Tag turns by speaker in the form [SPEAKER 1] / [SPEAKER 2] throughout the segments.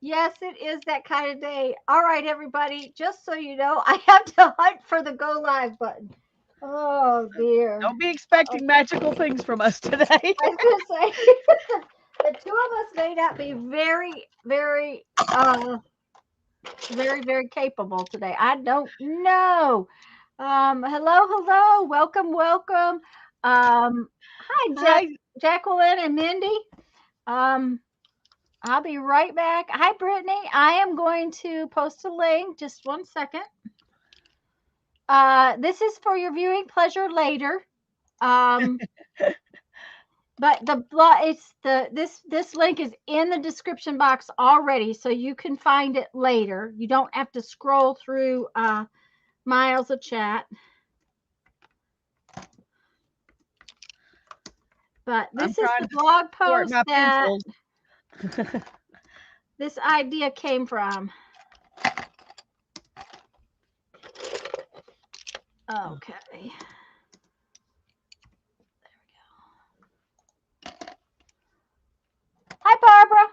[SPEAKER 1] Yes, it is that kind of day. All right, everybody. Just so you know, I have to hunt for the go live button. Oh dear.
[SPEAKER 2] Don't be expecting magical things from us today.
[SPEAKER 1] I was gonna say the two of us may not be very capable today. I don't know. Hello, welcome. Hi,
[SPEAKER 2] Hi.
[SPEAKER 1] Jacqueline and Mindy. Um, I'll be right back. Hi, Brittany. I am going to post a link. Just one second. This is for your viewing pleasure later. Um, but it's this link is in the description box already, so you can find it later. You don't have to scroll through miles of chat. But
[SPEAKER 2] I'm
[SPEAKER 1] this is
[SPEAKER 2] trying
[SPEAKER 1] the
[SPEAKER 2] to
[SPEAKER 1] blog
[SPEAKER 2] sort
[SPEAKER 1] post
[SPEAKER 2] my
[SPEAKER 1] that
[SPEAKER 2] pencils.
[SPEAKER 1] this idea came from. Okay. Hi, Barbara.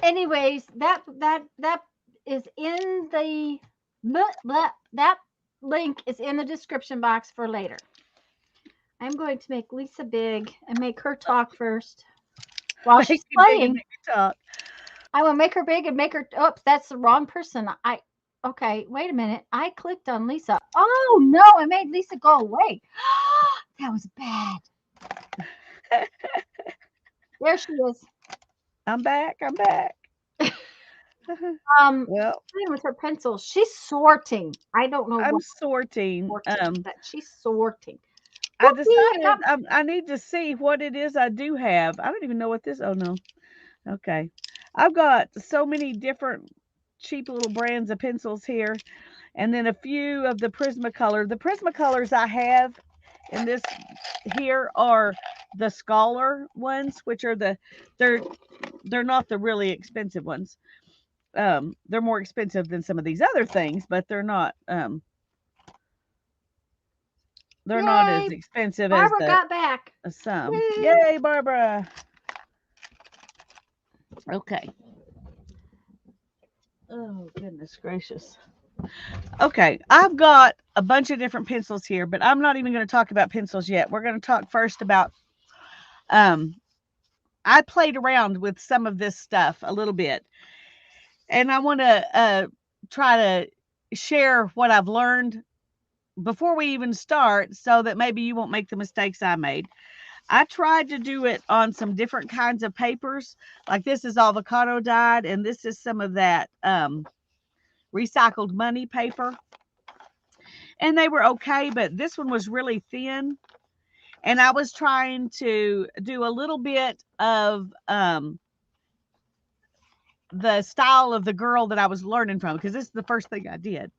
[SPEAKER 1] Anyways, that is in the that link is in the description box for later. I'm going to make Lisa big and make her talk first while
[SPEAKER 2] Make
[SPEAKER 1] she's
[SPEAKER 2] me big and
[SPEAKER 1] playing.
[SPEAKER 2] make me talk.
[SPEAKER 1] I will make her big and make her. Oops, that's the wrong person. Okay. Wait a minute. I clicked on Lisa. Oh no! I made Lisa go away. That was bad. There she is.
[SPEAKER 2] I'm back. I'm back. Well,
[SPEAKER 1] Playing with her pencil. She's sorting. I don't know
[SPEAKER 2] I'm
[SPEAKER 1] what
[SPEAKER 2] sorting.
[SPEAKER 1] sorting, but she's sorting.
[SPEAKER 2] I
[SPEAKER 1] Whoopee! I
[SPEAKER 2] decided
[SPEAKER 1] got.
[SPEAKER 2] I need to see what it is I do have. I don't even know what this. Oh no. Okay. I've got so many different cheap little brands of pencils here, and then a few of the Prismacolor. The Prismacolors I have in this here are the Scholar ones, which are they're they're not the really expensive ones. They're more expensive than some of these other things, but they're not as
[SPEAKER 1] Yay!
[SPEAKER 2] expensive as
[SPEAKER 1] Barbara
[SPEAKER 2] the
[SPEAKER 1] got back.
[SPEAKER 2] some.
[SPEAKER 1] Woo!
[SPEAKER 2] Yay, Barbara. Okay. Oh, goodness gracious. Okay, I've got a bunch of different pencils here, but I'm not even going to talk about pencils yet. We're going to talk first about um I played around with some of this stuff a little bit, and I want to try to share what I've learned before we even start so that maybe you won't make the mistakes I made. I tried to do it on some different kinds of papers. Like this is avocado dyed, and this is some of that recycled money paper. And they were okay, but this one was really thin. And I was trying to do a little bit of the style of the girl that I was learning from because this is the first thing I did.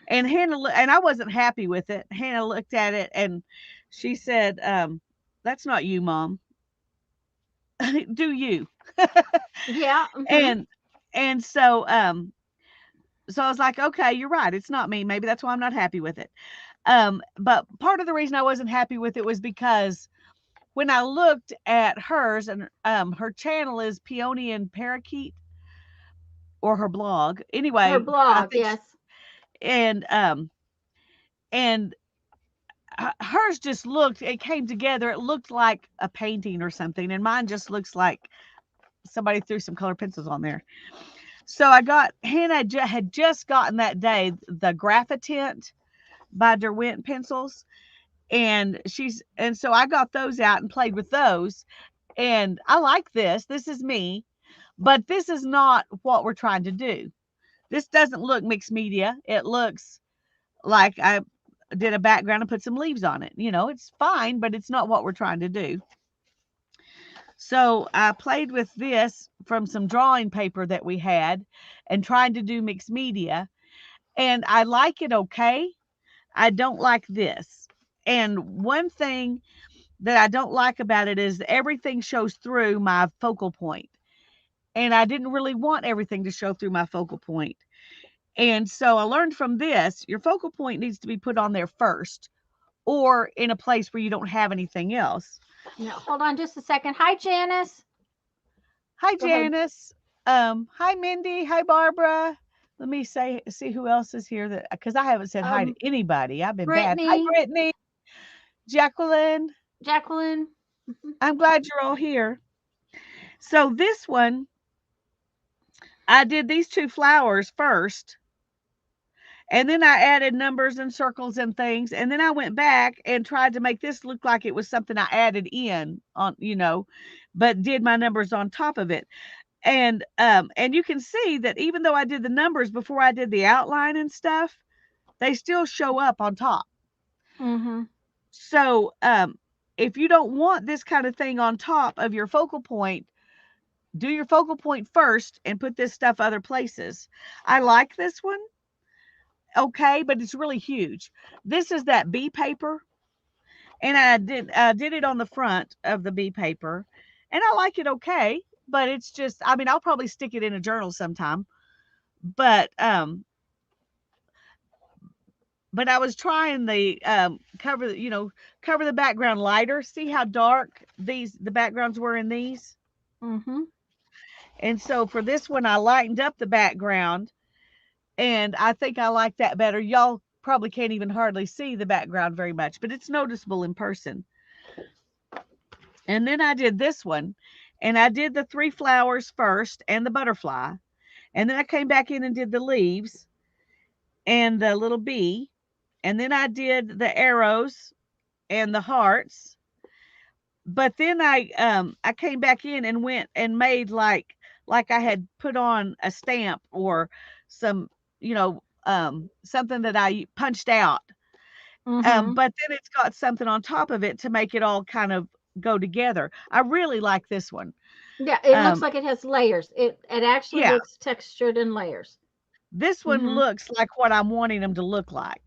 [SPEAKER 2] And and I wasn't happy with it. Hannah looked at it and she said, "That's not you, Mom. Do you?"
[SPEAKER 1] Yeah.
[SPEAKER 2] and so I was like, "Okay, you're right. It's not me. Maybe that's why I'm not happy with it." But part of the reason I wasn't happy with it was because when I looked at hers and her channel is Peony and Parakeet or her blog.
[SPEAKER 1] Her
[SPEAKER 2] Anyway, I
[SPEAKER 1] blog.
[SPEAKER 2] think
[SPEAKER 1] Yes.
[SPEAKER 2] and and hers just looked it came together. It looked like a painting or something, and mine just looks like somebody threw some colored pencils on there. So I got Hannah had just gotten that day the Graphitint by Derwent pencils, and so I got those out and played with those, and I like this. This is me, but this is not what we're trying to do. This doesn't look mixed media. It looks like I did a background and put some leaves on it. It's fine, but it's not what we're trying to do. So I played with this from some drawing paper that we had and tried to do mixed media. And I like it okay. I don't like this. And one thing that I don't like about it is everything shows through my focal point. And I didn't really want everything to show through my focal point. And so I learned from this your focal point needs to be put on there first or in a place where you don't have anything else.
[SPEAKER 1] Now, hold on just a second. Hi, Janice.
[SPEAKER 2] Hi,
[SPEAKER 1] Go ahead.
[SPEAKER 2] Janice. Hi, Mindy. Hi, Barbara. Let me see who else is here that because I haven't said hi to anybody. I've been bad. Hi,
[SPEAKER 1] Brittany,
[SPEAKER 2] Brittany. Jacqueline.
[SPEAKER 1] Jacqueline.
[SPEAKER 2] I'm glad you're all here. So this one, I did these two flowers first, and then I added numbers and circles and things, and then I went back and tried to make this look like it was something I added in on, but did my numbers on top of it. And you can see that even though I did the numbers before I did the outline and stuff, they still show up on top.
[SPEAKER 1] Mm-hmm.
[SPEAKER 2] So if you don't want this kind of thing on top of your focal point, do your focal point first and put this stuff other places. I like this one. Okay, but it's really huge. This is that bee paper, and I did it on the front of the bee paper, and I like it okay, but it's just, I mean, I'll probably stick it in a journal sometime. But I was trying the cover the background lighter. See how dark the backgrounds were in these?
[SPEAKER 1] Mm-hmm.
[SPEAKER 2] And so for this one, I lightened up the background, and I think I like that better. Y'all probably can't even hardly see the background very much, but it's noticeable in person. And then I did this one, and I did the 3 flowers first and the butterfly. And then I came back in and did the leaves and the little bee. And then I did the arrows and the hearts. But then I came back in and went and made like I had put on a stamp or some, something that I punched out.
[SPEAKER 1] Mm-hmm.
[SPEAKER 2] But then it's got something on top of it to make it all kind of go together. I really like this one.
[SPEAKER 1] Yeah, it looks
[SPEAKER 2] Um,
[SPEAKER 1] like it has layers. It actually
[SPEAKER 2] yeah,
[SPEAKER 1] looks textured in layers.
[SPEAKER 2] this one
[SPEAKER 1] Mm-hmm.
[SPEAKER 2] looks like what I'm wanting them to look like.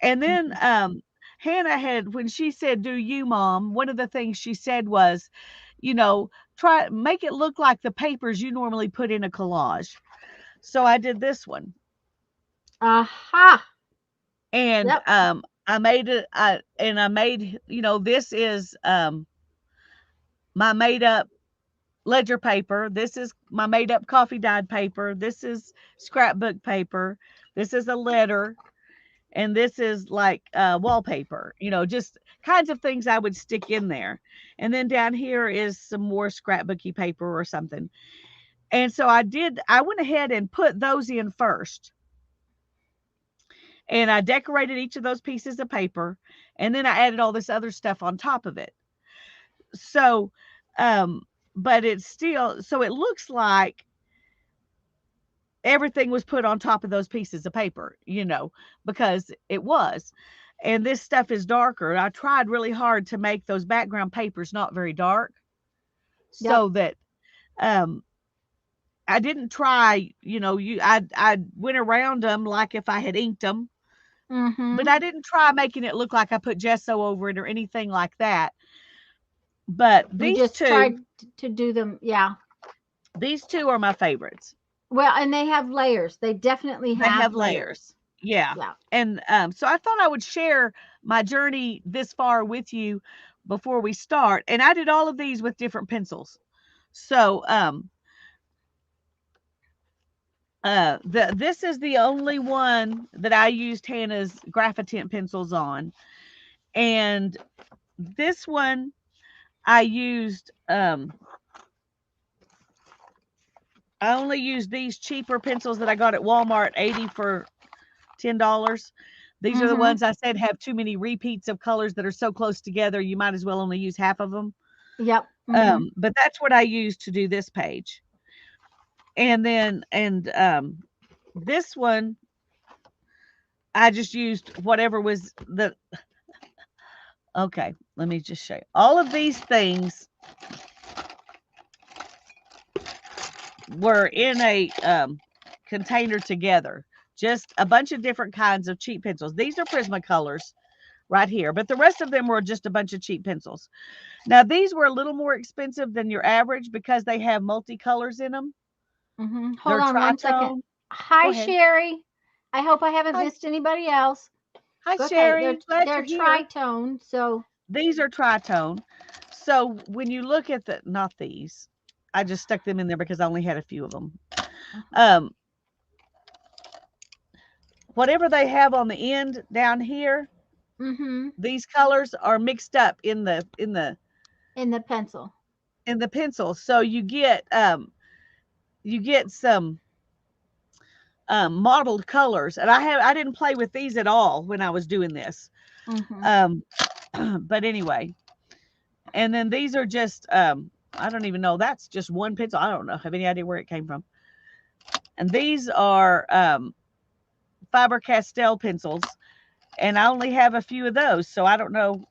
[SPEAKER 2] And then
[SPEAKER 1] Mm-hmm.
[SPEAKER 2] Hannah had, when she said, "Do you, Mom?" One of the things she said was, try make it look like the papers you normally put in a collage. So I did this one,
[SPEAKER 1] Aha.
[SPEAKER 2] and
[SPEAKER 1] Yep.
[SPEAKER 2] I made it. I made, this is my made up ledger paper. This is my made up coffee dyed paper. This is scrapbook paper. This is a letter. And this is like wallpaper, just kinds of things I would stick in there. And then down here is some more scrapbooky paper or something. And so I went ahead and put those in first. And I decorated each of those pieces of paper. And then I added all this other stuff on top of it. So, but it's still, so it looks like everything was put on top of those pieces of paper, because it was. And this stuff is darker. I tried really hard to make those background papers not very dark
[SPEAKER 1] Yep.
[SPEAKER 2] so that um I didn't try, I went around them like if I had inked them, but
[SPEAKER 1] Mm-hmm.
[SPEAKER 2] I didn't try making it look like I put gesso over it or anything like that. But
[SPEAKER 1] You just tried to do them. Yeah.
[SPEAKER 2] these two are my favorites.
[SPEAKER 1] Well, and they have layers. They definitely
[SPEAKER 2] They
[SPEAKER 1] have
[SPEAKER 2] have layers.
[SPEAKER 1] layers.
[SPEAKER 2] Yeah.
[SPEAKER 1] Yeah.
[SPEAKER 2] And so I thought I would share my journey this far with you before we start. And I did all of these with different pencils. So this is the only one that I used Hannah's Graphitent pencils on. And this one I used I only used these cheaper pencils that I got at Walmart, 80 for $10. These are the
[SPEAKER 1] Mm-hmm.
[SPEAKER 2] ones I said have too many repeats of colors that are so close together, you might as well only use half of them.
[SPEAKER 1] Yep. Mm-hmm.
[SPEAKER 2] But that's what I used to do this page. And then, this one, I just used whatever was okay, let me just show you. All of these things were in a container together. Just a bunch of different kinds of cheap pencils. These are Prismacolors right here, but the rest of them were just a bunch of cheap pencils. Now, these were a little more expensive than your average because they have multicolors in them.
[SPEAKER 1] Mm-hmm. Hold
[SPEAKER 2] They're
[SPEAKER 1] on one second.
[SPEAKER 2] tritone. Go
[SPEAKER 1] Hi,
[SPEAKER 2] ahead.
[SPEAKER 1] Sherry. I hope I haven't
[SPEAKER 2] Hi,
[SPEAKER 1] missed anybody else.
[SPEAKER 2] hi,
[SPEAKER 1] Okay,
[SPEAKER 2] Sherry. Glad
[SPEAKER 1] they're
[SPEAKER 2] you're here.
[SPEAKER 1] tritone, so
[SPEAKER 2] These are tritone. So when you look at the, not these, I just stuck them in there because I only had a few of them. Um, whatever they have on the end down here, these colors are mixed up in the
[SPEAKER 1] pencil.
[SPEAKER 2] pencil. So you get some mottled colors, and I didn't play with these at all when I was doing this. But anyway, and then these are just I don't even know, that's just one pencil. I don't know, have any idea where it came from. And these are Faber Castell pencils, and I only have a few of those, so I don't know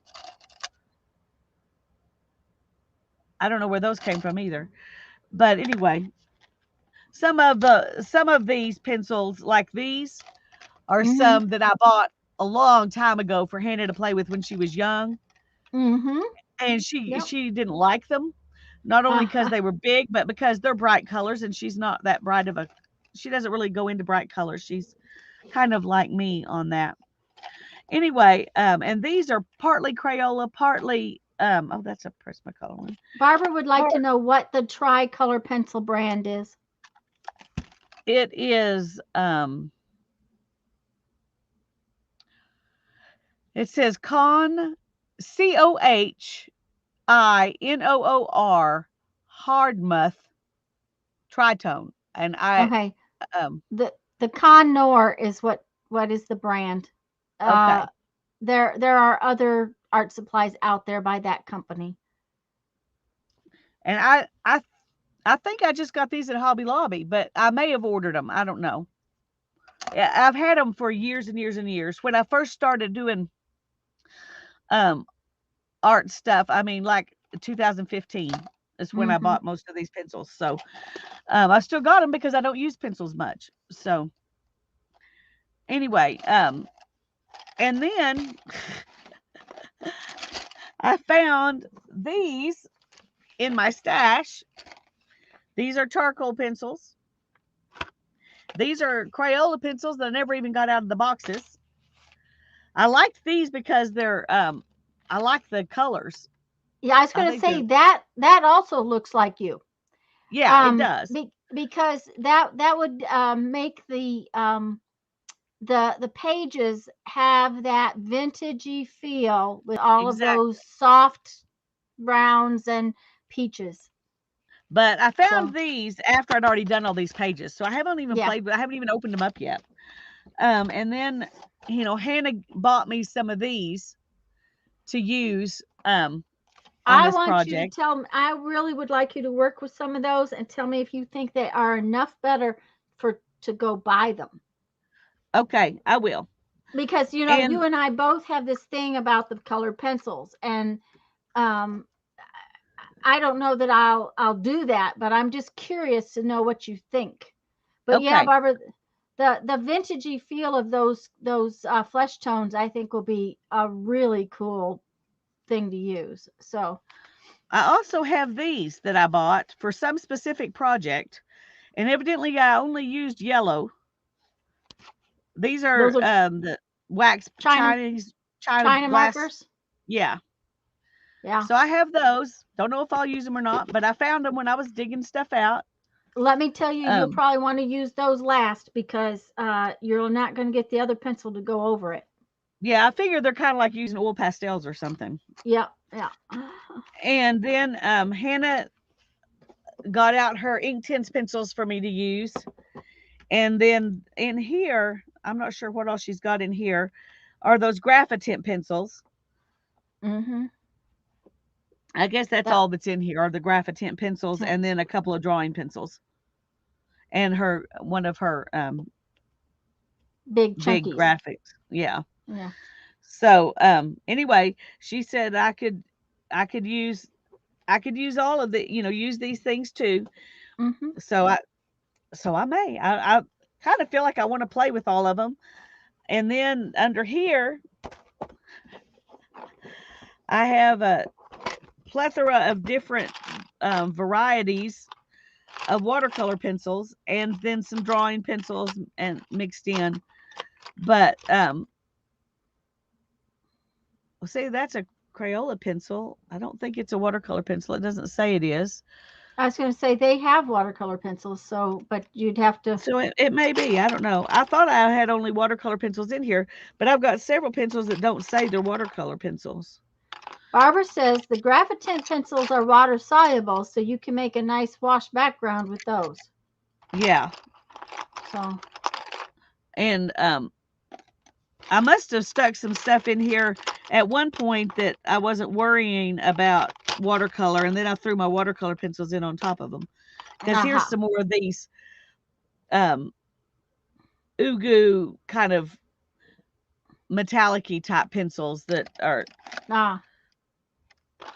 [SPEAKER 2] where those came from either. But anyway, some of these pencils, like these, are some that I bought a long time ago for Hannah to play with when she was young. And she didn't like them, not only because they were big, but because they're bright colors, and she's not that bright of a, she doesn't really go into bright colors. She's kind of like me on that. Anyway, and these are partly Crayola, partly oh, that's a Prismacolor one.
[SPEAKER 1] Barbara would like to know what the tricolor pencil brand is.
[SPEAKER 2] It is it says COHINOOR Hardmuth Tritone. And
[SPEAKER 1] okay, the Con-Nor is what is the brand.
[SPEAKER 2] Okay.
[SPEAKER 1] There are other art supplies out there by that company.
[SPEAKER 2] And I think I just got these at Hobby Lobby, but I may have ordered them. I don't know. I've had them for years and years and years. When I first started doing art stuff, I mean, like 2015 is when I bought most of these pencils. So I still got them because I don't use pencils much. So anyway, and then I found these in my stash. These are charcoal pencils. These are Crayola pencils that I never even got out of the boxes. I liked these because they're I like the colors.
[SPEAKER 1] Yeah, I was going to say that also looks like you.
[SPEAKER 2] Yeah, it does.
[SPEAKER 1] Because that would make the pages have that vintagey feel with all of those soft browns and peaches.
[SPEAKER 2] But I found these after I'd already done all these pages, so I haven't even played with. I haven't even opened them up yet. And then, you know, Hannah bought me some of these to use on this project.
[SPEAKER 1] You to tell me. I really would like you to work with some of those and tell me if you think they are enough better to go buy them.
[SPEAKER 2] Okay, I will.
[SPEAKER 1] Because you know, you and I both have this thing about the colored pencils, and I don't know that I'll do that, but I'm just curious to know what you think. But yeah, Barbara, the vintagey feel of those flesh tones, I think, will be a really cool thing to use. So
[SPEAKER 2] I also have these that I bought for some specific project, and evidently I only used yellow. These are the wax China
[SPEAKER 1] markers.
[SPEAKER 2] Yeah. So I have those. Don't know if I'll use them or not, but I found them when I was digging stuff out.
[SPEAKER 1] Let me tell you, you'll probably want to use those last because you're not going to get the other pencil to go over it.
[SPEAKER 2] Yeah, I figure they're kind of like using oil pastels or something.
[SPEAKER 1] Yeah.
[SPEAKER 2] And then Hannah got out her Inktense pencils for me to use. And then in here, I'm not sure what else she's got in here, are those Graphitent pencils. I guess that's all that's in here, are the Graphitent pencils and then a couple of drawing pencils. And one of her
[SPEAKER 1] big
[SPEAKER 2] graphics.
[SPEAKER 1] Yeah.
[SPEAKER 2] So anyway, she said I could use all of the, use these things too. So I may. I kind of feel like I want to play with all of them. And then under here, I have a plethora of different varieties of watercolor pencils, and then some drawing pencils and mixed in. But see, that's a Crayola pencil. I don't think it's a watercolor pencil. It doesn't say it is.
[SPEAKER 1] I was going to say they have watercolor pencils, so but you'd have to.
[SPEAKER 2] So it may be. I don't know. I thought I had only watercolor pencils in here, but I've got several pencils that don't say they're watercolor pencils.
[SPEAKER 1] Barbara says the graphite pencils are water soluble, so you can make a nice wash background with those.
[SPEAKER 2] Yeah.
[SPEAKER 1] So.
[SPEAKER 2] And I must have stuck some stuff in here at one point that I wasn't worrying about watercolor, and then I threw my watercolor pencils in on top of them. Because here's some more of these Ugu kind of metallic-y type pencils that are oh,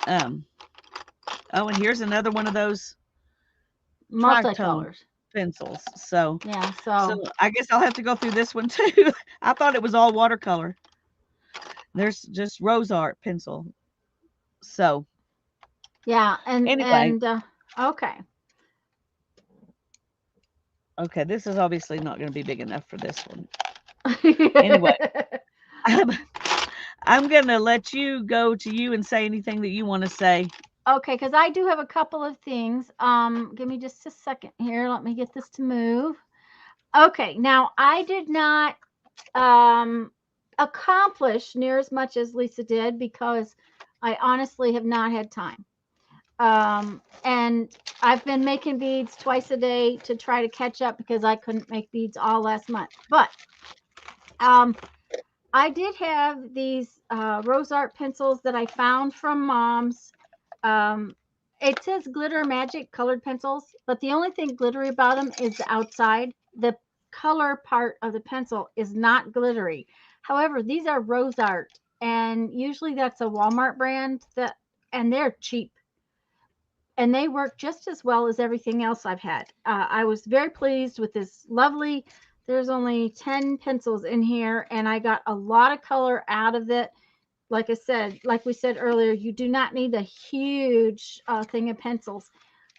[SPEAKER 2] and here's another one of those
[SPEAKER 1] multicolors
[SPEAKER 2] pencils. So
[SPEAKER 1] yeah,
[SPEAKER 2] so I guess I'll have to go through this one too. I thought it was all watercolor. There's just rose art pencil. So
[SPEAKER 1] yeah, and
[SPEAKER 2] anyway,
[SPEAKER 1] okay.
[SPEAKER 2] Okay, this is obviously not going to be big enough for this one. Anyway, I'm going to let you go to you and say anything that you want to say.
[SPEAKER 1] Okay, because I do have a couple of things. Give me just a second here. Let me get this to move. Okay, now I did not accomplish near as much as Lisa did because I honestly have not had time. And I've been making beads twice a day to try to catch up because I couldn't make beads all last month. But I did have these rose art pencils that I found from Mom's. It says Glitter Magic colored pencils, but the only thing glittery about them is the outside. The color part of the pencil is not glittery. However, these are rose art, and usually that's a Walmart brand and they're cheap. And they work just as well as everything else I've had. I was very pleased with this lovely. There's only 10 pencils in here, and I got a lot of color out of it. Like I said, like we said earlier, you do not need a huge thing of pencils.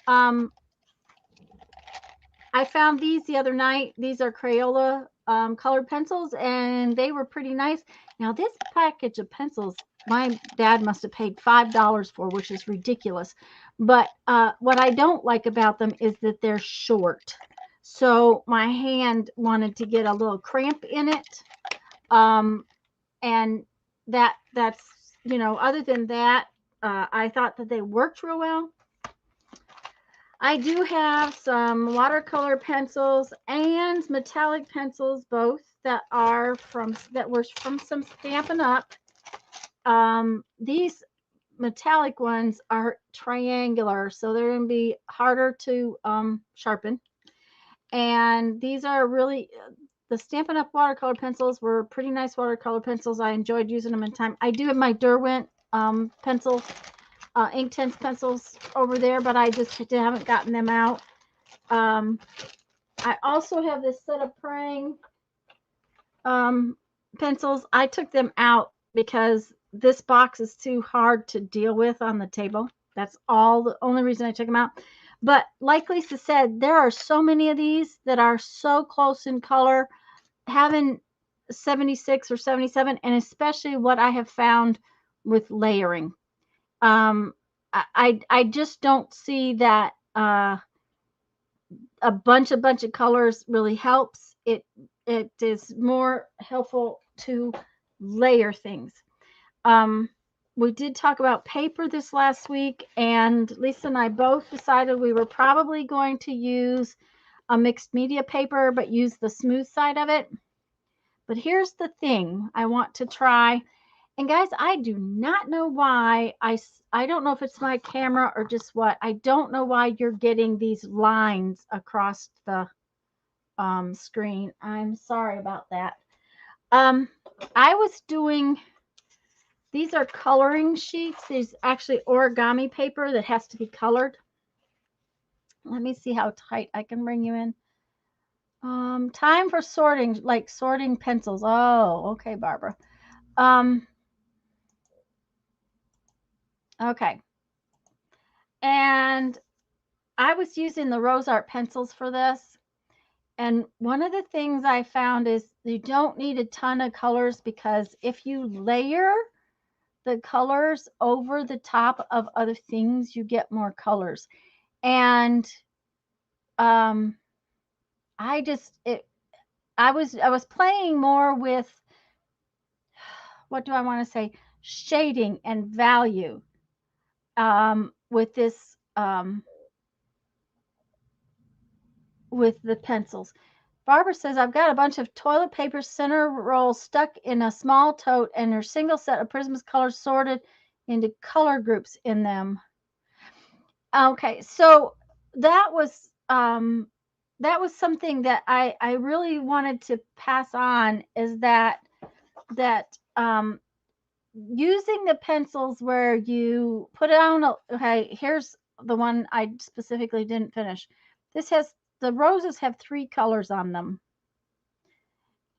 [SPEAKER 1] I found these the other night. These are Crayola colored pencils, and they were pretty nice. Now, this package of pencils, my dad must have paid $5 for, which is ridiculous. But what I don't like about them is that they're short. So my hand wanted to get a little cramp in it. And that's, other than that, I thought that they worked real well. I do have some watercolor pencils and metallic pencils, both that were from some Stampin' Up. These metallic ones are triangular, so they're going to be harder to sharpen. And these are really, the Stampin' Up watercolor pencils were pretty nice watercolor pencils. I enjoyed using them in time. I do have my Derwent pencils, Inktense pencils over there, but I just haven't gotten them out. I also have this set of Prang pencils. I took them out because this box is too hard to deal with on the table. That's the only reason I took them out. But like Lisa said, there are so many of these that are so close in color. Having 76 or 77, and especially what I have found with layering. I just don't see that a bunch of colors really helps. It is more helpful to layer things. We did talk about paper this last week, and Lisa and I both decided we were probably going to use a mixed media paper, but use the smooth side of it. But here's the thing I want to try. And guys, I do not know why. I don't know if it's my camera or just what. I don't know why you're getting these lines across the screen. I'm sorry about that. I was doing, these are coloring sheets. These actually origami paper that has to be colored. Let me see how tight I can bring you in. Time for sorting, like sorting pencils. Oh, okay, Barbara. Okay. And I was using the rose art pencils for this. And one of the things I found is you don't need a ton of colors, because if you layer the colors over the top of other things, you get more colors. And I was playing more with, what do I want to say, shading and value with this with the pencils. Barbara says, I've got a bunch of toilet paper center rolls stuck in a small tote and there's single set of Prismacolor sorted into color groups in them. Okay, so that was something that I really wanted to pass on, is that using the pencils where you put it on okay, here's the one I specifically didn't finish. The roses have 3 colors on them.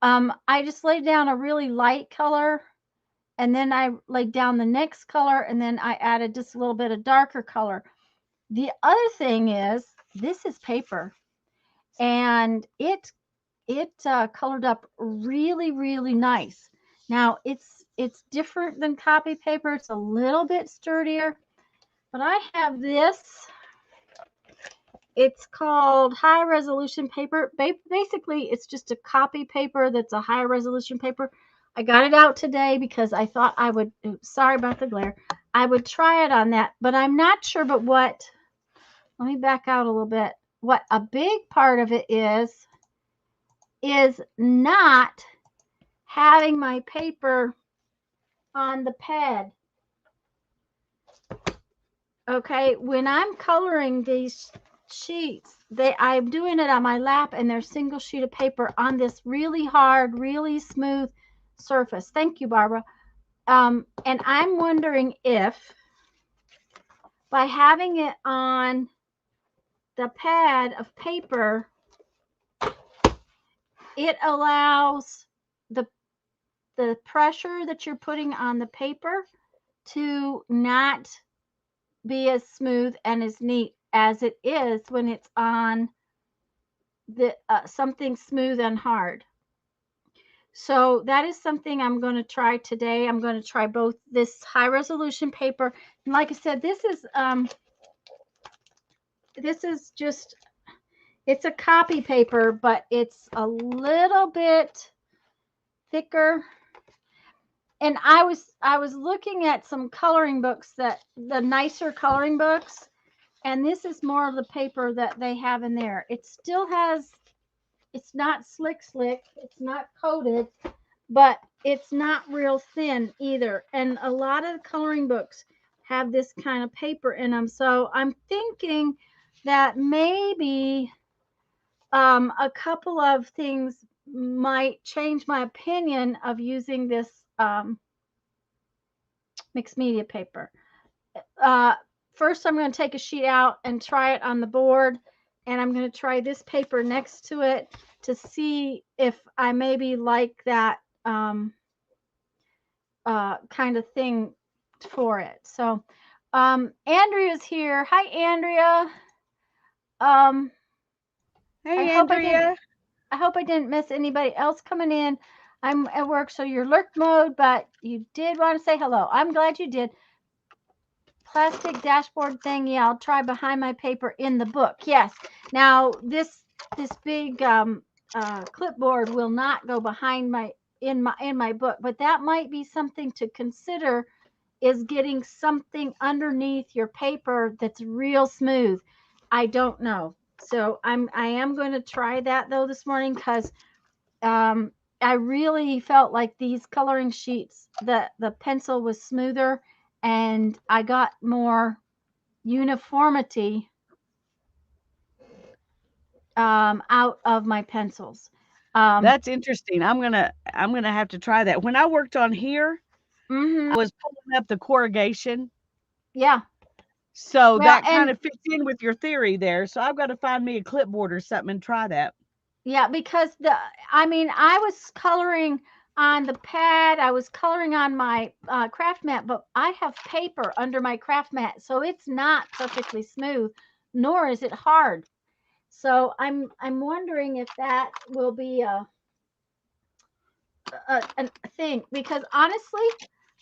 [SPEAKER 1] I just laid down a really light color, and then I laid down the next color, and then I added just a little bit of darker color. The other thing is, this is paper, and it colored up really, really nice. Now it's different than copy paper. It's a little bit sturdier, but I have this. It's called high resolution paper. Basically, it's just a copy paper that's a high resolution paper. I got it out today because I thought I would, sorry about the glare, I would try it on that, but I'm not sure. But let me back out a little bit. What a big part of it is not having my paper on the pad. Okay, when I'm coloring these sheets, I'm doing it on my lap, and they're single sheet of paper on this really hard, really smooth surface. Thank you, Barbara. And I'm wondering if by having it on the pad of paper, it allows the pressure that you're putting on the paper to not be as smooth and as neat as it is when it's on the something smooth and hard. So that is something I'm going to try today. I'm going to try both this high resolution paper, and like I said, this is just, it's a copy paper, but it's a little bit thicker. And I was looking at some coloring books, that the nicer coloring books, and this is more of the paper that they have in there. It still has, it's not slick, it's not coated, but it's not real thin either. And a lot of coloring books have this kind of paper in them. So I'm thinking that maybe a couple of things might change my opinion of using this mixed media paper. First, I'm going to take a sheet out and try it on the board, and I'm going to try this paper next to it to see if I maybe like that kind of thing for it. So Andrea's here. Hi, Andrea.
[SPEAKER 2] Hey, Andrea.
[SPEAKER 1] I hope I didn't miss anybody else coming in. I'm at work, so you're lurk mode, but you did want to say hello. I'm glad you did. Plastic dashboard thing. Yeah, I'll try behind my paper in the book. Yes. Now this big clipboard will not go behind in my book, but that might be something to consider, is getting something underneath your paper that's real smooth. I don't know. So I am going to try that though this morning, because I really felt like these coloring sheets, the pencil was smoother and I got more uniformity out of my pencils.
[SPEAKER 2] That's interesting. I'm gonna have to try that. When I worked on here, I was pulling up the corrugation.
[SPEAKER 1] Yeah.
[SPEAKER 2] So that kind of fits in with your theory there. So I've got to find me a clipboard or something and try that.
[SPEAKER 1] Yeah, because I was coloring on the pad. I was coloring on my craft mat, but I have paper under my craft mat, so it's not perfectly smooth, nor is it hard. So I'm wondering if that will be a thing, because honestly,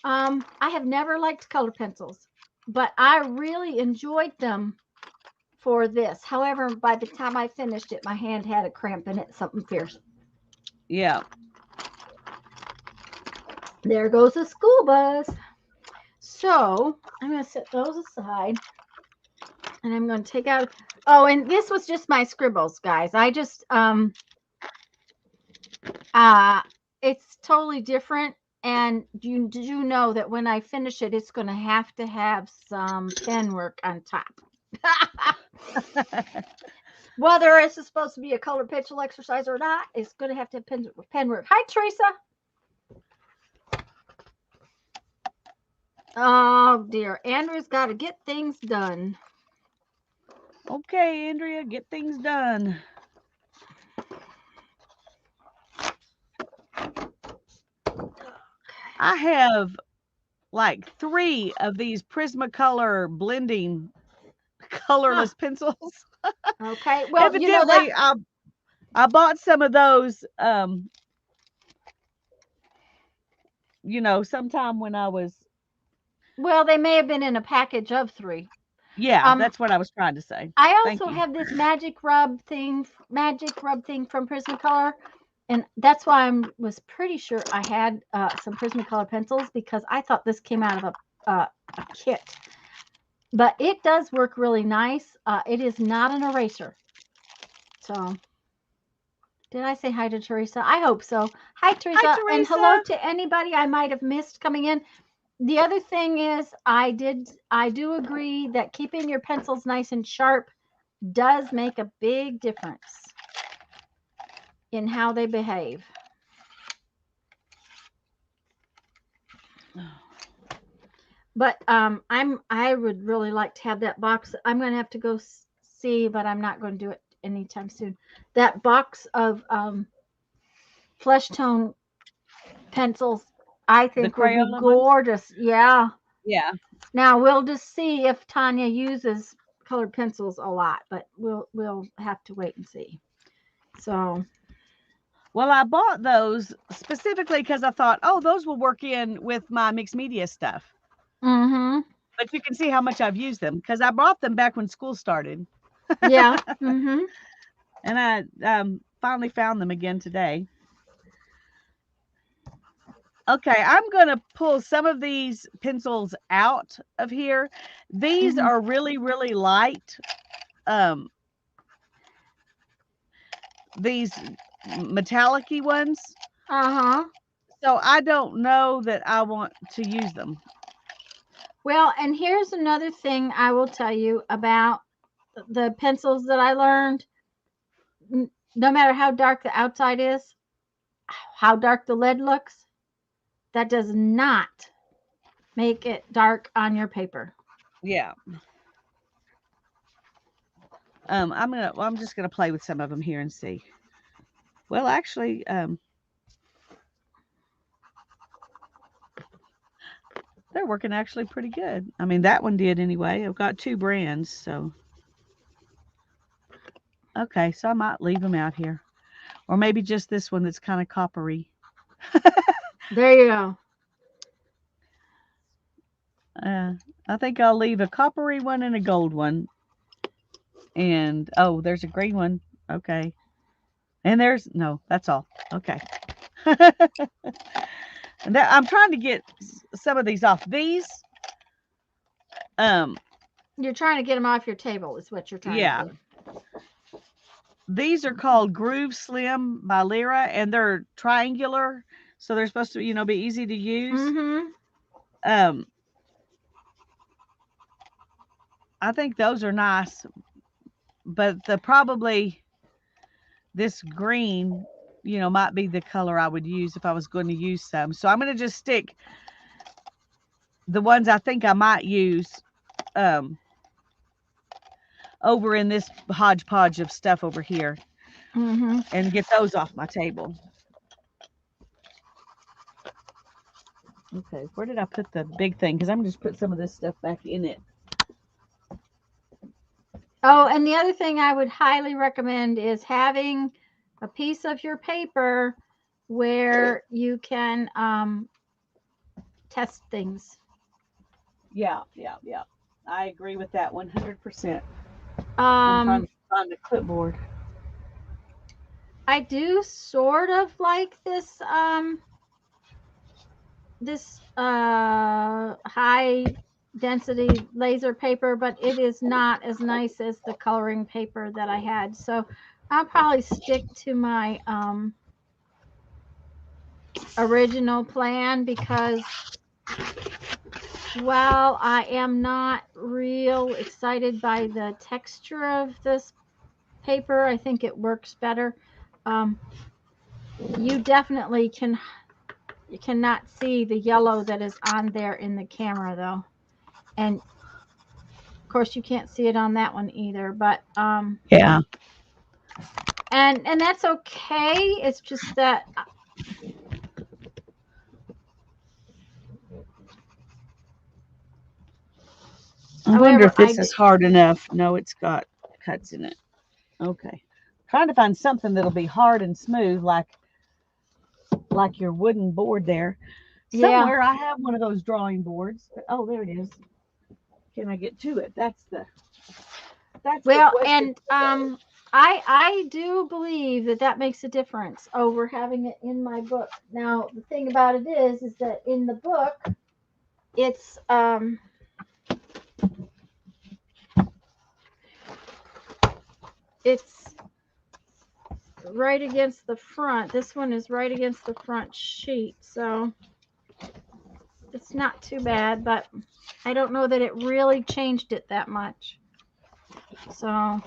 [SPEAKER 1] I have never liked color pencils, but I really enjoyed them for this. However, by the time I finished it, my hand had a cramp in it, something fierce.
[SPEAKER 2] Yeah.
[SPEAKER 1] There goes the school bus. So I'm going to set those aside, and I'm going to take out. Oh, and this was just my scribbles, guys. I just it's totally different. And do you know that when I finish it, it's going to have some pen work on top. Whether it's supposed to be a colored pencil exercise or not, it's going to have pen work. Hi, Teresa. Oh, dear. Andrew's got to get things done.
[SPEAKER 2] Okay, Andrea, get things done. I have like 3 of these Prismacolor blending colorless pencils.
[SPEAKER 1] Okay. Well,
[SPEAKER 2] Evidently, I bought some of those, sometime when I was.
[SPEAKER 1] Well, they may have been in a package of 3.
[SPEAKER 2] Yeah, that's what I was trying to say.
[SPEAKER 1] I
[SPEAKER 2] Thank
[SPEAKER 1] also
[SPEAKER 2] you.
[SPEAKER 1] have this magic rub thing from Prismacolor, and that's why I was pretty sure I had some Prismacolor pencils, because I thought this came out of a kit. But it does work really nice. It is not an eraser. So, did I say hi to Teresa? I hope so. Hi, Teresa.
[SPEAKER 2] Hi, Teresa.
[SPEAKER 1] And hello to anybody I might have missed coming in. The other thing is, I do agree that keeping your pencils nice and sharp does make a big difference in how they behave. But I would really like to have that box. I'm going to have to go see, but I'm not going to do it anytime soon. That box of flesh tone pencils, I think, would be gorgeous. Yeah.
[SPEAKER 2] Yeah.
[SPEAKER 1] Now we'll just see if Tanya uses colored pencils a lot, but we'll have to wait and see. So,
[SPEAKER 2] well, I bought those specifically because I thought, oh, those will work in with my mixed media stuff.
[SPEAKER 1] mm-hmm.
[SPEAKER 2] But you can see how much I've used them, because I bought them back when school started.
[SPEAKER 1] Yeah. Mm-hmm.
[SPEAKER 2] And I finally found them again today. Okay, I'm going to pull some of these pencils out of here. These are really, really light. These metallic-y ones.
[SPEAKER 1] Uh-huh.
[SPEAKER 2] So I don't know that I want to use them.
[SPEAKER 1] Well, and here's another thing I will tell you about the pencils that I learned. No matter how dark the outside is, how dark the lead looks, that does not make it dark on your paper.
[SPEAKER 2] Yeah. I'm just gonna play with some of them here and see. Well, actually, they're working actually pretty good. I mean, that one did anyway. I've got 2 brands, so. Okay, so I might leave them out here. Or maybe just this one that's kind of coppery.
[SPEAKER 1] There you go.
[SPEAKER 2] I think I'll leave a coppery one and a gold one. And, oh, there's a green one. Okay. And no, that's all. Okay. And I'm trying to get some of these off. These,
[SPEAKER 1] you're trying to get them off your table, is what you're trying to do.
[SPEAKER 2] These are called Groove Slim by Lyra, and they're triangular, so they're supposed to, be easy to use. I think those are nice, but probably this green, might be the color I would use if I was going to use some. So I'm going to just stick the ones I think I might use over in this hodgepodge of stuff over here, and get those off my table. Okay, where did I put the big thing? Because I'm going to just put some of this stuff back in it.
[SPEAKER 1] Oh, and the other thing I would highly recommend is having a piece of your paper where you can test things.
[SPEAKER 2] Yeah. I agree with that 100%. I'm trying to find a clipboard.
[SPEAKER 1] I do sort of like this high density laser paper, but it is not as nice as the coloring paper that I had. So I'll probably stick to my original plan, because while I am not real excited by the texture of this paper, I think it works better. You definitely cannot see the yellow that is on there in the camera, though. And of course you can't see it on that one either, but
[SPEAKER 2] Yeah.
[SPEAKER 1] and that's okay. It's just that
[SPEAKER 2] I wonder if this
[SPEAKER 1] I
[SPEAKER 2] is hard enough. No, it's got cuts in it. Okay. Trying to find something that'll be hard and smooth like your wooden board there.
[SPEAKER 1] yeah.
[SPEAKER 2] Somewhere I have one of those drawing boards. Oh, there it is. Can I get to it? That's the
[SPEAKER 1] Well,
[SPEAKER 2] question.
[SPEAKER 1] and I do believe that makes a difference over having it in my book. Now, the thing about it is that in the book, it's right against the front. This one is right against the front sheet, so it's not too bad, but I don't know that it really changed it that much. So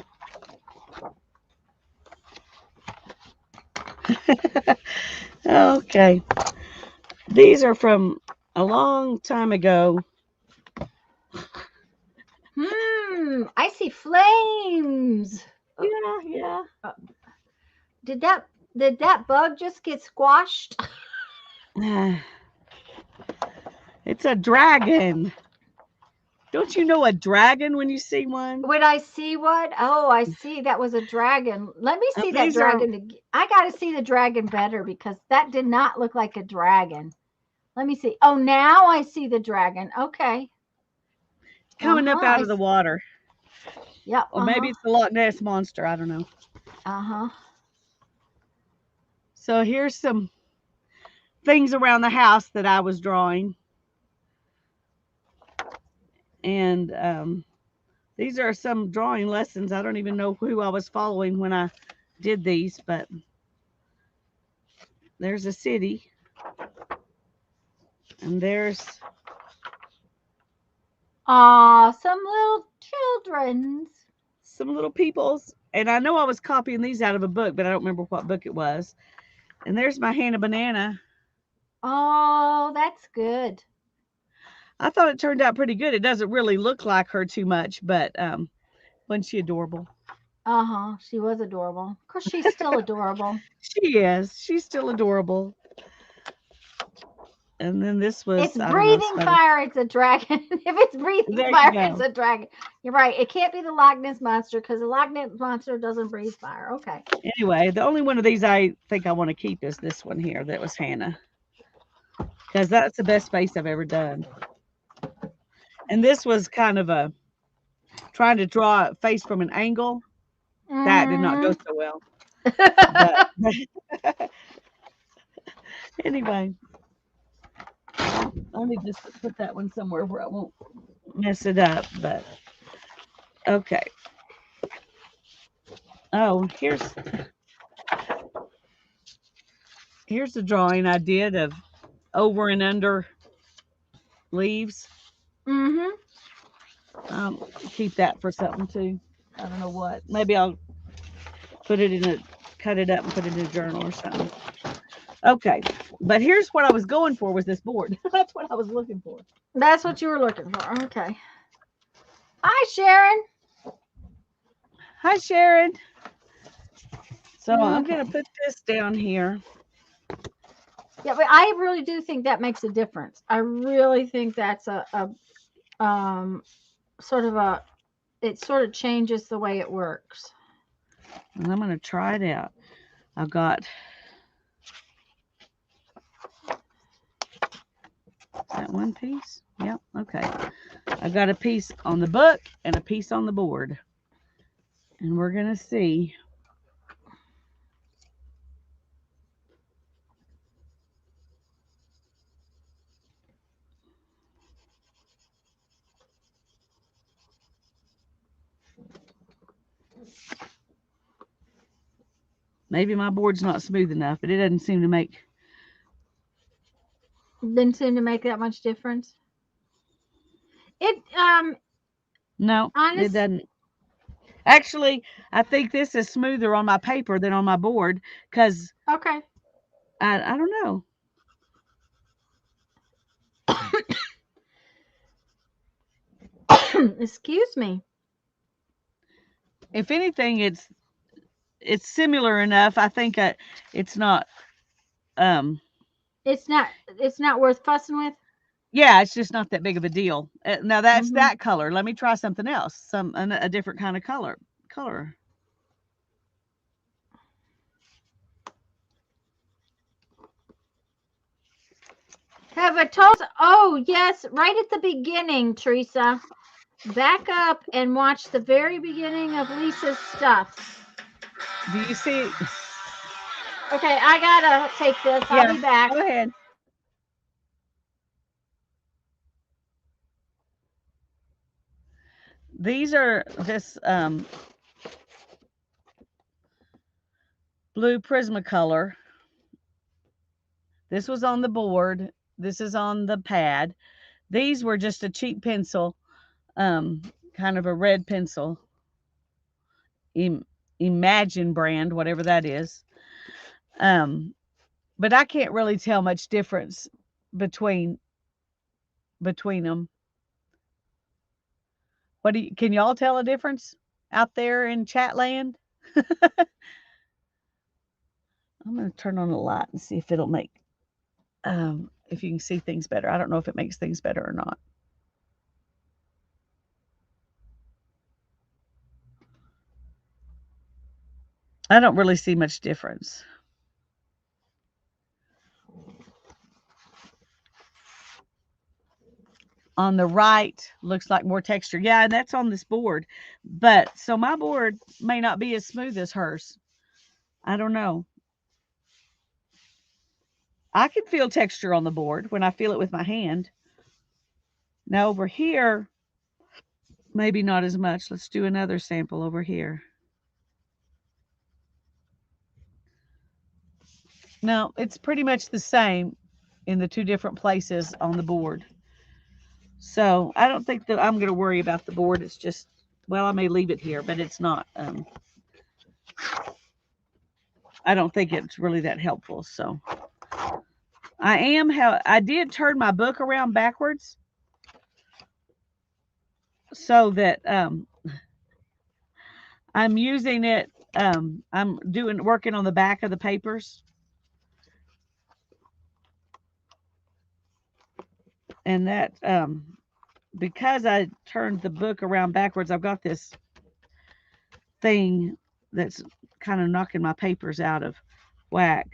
[SPEAKER 2] Okay. These are from a long time ago.
[SPEAKER 1] I see flames.
[SPEAKER 2] Yeah.
[SPEAKER 1] Did that bug just get squashed?
[SPEAKER 2] It's a dragon. Don't you know a dragon when you see one?
[SPEAKER 1] When I see one, oh, I see that was a dragon. Let me see that
[SPEAKER 2] These are
[SPEAKER 1] dragon. I got to see the dragon better, because that did not look like a dragon. Let me see. Oh, now I see the dragon. Okay.
[SPEAKER 2] coming up out of the water.
[SPEAKER 1] Yep.
[SPEAKER 2] Or maybe it's the Loch Ness monster. I don't know. So here's some things around the house that I was drawing. And these are some drawing lessons. I don't even know who I was following when I did these, but there's a city. And there's
[SPEAKER 1] some little children's.
[SPEAKER 2] some little peoples. And I know I was copying these out of a book, but I don't remember what book it was. And there's my Hannah Banana.
[SPEAKER 1] Oh, that's good.
[SPEAKER 2] I thought it turned out pretty good. It doesn't really look like her too much, but wasn't she adorable?
[SPEAKER 1] She was adorable. Of course, she's still adorable.
[SPEAKER 2] She is. She's still adorable. And then this was.
[SPEAKER 1] It's breathing fire. It's a dragon. If it's breathing fire, it's a dragon. You're right. It can't be the Loch Ness monster, because the Loch Ness monster doesn't breathe fire. Okay.
[SPEAKER 2] Anyway, the only one of these I think I want to keep is this one here. That was Hannah, because that's the best face I've ever done. And this was kind of a trying to draw a face from an angle. That did not go so well. But anyway, I need to just put that one somewhere where I won't mess it up. But okay. Oh, here's the drawing I did of over and under leaves. Keep that for something too. I don't know what. Maybe I'll cut it up and put it in a journal or something. Okay, but here's what I was going for was this board. That's what I was looking for.
[SPEAKER 1] That's what you were looking for. Okay. Hi, Sharon.
[SPEAKER 2] Hi, Sharon. So I'm going to put this down here.
[SPEAKER 1] Yeah, but I really do think that makes a difference. I really think that's it sort of changes the way it works.
[SPEAKER 2] And I'm going to try it out. I've got that one piece? Yep. Okay. I got a piece on the book and a piece on the board. And we're going to see. Maybe my board's not smooth enough, but it doesn't seem to make.
[SPEAKER 1] Didn't seem to make that much difference. It
[SPEAKER 2] No, it doesn't. Actually, I think this is smoother on my paper than on my board because.
[SPEAKER 1] Okay.
[SPEAKER 2] I don't know.
[SPEAKER 1] Excuse me.
[SPEAKER 2] If anything, it's similar enough. I think it's not.
[SPEAKER 1] It's not worth fussing with.
[SPEAKER 2] Yeah, it's just not that big of a deal. Now that's
[SPEAKER 1] Mhm.
[SPEAKER 2] that color. Let me try something else. A different kind of color.
[SPEAKER 1] Have a toast. Oh, yes, right at the beginning, Teresa. Back up and watch the very beginning of Lisa's stuff.
[SPEAKER 2] Do you see?
[SPEAKER 1] Okay, I gotta take this.
[SPEAKER 2] Yeah,
[SPEAKER 1] I'll be back.
[SPEAKER 2] go ahead. These are this blue Prismacolor. This was on the board. This is on the pad. These were just a cheap pencil, kind of a red pencil. Imagine brand, whatever that is. But I can't really tell much difference between them. Can y'all tell a difference out there in chat land? I'm going to turn on the light and see if it'll make, if you can see things better. I don't know if it makes things better or not. I don't really see much difference. On the right, looks like more texture. Yeah, and that's on this board. But, so my board may not be as smooth as hers. I don't know. I can feel texture on the board when I feel it with my hand. Now over here, maybe not as much. Let's do another sample over here. No, it's pretty much the same in the two different places on the board. So I don't think that I'm going to worry about the board. It's just, well, I may leave it here, but it's not. I don't think it's really that helpful. So I did turn my book around backwards so that I'm using it. I'm working on the back of the papers. And that, because I turned the book around backwards, I've got this thing that's kind of knocking my papers out of whack.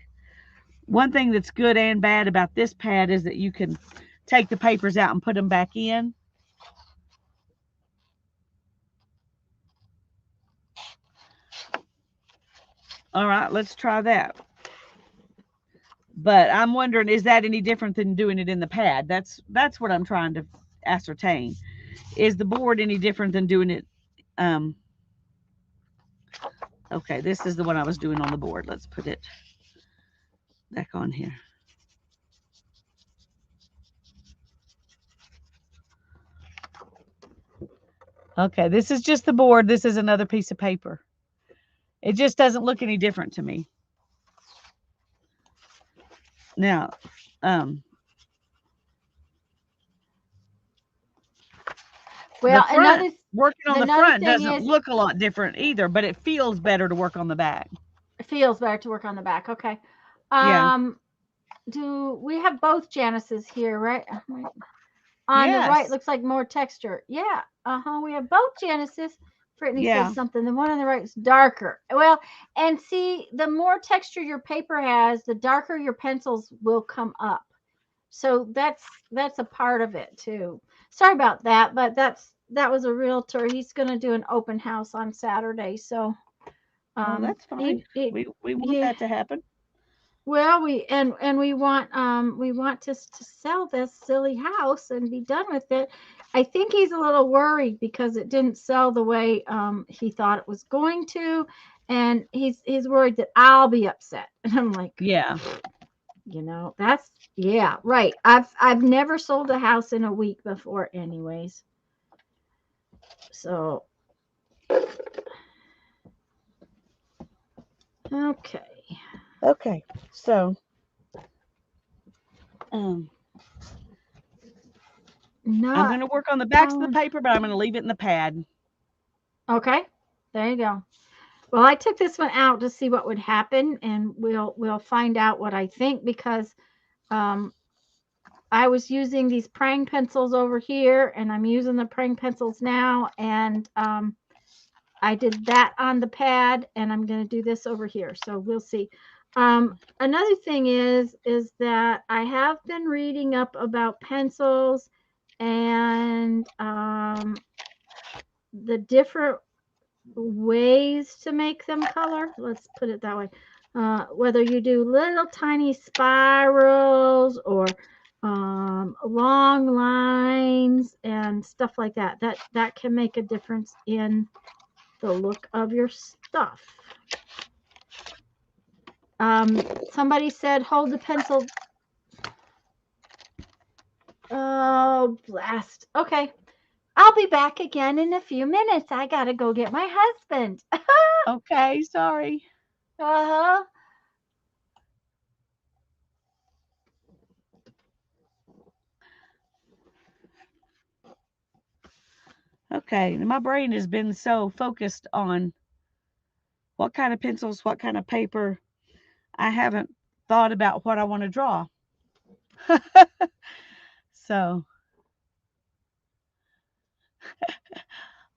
[SPEAKER 2] One thing that's good and bad about this pad is that you can take the papers out and put them back in. All right, let's try that. But I'm wondering, is that any different than doing it in the pad? That's what I'm trying to ascertain. Is the board any different than doing it? Okay, this is the one I was doing on the board. Let's put it back on here. Okay, this is just the board. This is another piece of paper. It just doesn't look any different to me. Now,
[SPEAKER 1] well,
[SPEAKER 2] working on the front doesn't look a lot different either, but it feels better to work on the back.
[SPEAKER 1] It feels better to work on the back. Okay.
[SPEAKER 2] Yeah.
[SPEAKER 1] Do we have both Janices here, right? On the right looks like more texture. Yeah. We have both Janices. Brittany says something. The one on the right is darker. Well, and see, the more texture your paper has, the darker your pencils will come up. So that's a part of it too. Sorry about that, but that was a realtor. He's going to do an open house on Saturday. So
[SPEAKER 2] Oh, that's fine. We want
[SPEAKER 1] he
[SPEAKER 2] that to happen.
[SPEAKER 1] well, we want to sell this silly house and be done with it. I think he's a little worried because it didn't sell the way he thought it was going to, and he's worried that I'll be upset. And I'm like,
[SPEAKER 2] Yeah.
[SPEAKER 1] that's yeah, right. I've never sold a house in a week before, anyways. So okay,
[SPEAKER 2] Okay. So, um, I'm
[SPEAKER 1] not
[SPEAKER 2] going to work on the backs of the
[SPEAKER 1] found.
[SPEAKER 2] paper, but I'm going to leave it in the pad.
[SPEAKER 1] Okay, there you go. Well, I took this one out to see what would happen, and we'll find out what I think because um, I was using these praying pencils over here, and I'm using the praying pencils now, and I did that on the pad, and I'm going to do this over here. So we'll see. Another thing is that I have been reading up about pencils and the different ways to make them color. Let's put it that way. Whether you do little tiny spirals or long lines and stuff like that, that can make a difference in the look of your stuff. Somebody said, hold the pencil. Oh, blast. Okay. I'll be back again in a few minutes. I got to go get my husband.
[SPEAKER 2] Okay. Sorry.
[SPEAKER 1] Uh-huh.
[SPEAKER 2] Okay. My brain has been so focused on what kind of pencils, what kind of paper. I haven't thought about what I want to draw. So,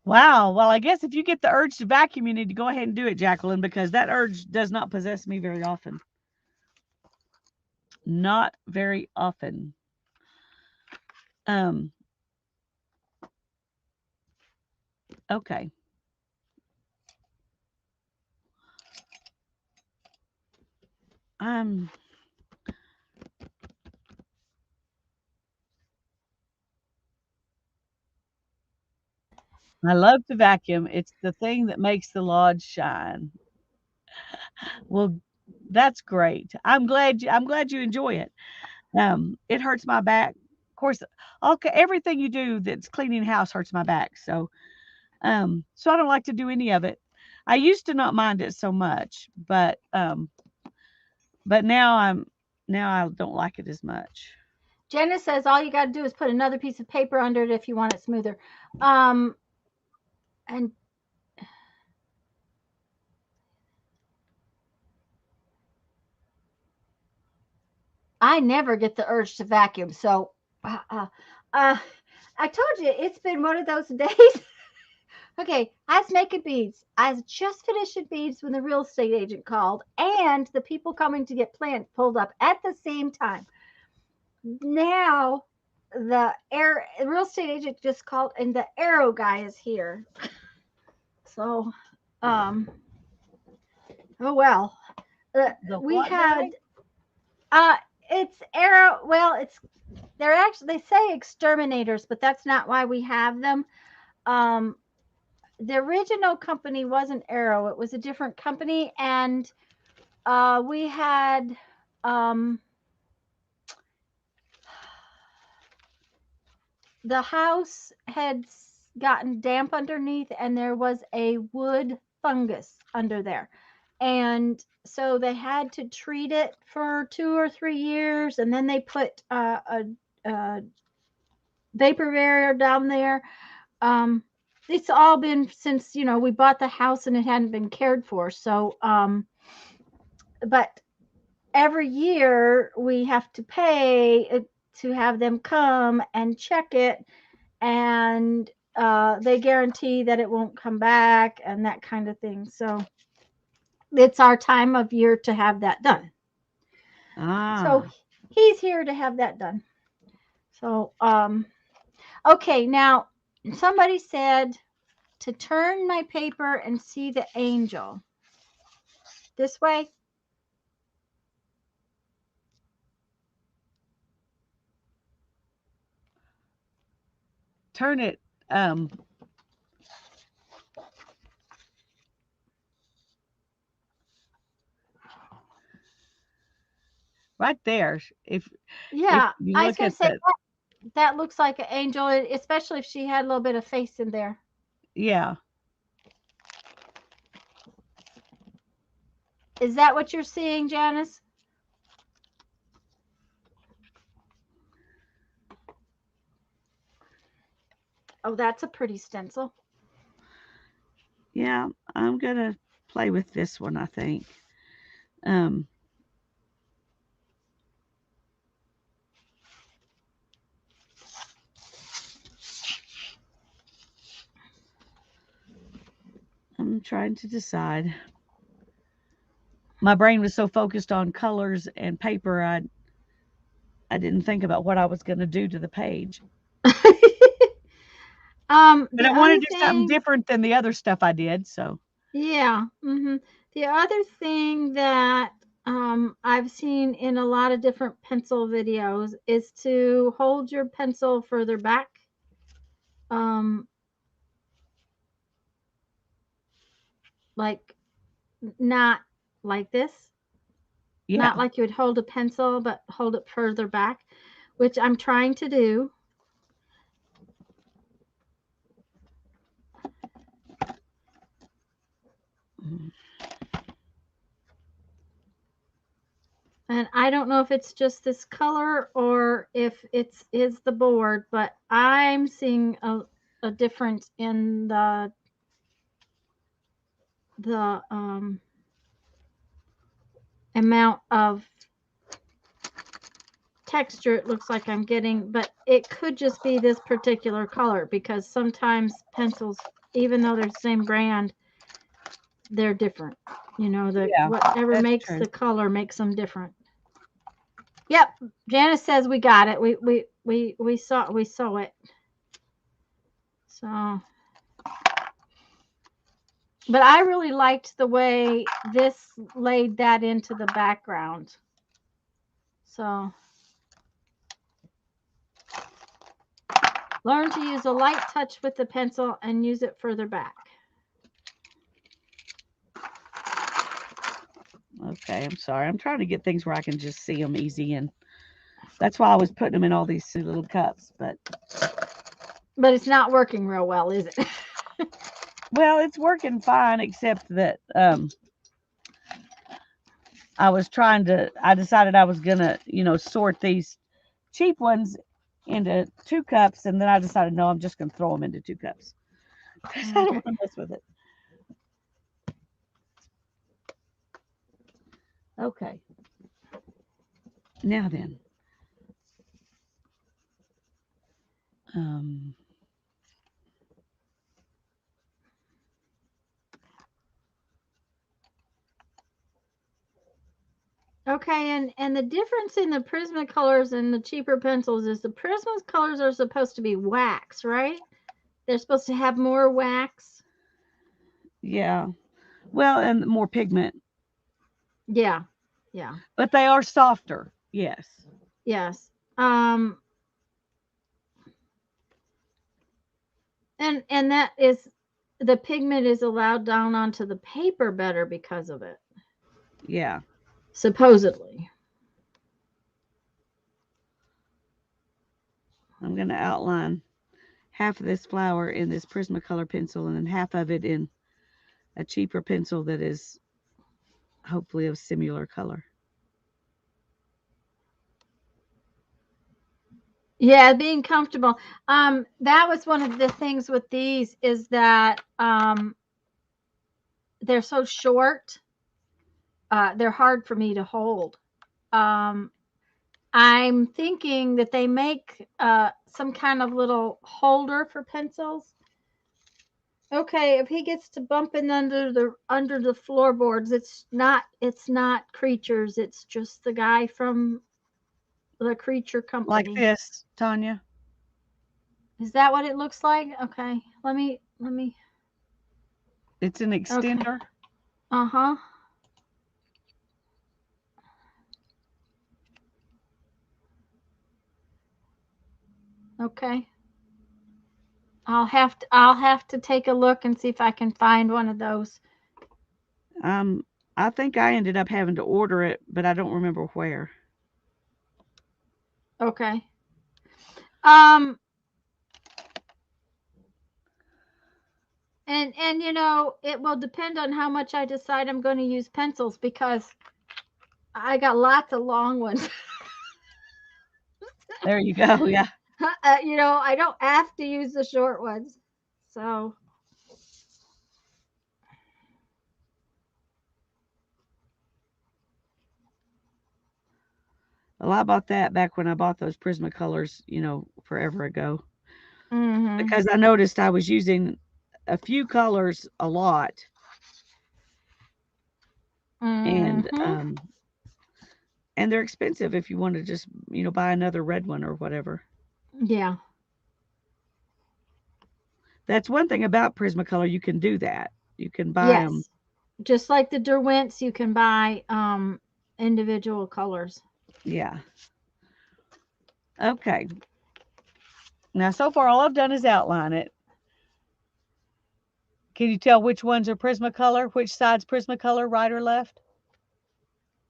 [SPEAKER 2] wow. Well, I guess if you get the urge to vacuum, you need to go ahead and do it, Jacqueline, because that urge does not possess me very often. Not very often. Um, okay. Um, I love to vacuum. It's the thing that makes the lodge shine. Well, that's great. I'm glad you enjoy it. It hurts my back. Of course, okay, everything you do that's cleaning house hurts my back. So I don't like to do any of it. I used to not mind it so much, but now I don't like it as much.
[SPEAKER 1] Jenna says all you got to do is put another piece of paper under it if you want it smoother. Um, and I never get the urge to vacuum. So, uh, I told you it's been one of those days. Okay, I was making beads. I was just finishing beads when the real estate agent called, and the people coming to get plants pulled up at the same time. Now, the real estate agent just called, and the arrow guy is here. So, um, oh well.
[SPEAKER 2] The
[SPEAKER 1] We
[SPEAKER 2] what guy?
[SPEAKER 1] had uh, it's arrow. Well, they're actually they say exterminators, but that's not why we have them. Um, the original company wasn't Arrow; it was a different company, and we had um, the house had gotten damp underneath, and there was a wood fungus under there, and so they had to treat it for 2 or 3 years, and then they put a vapor barrier down there. Um, it's all been since we bought the house and it hadn't been cared for. So, but every year we have to pay to have them come and check it, and they guarantee that it won't come back and that kind of thing. So it's our time of year to have that done. So
[SPEAKER 2] Ah,
[SPEAKER 1] he's here to have that done. So, okay, now somebody said to turn my paper and see the angel. This way?
[SPEAKER 2] Turn it right there. If
[SPEAKER 1] Yeah,
[SPEAKER 2] you
[SPEAKER 1] I was
[SPEAKER 2] look
[SPEAKER 1] going
[SPEAKER 2] at
[SPEAKER 1] to say
[SPEAKER 2] the,
[SPEAKER 1] that looks like an angel, especially if she had a little bit of face in there.
[SPEAKER 2] yeah.
[SPEAKER 1] Is that what you're seeing, Janice? Oh, that's a pretty stencil.
[SPEAKER 2] Yeah, I'm gonna play with this one, I think. Um, I'm trying to decide. My brain was so focused on colors and paper, I didn't think about what I was gonna do to the page. But
[SPEAKER 1] The
[SPEAKER 2] I want
[SPEAKER 1] other
[SPEAKER 2] to do something
[SPEAKER 1] thing,
[SPEAKER 2] different than the other stuff I did. So
[SPEAKER 1] yeah, the other thing that I've seen in a lot of different pencil videos is to hold your pencil further back. Um, like not like this,
[SPEAKER 2] yeah.
[SPEAKER 1] not like you would hold a pencil, but hold it further back, which I'm trying to do.
[SPEAKER 2] Mm.
[SPEAKER 1] And I don't know if it's just this color or if it's is the board, but I'm seeing a difference in the amount of texture it looks like I'm getting, but it could just be this particular color because sometimes pencils, even though they're the same brand, they're different. You know, the
[SPEAKER 2] Yeah,
[SPEAKER 1] whatever
[SPEAKER 2] that's
[SPEAKER 1] makes
[SPEAKER 2] true.
[SPEAKER 1] the color makes them different. Yep, Janice says we got it. We saw it. So, but I really liked the way this laid that into the background. So, learn to use a light touch with the pencil and use it further back.
[SPEAKER 2] Okay, I'm sorry. I'm trying to get things where I can just see them easy, and that's why I was putting them in all these silly little cups.
[SPEAKER 1] But it's not working real well, is it?
[SPEAKER 2] Well, it's working fine, except that I decided I was gonna, sort these cheap ones into 2 cups, and then I decided no, I'm just gonna throw them into 2 cups because I don't
[SPEAKER 1] Okay.
[SPEAKER 2] want to mess with it. Okay, now then, um,
[SPEAKER 1] Okay, and the difference in the Prismacolors and the cheaper pencils is the Prismacolors are supposed to be wax, right? They're supposed to have more wax.
[SPEAKER 2] yeah, well, and more pigment,
[SPEAKER 1] Yeah. Yeah.
[SPEAKER 2] but they are softer. Yes,
[SPEAKER 1] Yes. Um and that is the pigment is allowed down onto the paper better because of it,
[SPEAKER 2] yeah.
[SPEAKER 1] supposedly.
[SPEAKER 2] I'm gonna outline half of this flower in this Prismacolor pencil, and then half of it in a cheaper pencil that is hopefully of similar color.
[SPEAKER 1] Yeah, being comfortable. That was one of the things with these is that they're so short. They're hard for me to hold. Um, I'm thinking that they make some kind of little holder for pencils. Okay, if he gets to bumping under the floorboards, it's not creatures. It's just the guy from the creature
[SPEAKER 2] Like
[SPEAKER 1] company.
[SPEAKER 2] this, Tanya.
[SPEAKER 1] Is that what it looks like? Okay. Let me
[SPEAKER 2] It's an
[SPEAKER 1] okay.
[SPEAKER 2] extender.
[SPEAKER 1] Uh-huh. Okay. I'll have to take a look and see if I can find one of those.
[SPEAKER 2] I think I ended up having to order it, but I don't remember where.
[SPEAKER 1] Okay. Um and you know, it will depend on how much I decide I'm going to use pencils because I got lots of long ones.
[SPEAKER 2] There you go. Yeah.
[SPEAKER 1] You know, I don't have to use the short ones. So,
[SPEAKER 2] Well, I bought that back when I bought those Prismacolors, forever ago.
[SPEAKER 1] mhm.
[SPEAKER 2] Because I noticed I was using a few colors a lot, and
[SPEAKER 1] Mhm.
[SPEAKER 2] and they're expensive if you want to just buy another red one or whatever.
[SPEAKER 1] Yeah.
[SPEAKER 2] That's one thing about Prismacolor. You can do that. You can buy them.
[SPEAKER 1] Yes. Just like the Derwents, you can buy individual colors.
[SPEAKER 2] Yeah. Okay. Now, so far, all I've done is outline it. Can you tell which ones are Prismacolor? Which side's Prismacolor, right or left?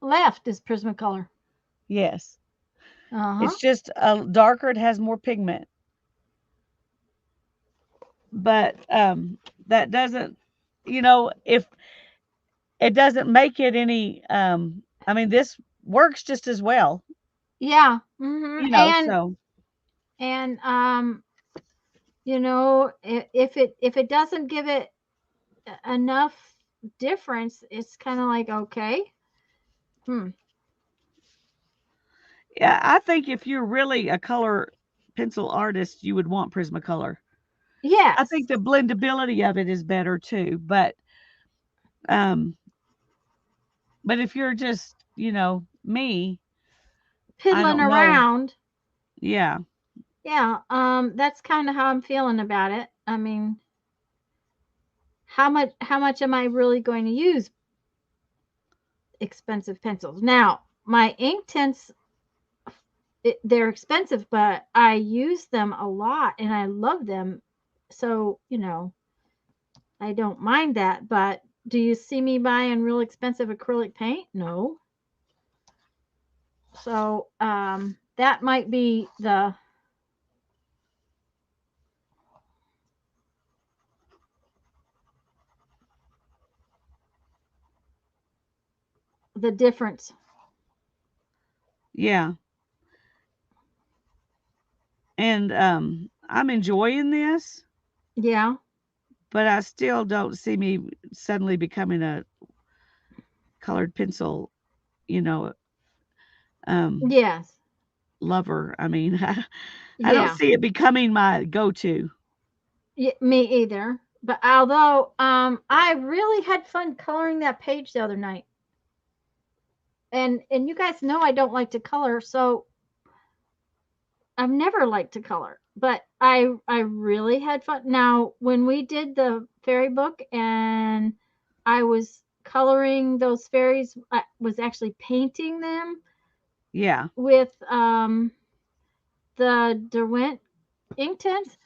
[SPEAKER 1] Left is Prismacolor.
[SPEAKER 2] Yes.
[SPEAKER 1] Uh-huh.
[SPEAKER 2] It's just darker. It has more pigment. But that doesn't, if it doesn't make it any, I mean, this works just as well,
[SPEAKER 1] Yeah. Mhm.
[SPEAKER 2] so
[SPEAKER 1] And you know, if it doesn't give it enough difference, it's kind of like okay. Hmm.
[SPEAKER 2] yeah, I think if you're really a color pencil artist, you would want Prismacolor. I think
[SPEAKER 1] Yes.
[SPEAKER 2] the blendability of it is better too, um, but if you're just, me, I
[SPEAKER 1] Piddling
[SPEAKER 2] don't know.
[SPEAKER 1] around.
[SPEAKER 2] Yeah,
[SPEAKER 1] Yeah. That's kind of how I'm feeling about it. I mean, how much am I really going to use expensive pencils? Now, my ink tints they're expensive, but I use them a lot and I love them. So, you know, I don't mind that, but do you see me buying real expensive acrylic paint? No. So, that might be the difference.
[SPEAKER 2] yeah, and I'm enjoying this,
[SPEAKER 1] Yeah.
[SPEAKER 2] but I still don't see me suddenly becoming a colored pencil, you know, um,
[SPEAKER 1] Yes.
[SPEAKER 2] lover. I mean, I don't
[SPEAKER 1] Yeah.
[SPEAKER 2] see it becoming my go-to.
[SPEAKER 1] Me either. But although I really had fun coloring that page the other night. And you guys know I don't like to color, so I've never liked to color, but I really had fun. Now, when we did the fairy book and I was coloring those fairies, I was actually painting them
[SPEAKER 2] Yeah,
[SPEAKER 1] with the Derwent ink tints.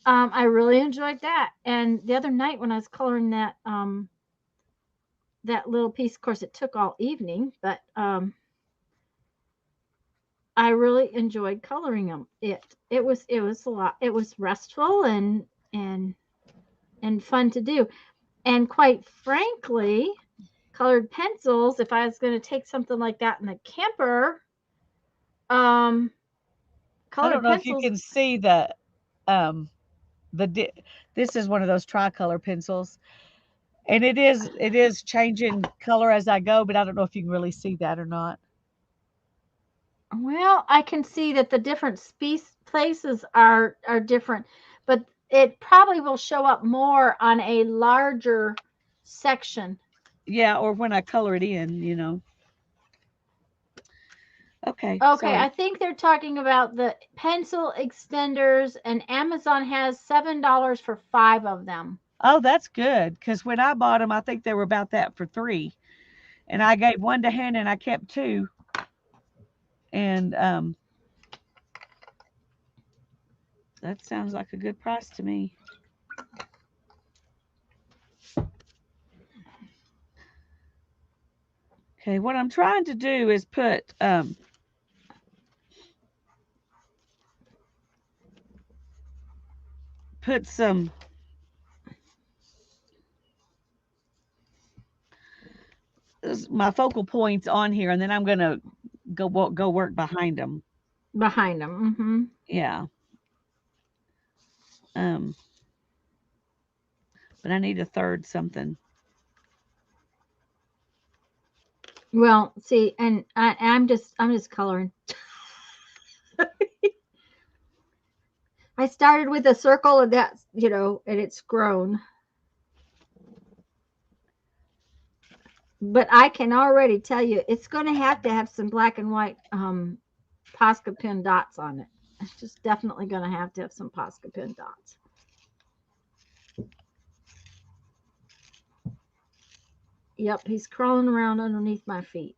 [SPEAKER 1] I really enjoyed that. And the other night when I was coloring that little piece, of course, it took all evening, but I really enjoyed coloring them. It was a lot. It was restful and and fun to do. And quite frankly, colored pencils, if I was going to take something like that in the camper, um,
[SPEAKER 2] I don't
[SPEAKER 1] colored
[SPEAKER 2] know if you
[SPEAKER 1] pencils,
[SPEAKER 2] can see um, this is one of those tricolor pencils, and it is changing color as I go, but I don't know if you can really see that or not.
[SPEAKER 1] well, I can see that the different places are different, but it probably will show up more on a larger section.
[SPEAKER 2] Yeah, or when I color it in. Okay,
[SPEAKER 1] Okay, I
[SPEAKER 2] sorry.
[SPEAKER 1] think they're talking about the pencil extenders, and Amazon has $7 for 5 of them.
[SPEAKER 2] Oh, that's good. Because when I bought them, I think they were about that for 3. And I gave one to Hannah and I kept 2. And that sounds like a good price to me. Okay, what I'm trying to do is put some my focal points on here, and then I'm gonna go work behind them.
[SPEAKER 1] Behind them. Hmm.
[SPEAKER 2] Yeah. Um, but I need a third something.
[SPEAKER 1] Well, see, and I'm just coloring. I started with a circle, and that's, and it's grown. But I can already tell you it's going to have some black and white Posca pin dots on it. It's just definitely going to have some Posca pin dots. Yep, he's crawling around underneath my feet.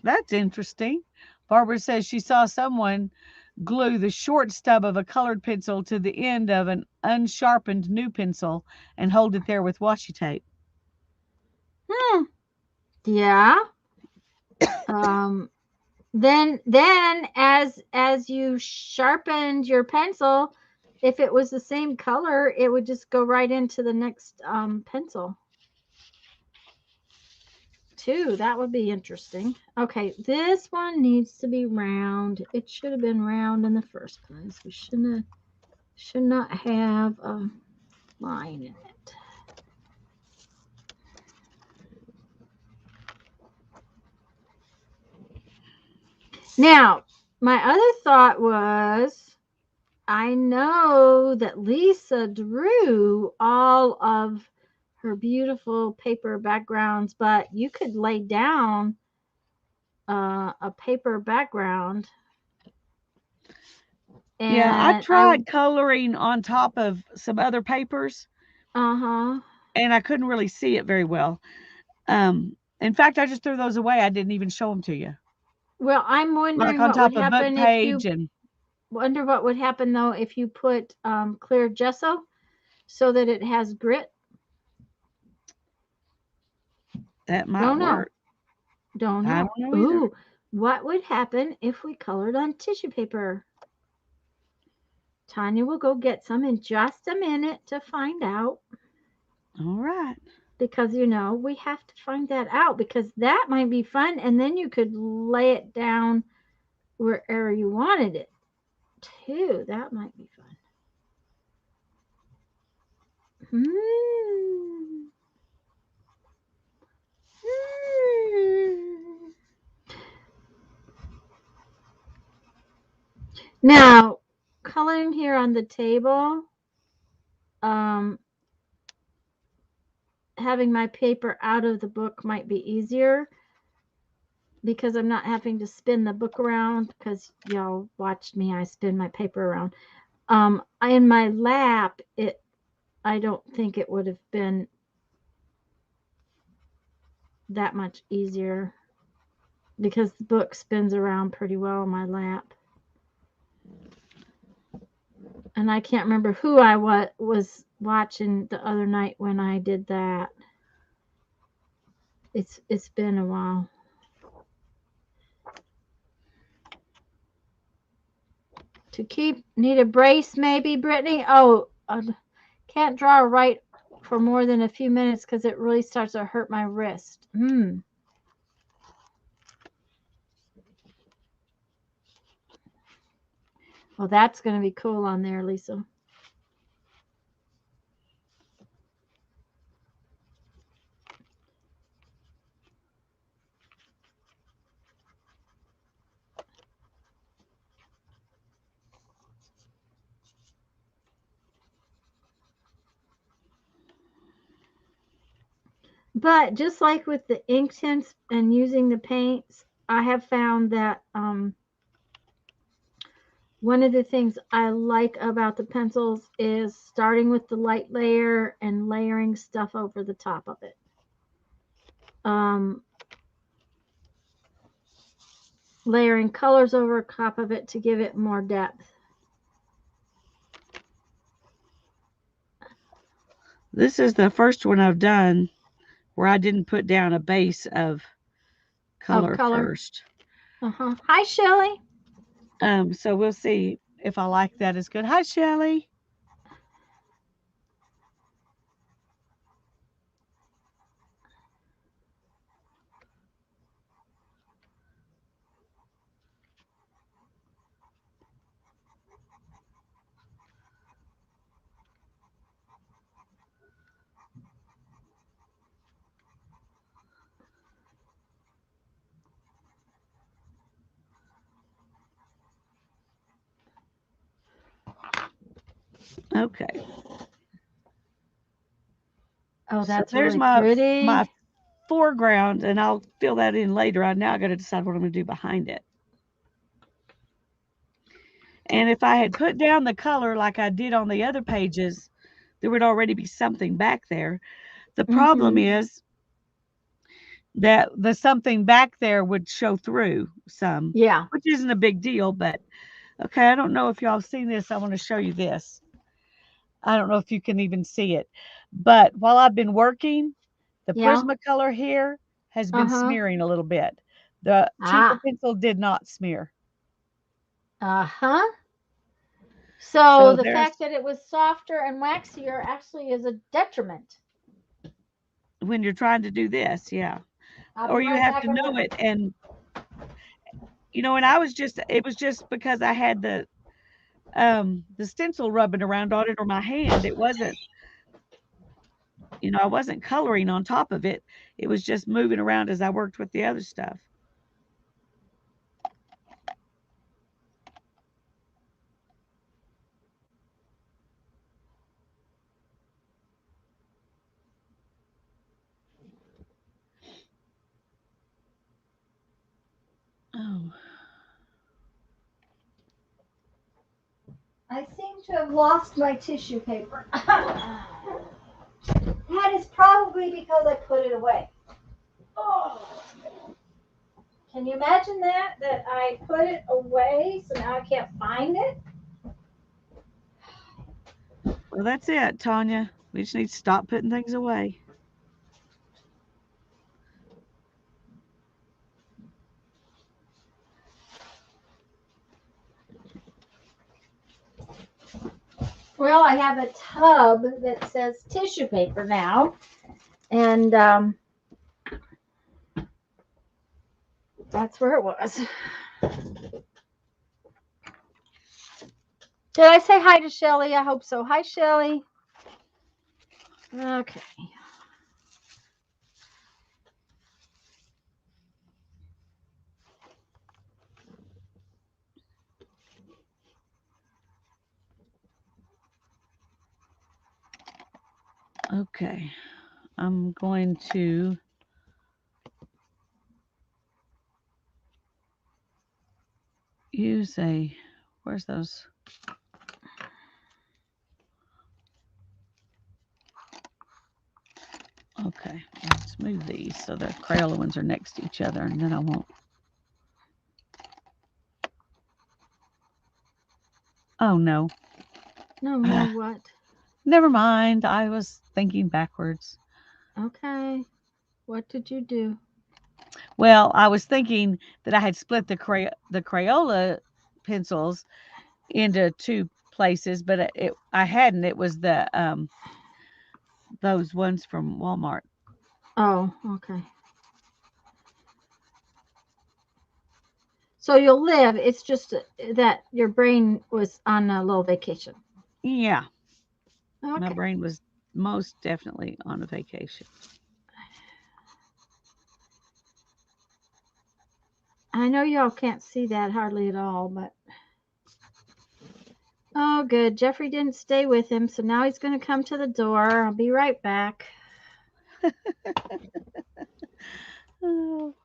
[SPEAKER 2] That's interesting. Barbara says she saw someone glue the short stub of a colored pencil to the end of an unsharpened new pencil and hold it there with washi tape.
[SPEAKER 1] Hmm. Yeah. Um. Then as you sharpened your pencil, if it was the same color, it would just go right into the next pencil. Too. That would be interesting. Okay, this one needs to be round. It should have been round in the first place. We should not have a line in it. Now, my other thought was, I know that Lisa drew all of her beautiful paper backgrounds, but you could lay down a paper background.
[SPEAKER 2] Yeah, I
[SPEAKER 1] And
[SPEAKER 2] tried coloring on top of some other papers
[SPEAKER 1] uh-huh.
[SPEAKER 2] and I couldn't really see it very well. In fact, I just threw those away. I didn't even show them to you.
[SPEAKER 1] Well, I'm
[SPEAKER 2] Like
[SPEAKER 1] wondering
[SPEAKER 2] on
[SPEAKER 1] what would
[SPEAKER 2] top of book
[SPEAKER 1] happen if you
[SPEAKER 2] page and
[SPEAKER 1] wonder what would happen though if you put clear gesso so that it has grit.
[SPEAKER 2] that might
[SPEAKER 1] Don't know.
[SPEAKER 2] work.
[SPEAKER 1] Don't
[SPEAKER 2] I
[SPEAKER 1] know.
[SPEAKER 2] don't know either.
[SPEAKER 1] Ooh, what would happen if we colored on tissue paper? Tanya will go get some in just a minute to find out.
[SPEAKER 2] All right.
[SPEAKER 1] Because we have to find that out, because that might be fun, and then you could lay it down wherever you wanted it too. That might be fun. Hmm. Hmm. Now, coloring here on the table, um, having my paper out of the book might be easier because I'm not having to spin the book around, because y'all watched me, I spin my paper around. In my lap, I don't think it would have been that much easier because the book spins around pretty well in my lap. And I can't remember who I was watching the other night when I did that. It's been a while. Need a brace maybe, Brittany? Oh, can't draw right for more than a few minutes because it really starts to hurt my wrist. Well, that's going to be cool on there, Lisa. But just like with the ink tints and using the paints, I have found that one of the things I like about the pencils is starting with the light layer and layering stuff over the top of it. Layering colors over top of it to give it more depth.
[SPEAKER 2] This is the first one I've done where I didn't put down a base of color first.
[SPEAKER 1] Hi, Shelly.
[SPEAKER 2] So we'll see if I like that as good. Hi, Shelly. Okay.
[SPEAKER 1] Oh, that's
[SPEAKER 2] so there's
[SPEAKER 1] really pretty.
[SPEAKER 2] my foreground, and I'll fill that in later. I now got to decide what I'm going to do behind it. And if I had put down the color like I did on the other pages, there would already be something back there. The problem is that the something back there would show through some,
[SPEAKER 1] Yeah.
[SPEAKER 2] which isn't a big deal, but okay, I don't know if y'all have seen this. I want to show you this. I don't know if you can even see it, but while I've been working, the Prismacolor here has been smearing a little bit. The cheaper pencil did not smear.
[SPEAKER 1] So the fact that it was softer and waxier actually is a detriment.
[SPEAKER 2] When you're trying to do this, yeah. Or you have to know it. And, you know, and it was just because I had the stencil rubbing around on it or my hand. It wasn't, I wasn't coloring on top of it. It was just moving around as I worked with the other stuff. Oh.
[SPEAKER 1] I seem to have lost my tissue paper. That is probably because I put it away. Oh. Can you imagine that? That I put it away, so now I can't find it?
[SPEAKER 2] Well, that's it, Tanya. We just need to stop putting things away.
[SPEAKER 1] Well, I have a tub that says tissue paper now, and that's where it was. Did I say hi to Shelly? I hope so. Hi, Shelly. Okay.
[SPEAKER 2] Okay. I'm going to use where's those? Okay, let's move these so the Crayola ones are next to each other, and then I won't. Oh, no.
[SPEAKER 1] No, what?
[SPEAKER 2] Never mind. I was thinking backwards.
[SPEAKER 1] Okay. What did you do?
[SPEAKER 2] Well, I was thinking that I had split the Crayola pencils into two places, but I hadn't. It was those ones from Walmart.
[SPEAKER 1] Oh, okay. So you'll live. It's just that your brain was on a little vacation.
[SPEAKER 2] Yeah.
[SPEAKER 1] Okay.
[SPEAKER 2] My brain was most definitely on a vacation.
[SPEAKER 1] I know y'all can't see that hardly at all, but oh, good. Jeffrey didn't stay with him, so now he's going to come to the door. I'll be right back.
[SPEAKER 2] Oh.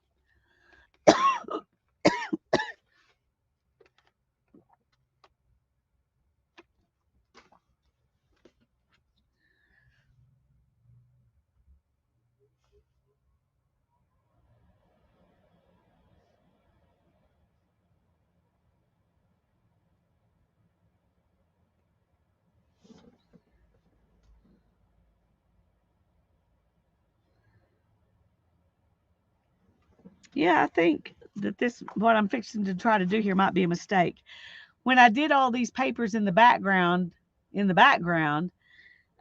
[SPEAKER 2] Yeah, I think that this what I'm fixing to try to do here might be a mistake. When I did all these papers in the background,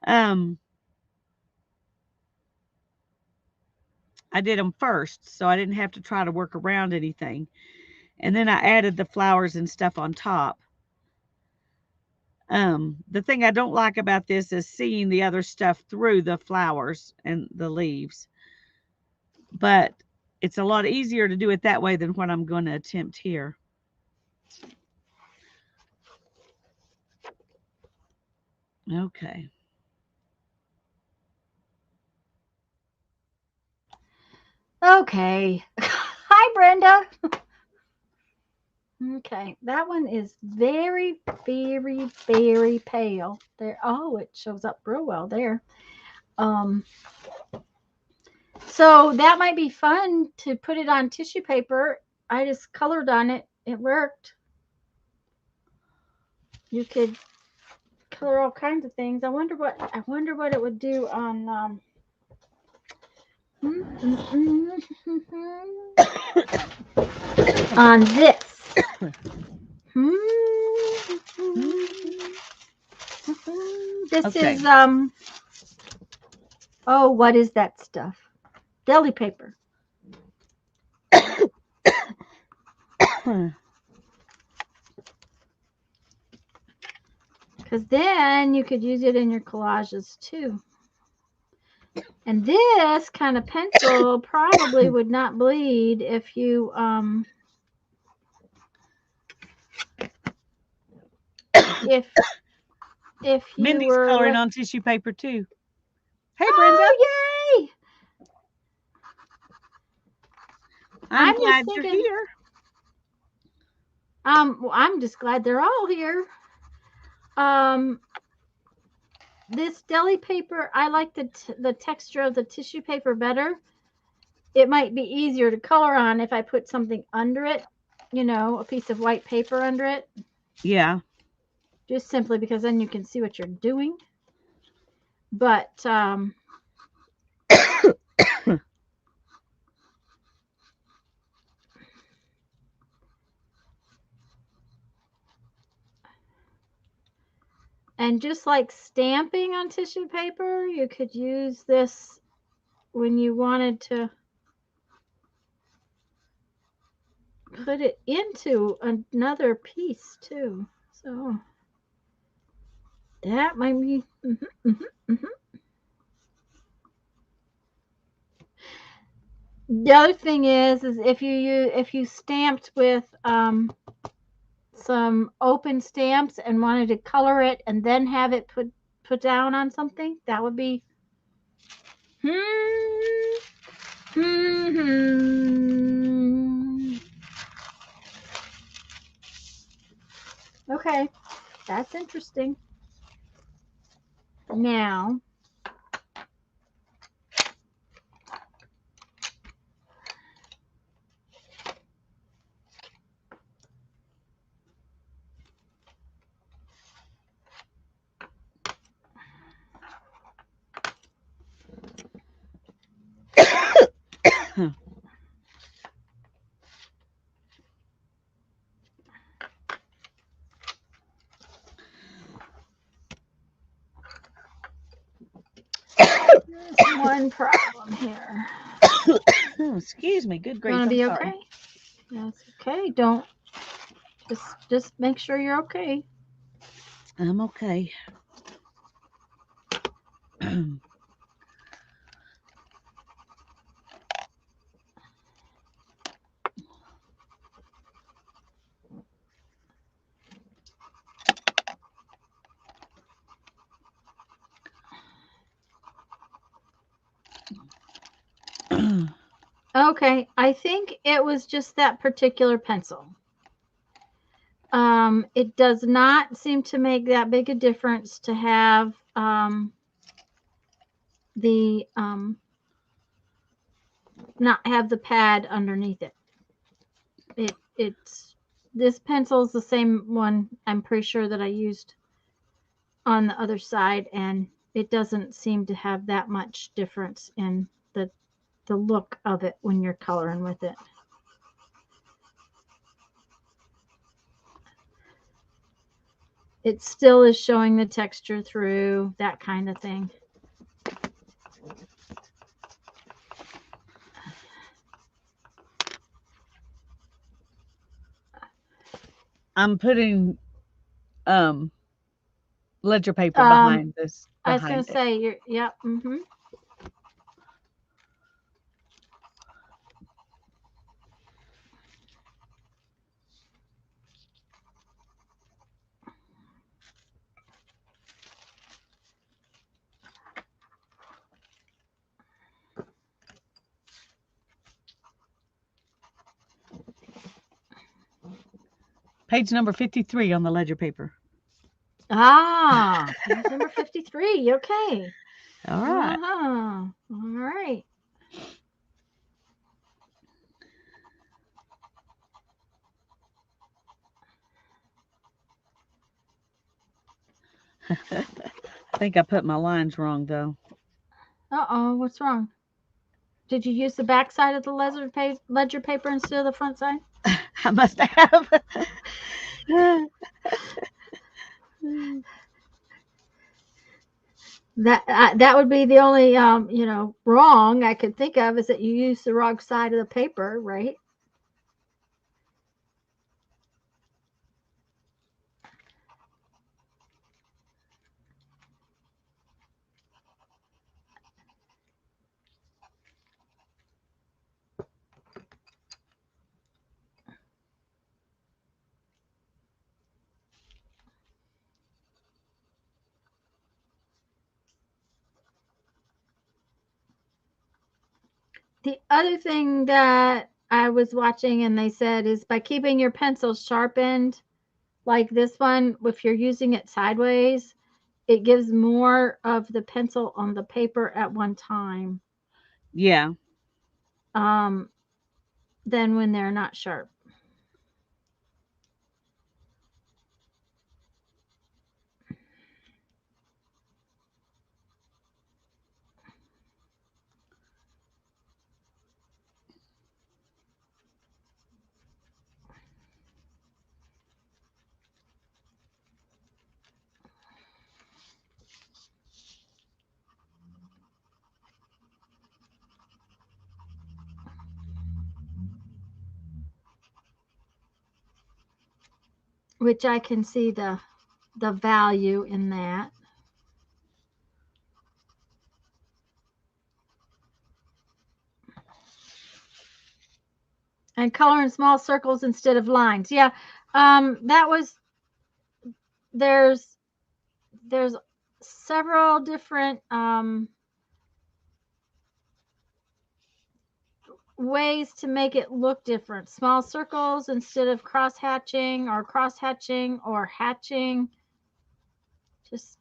[SPEAKER 2] um, I did them first, so I didn't have to try to work around anything. And then I added the flowers and stuff on top. The thing I don't like about this is seeing the other stuff through the flowers and the leaves. But it's a lot easier to do it that way than what I'm going to attempt here. Okay.
[SPEAKER 1] Okay. Hi, Brenda. Okay, that one is very, very, very pale. There. Oh, it shows up real well there. Um, so that might be fun to put it on tissue paper. I just colored on it. It worked. You could color all kinds of things. I wonder what it would do on on this. This
[SPEAKER 2] Okay.
[SPEAKER 1] is oh, what is that stuff? Deli paper. Because then you could use it in your collages too. And this kind of pencil probably would not bleed if you if you
[SPEAKER 2] Mindy's
[SPEAKER 1] were
[SPEAKER 2] coloring on tissue paper too. Hey, Brenda.
[SPEAKER 1] Oh, yay!
[SPEAKER 2] I'm
[SPEAKER 1] just
[SPEAKER 2] glad you're
[SPEAKER 1] thinking,
[SPEAKER 2] here.
[SPEAKER 1] well, I'm just glad they're all here. This deli paper, I like the texture of the tissue paper better. It might be easier to color on if I put something under it, a piece of white paper under it.
[SPEAKER 2] Yeah.
[SPEAKER 1] Just simply because then you can see what you're doing. But and just like stamping on tissue paper, you could use this when you wanted to put it into another piece too. So that might be. The other thing is if you stamped with some open stamps and wanted to color it and then have it put down on something, that would be. Okay, that's interesting. Now, there's one problem here.
[SPEAKER 2] Excuse me. Good grief.
[SPEAKER 1] Gonna be
[SPEAKER 2] I'm sorry.
[SPEAKER 1] okay. That's okay. Don't just make sure you're okay.
[SPEAKER 2] I'm okay.
[SPEAKER 1] Okay, I think it was just that particular pencil. It does not seem to make that big a difference to have the not have the pad underneath it. It's this pencil is the same one I'm pretty sure that I used on the other side, and it doesn't seem to have that much difference in the look of it when you're coloring with it. It still is showing the texture through, that kind of thing.
[SPEAKER 2] I'm putting ledger paper
[SPEAKER 1] Um,
[SPEAKER 2] behind this
[SPEAKER 1] I was gonna
[SPEAKER 2] behind it.
[SPEAKER 1] say you're yep.
[SPEAKER 2] Page number 53 on the ledger paper.
[SPEAKER 1] Ah, page number 53. Okay.
[SPEAKER 2] All right.
[SPEAKER 1] All right.
[SPEAKER 2] I think I put my lines wrong though.
[SPEAKER 1] Uh-oh, what's wrong? Did you use the back side of the ledger paper instead of the front side?
[SPEAKER 2] I must have.
[SPEAKER 1] That would be the only wrong I could think of is that you use the wrong side of the paper, right? The other thing that I was watching and they said is by keeping your pencil sharpened like this one, if you're using it sideways, it gives more of the pencil on the paper at one time
[SPEAKER 2] Yeah.
[SPEAKER 1] um, than when they're not sharp. Which I can see the value in that. And color in small circles instead of lines. Yeah, that was there's there's several different ways to make it look different. Small circles instead of cross hatching or hatching. Just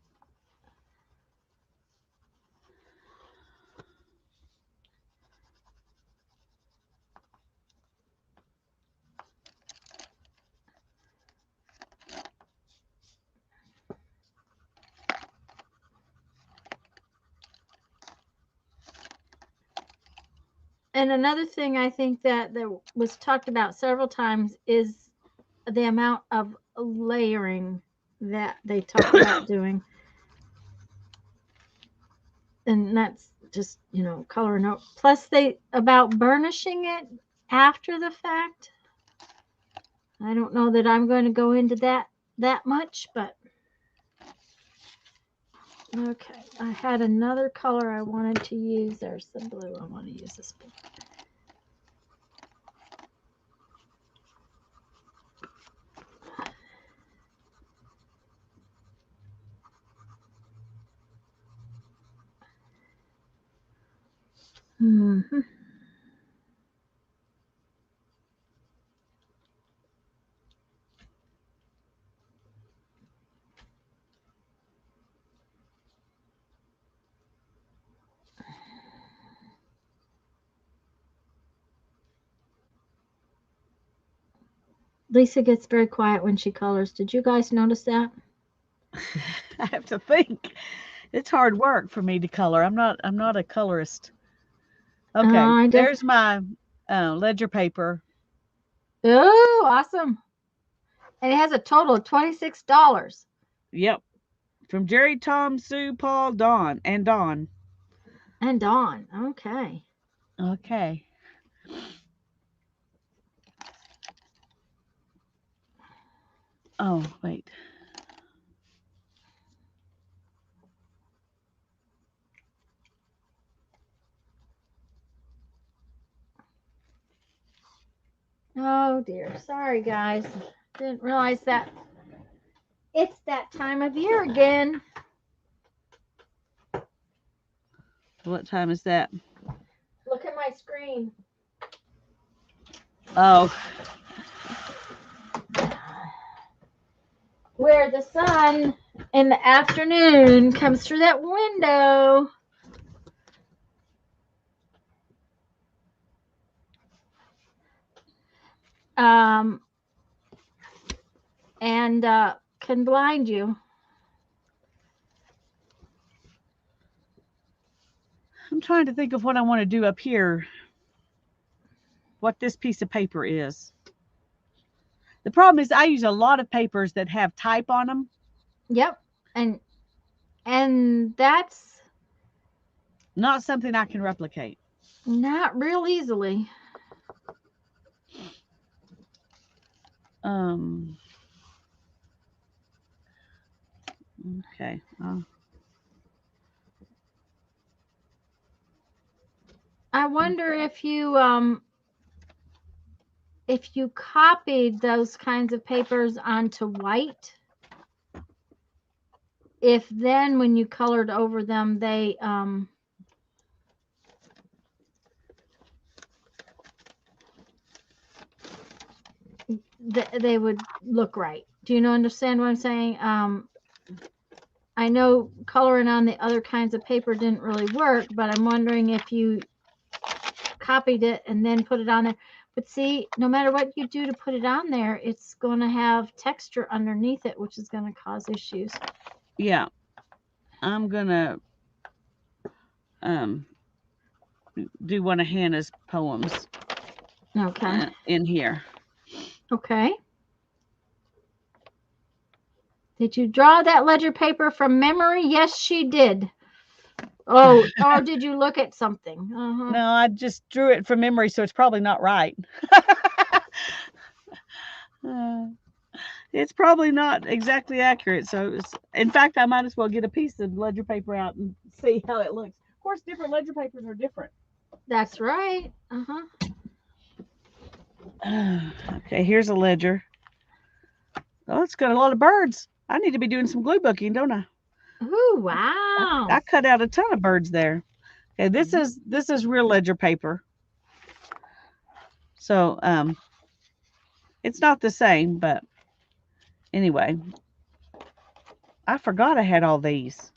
[SPEAKER 1] and another thing I think that was talked about several times is the amount of layering that they talk about doing. And that's just, coloring out. Plus they about burnishing it after the fact. I don't know that I'm going to go into that much, but okay. I had another color I wanted to use. There's the blue. I want to use this blue. Mm-hmm. Lisa gets very quiet when she colors. Did you guys notice that?
[SPEAKER 2] I have to think. It's hard work for me to color. I'm not a colorist. Okay,
[SPEAKER 1] I def
[SPEAKER 2] there's my ledger paper.
[SPEAKER 1] Oh, awesome. And it has a total of $26.
[SPEAKER 2] Yep, from Jerry, Tom, Sue, Paul, Dawn, and Dawn.
[SPEAKER 1] And Dawn. Okay.
[SPEAKER 2] Okay. Oh, wait.
[SPEAKER 1] Oh dear. Sorry, guys. Didn't realize that it's that time of year again.
[SPEAKER 2] What time is that?
[SPEAKER 1] Look at my screen.
[SPEAKER 2] Oh,
[SPEAKER 1] Where the sun in the afternoon comes through that window. Um, and can blind you.
[SPEAKER 2] I'm trying to think of what I want to do up here. What this piece of paper is. The problem is I use a lot of papers that have type on them.
[SPEAKER 1] Yep. And that's
[SPEAKER 2] Not something I can replicate.
[SPEAKER 1] not real easily.
[SPEAKER 2] Okay.
[SPEAKER 1] I wonder if you copied those kinds of papers onto white, if then when you colored over them they would look right. Do you understand what I'm saying? I know coloring on the other kinds of paper didn't really work, but I'm wondering if you copied it and then put it on there. But see, no matter what you do to put it on there, it's going to have texture underneath it, which is going to cause issues.
[SPEAKER 2] Yeah. I'm going to do one of Hannah's poems.
[SPEAKER 1] Okay.
[SPEAKER 2] In here.
[SPEAKER 1] Okay. Did you draw that ledger paper from memory? Yes, she did. Oh, or did you look at something? Uh-huh.
[SPEAKER 2] No, I just drew it from memory, so it's probably not right. It's probably not exactly accurate. So, in fact, I might as well get a piece of ledger paper out and see how it looks. Of course, different ledger papers are different.
[SPEAKER 1] That's right. Uh-huh.
[SPEAKER 2] Okay, here's a ledger. Oh, it's got a lot of birds. I need to be doing some glue booking, don't I?
[SPEAKER 1] Ooh, wow.
[SPEAKER 2] I cut out a ton of birds there. Okay, this is real ledger paper. So, it's not the same, but anyway, I forgot I had all these.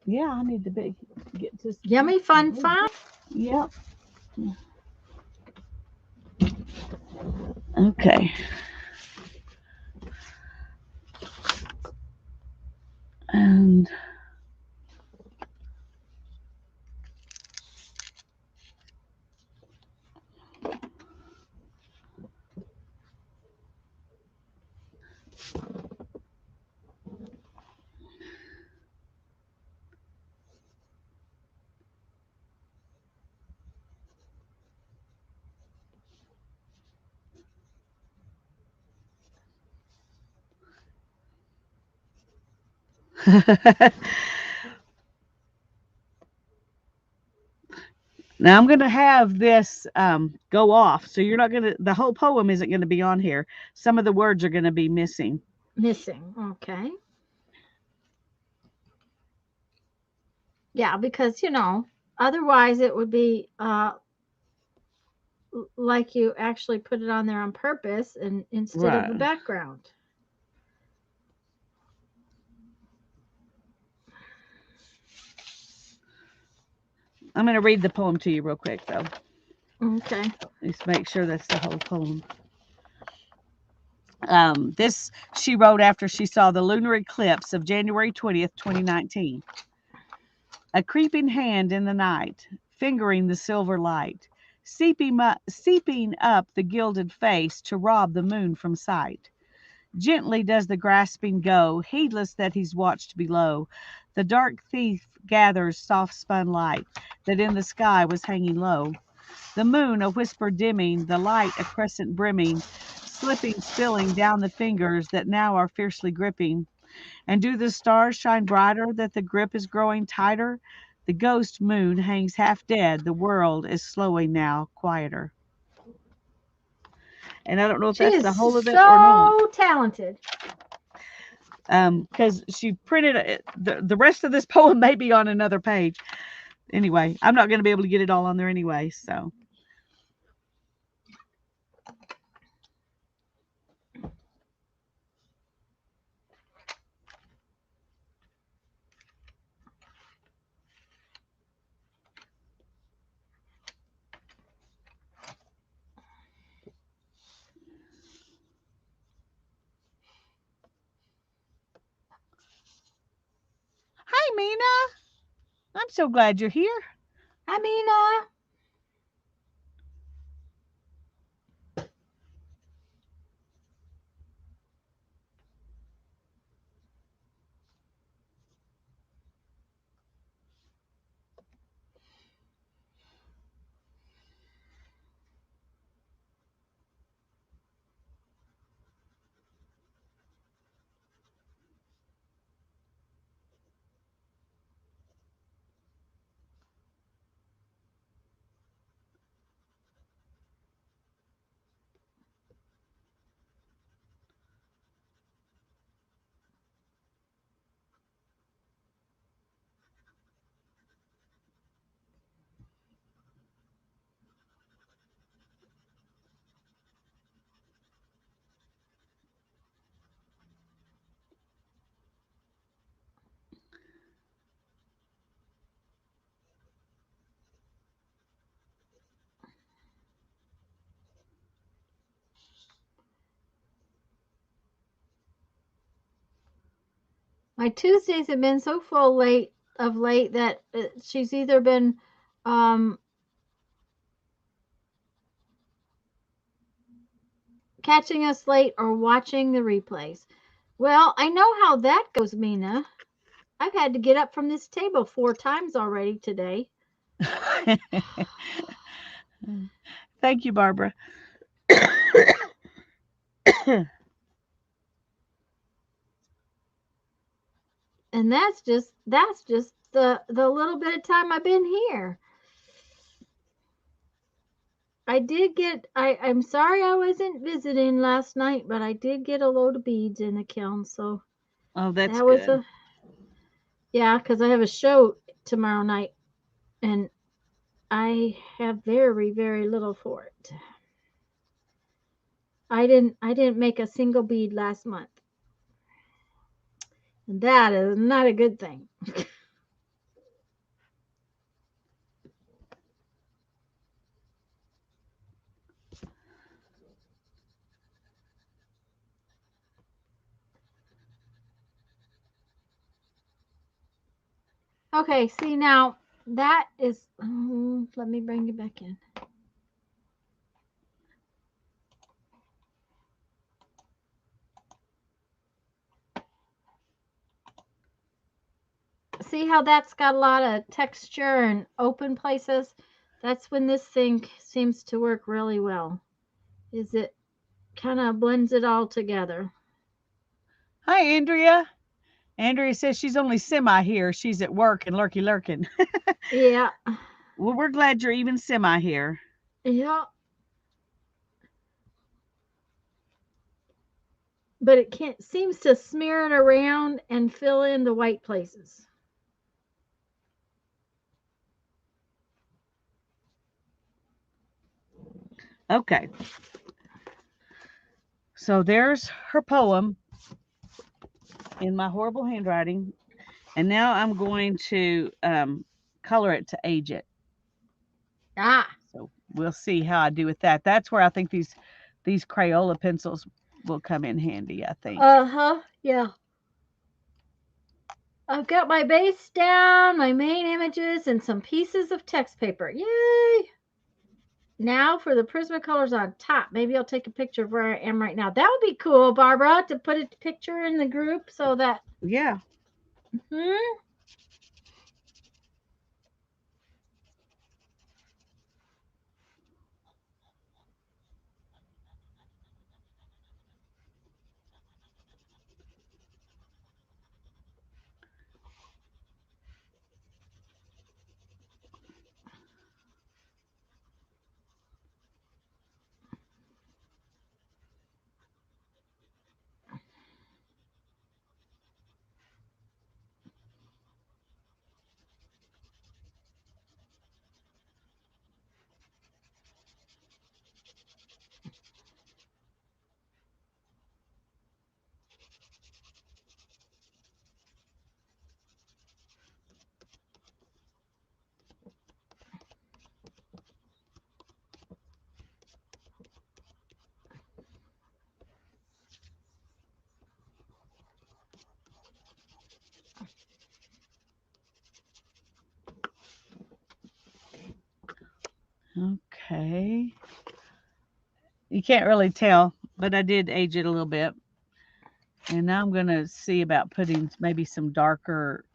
[SPEAKER 2] Yeah, I need to get to
[SPEAKER 1] Yummy fun.
[SPEAKER 2] Yep. Okay. And now I'm going to have this go off. So you're not going to, the whole poem isn't going to be on here. Some of the words are going to be missing.
[SPEAKER 1] Okay. Yeah, because, otherwise it would be like you actually put it on there on purpose and instead of the background.
[SPEAKER 2] I'm going to read the poem to you real quick, though.
[SPEAKER 1] Okay.
[SPEAKER 2] Let's make sure that's the whole poem. This she wrote after she saw the lunar eclipse of January 20th, 2019. A creeping hand in the night, fingering the silver light, seeping up the gilded face to rob the moon from sight. Gently does the grasping go, heedless that he's watched below. The dark thief gathers soft spun light that in the sky was hanging low. The moon a whisper dimming, the light a crescent brimming, slipping, spilling down the fingers that now are fiercely gripping. And do the stars shine brighter that the grip is growing tighter? The ghost moon hangs half dead, the world is slowing now quieter. And I don't know if
[SPEAKER 1] She
[SPEAKER 2] that's
[SPEAKER 1] is
[SPEAKER 2] the whole of it or not.
[SPEAKER 1] so talented.
[SPEAKER 2] Because she printed it, the rest of this poem may be on another page. Anyway, I'm not going to be able to get it all on there anyway, so. Hi, Mina. I'm so glad you're here.
[SPEAKER 1] I mean, my Tuesdays have been so full late that she's either been um, catching us late or watching the replays. Well, I know how that goes, Mina. I've had to get up from this table 4 times already today.
[SPEAKER 2] Thank you, Barbara.
[SPEAKER 1] And that's just the little bit of time I've been here. I'm sorry I wasn't visiting last night, but I did get a load of beads in the kiln, so
[SPEAKER 2] Oh, that's
[SPEAKER 1] that was
[SPEAKER 2] good.
[SPEAKER 1] a yeah, because I have a show tomorrow night and I have very, very little for it. I didn't make a single bead last month. And that is not a good thing. Okay, see now that is let me bring you back in. See how that's got a lot of texture and open places? That's when this thing seems to work really well. Is it kind of blends it all together.
[SPEAKER 2] Hi, Andrea. Andrea says she's only semi here. She's at work and lurking.
[SPEAKER 1] Yeah.
[SPEAKER 2] Well, we're glad you're even semi here.
[SPEAKER 1] Yeah. But it can't seems to smear it around and fill in the white places.
[SPEAKER 2] Okay. So there's her poem in my horrible handwriting. And now I'm going to color it to age it.
[SPEAKER 1] Ah.
[SPEAKER 2] So we'll see how I do with that. That's where I think these Crayola pencils will come in handy, I think.
[SPEAKER 1] Uh-huh. Yeah. I've got my base down, my main images, and some pieces of text paper. Yay! Now for the Prismacolors on top. Maybe I'll take a picture of where I am right now. That would be cool, Barbara, to put a picture in the group so that.
[SPEAKER 2] Yeah.
[SPEAKER 1] Hmm?
[SPEAKER 2] Okay. You can't really tell, but I did age it a little bit. And now I'm going to see about putting maybe some darker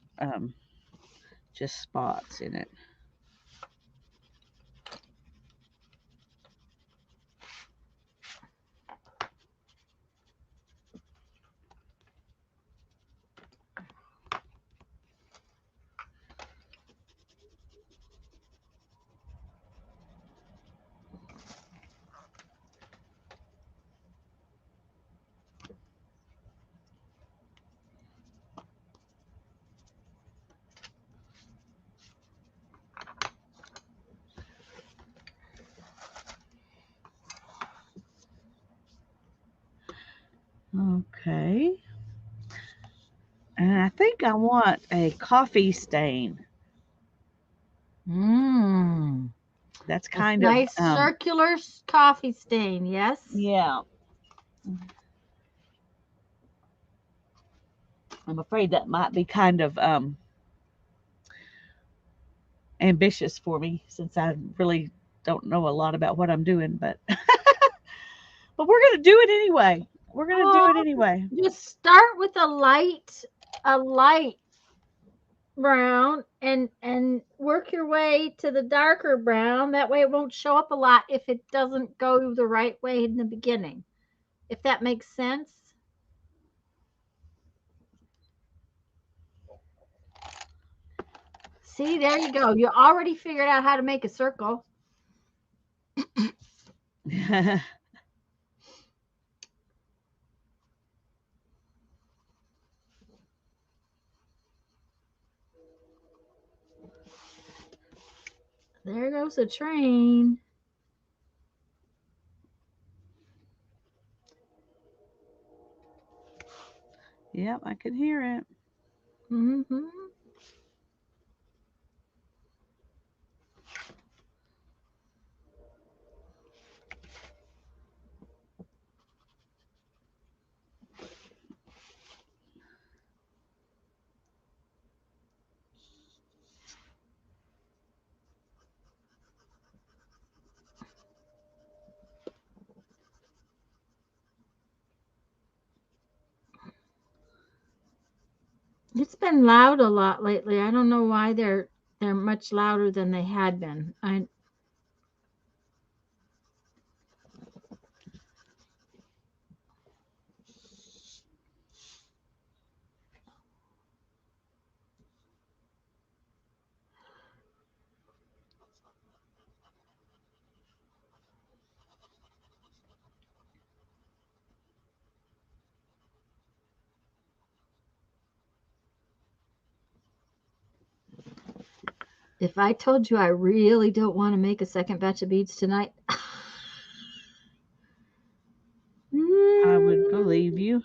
[SPEAKER 2] just spots in it. Okay. And I think I want a coffee stain.
[SPEAKER 1] Mmm.
[SPEAKER 2] That's kind of
[SPEAKER 1] Nice circular coffee stain, yes?
[SPEAKER 2] yeah. I'm afraid that might be kind of ambitious for me since I really don't know a lot about what I'm doing, but but we're gonna do it anyway. We're gonna do it anyway.
[SPEAKER 1] Just start with a light brown and work your way to the darker brown. That way it won't show up a lot if it doesn't go the right way in the beginning. If that makes sense. See, there you go. You already figured out how to make a circle. There goes the train.
[SPEAKER 2] Yep, I can hear it.
[SPEAKER 1] Mm-hmm. It's been loud a lot lately. I don't know why they're much louder than they had been. If I told you I really don't want to make a second batch of beads tonight,
[SPEAKER 2] I would believe you.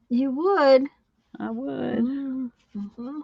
[SPEAKER 1] You would.
[SPEAKER 2] I would.
[SPEAKER 1] Mm-hmm.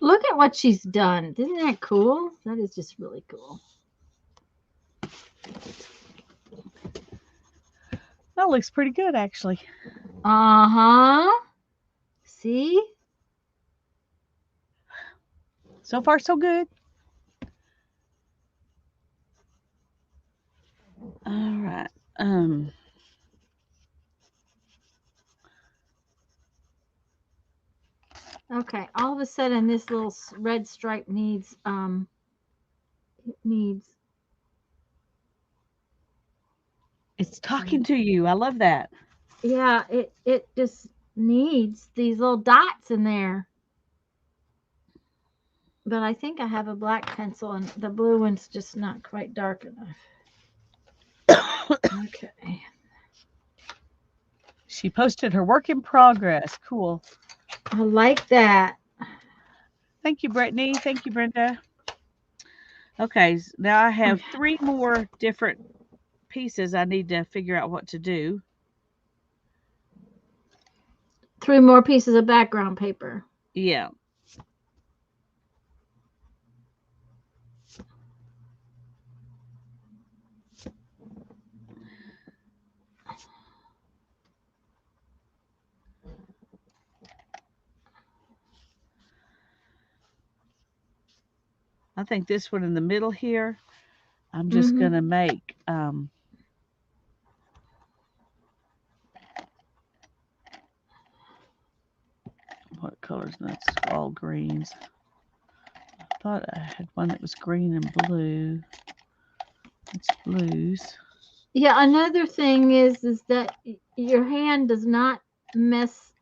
[SPEAKER 1] Look at what she's done. Isn't that cool? That is just really cool.
[SPEAKER 2] That looks pretty good, actually.
[SPEAKER 1] Uh-huh. See?
[SPEAKER 2] So far, so good. All right.
[SPEAKER 1] Okay. All of a sudden, this little red stripe needs it needs.
[SPEAKER 2] It's talking to you. I love that.
[SPEAKER 1] Yeah, it just needs these little dots in there. But I think I have a black pencil, and the blue one's just not quite dark enough. Okay.
[SPEAKER 2] She posted her work in progress. Cool.
[SPEAKER 1] I like that.
[SPEAKER 2] Thank you, Brittany. Thank you, Brenda. Okay, now I have 3 more different pieces I need to figure out what to do.
[SPEAKER 1] 3 more pieces of background paper.
[SPEAKER 2] Yeah. I think this one in the middle here, I'm just going to make what colors? That's all greens. I thought I had one that was green and blue. It's blues.
[SPEAKER 1] Yeah, another thing is that your hand does not mess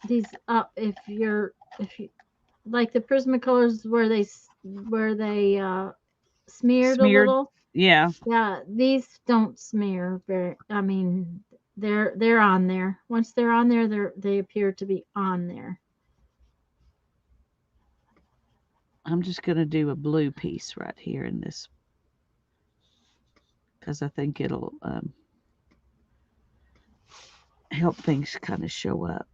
[SPEAKER 1] these up if you like the Prismacolors where they smeared a
[SPEAKER 2] Smeared.
[SPEAKER 1] little.
[SPEAKER 2] Yeah.
[SPEAKER 1] Yeah, these don't smear very. I mean, they're on there. Once they're on there, they appear to be on there.
[SPEAKER 2] I'm just going to do a blue piece right here in this because I think it'll help things kind of show up.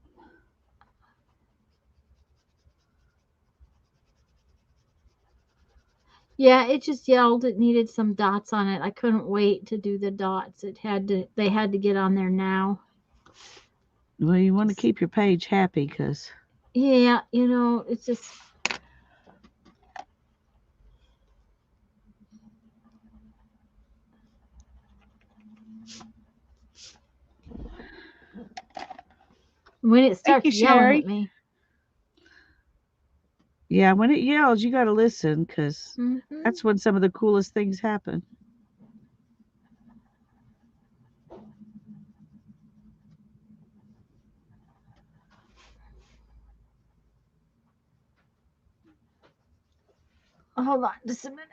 [SPEAKER 1] Yeah, it just yelled it needed some dots on it. I couldn't wait to do the dots. They had to get on there now.
[SPEAKER 2] Well, you want to keep your page happy because
[SPEAKER 1] Yeah, it's just when it
[SPEAKER 2] Thank you,
[SPEAKER 1] starts yelling
[SPEAKER 2] Sherry.
[SPEAKER 1] at me.
[SPEAKER 2] Yeah, when it yells, you got to listen because that's when some of the coolest things happen.
[SPEAKER 1] Hold on just a minute.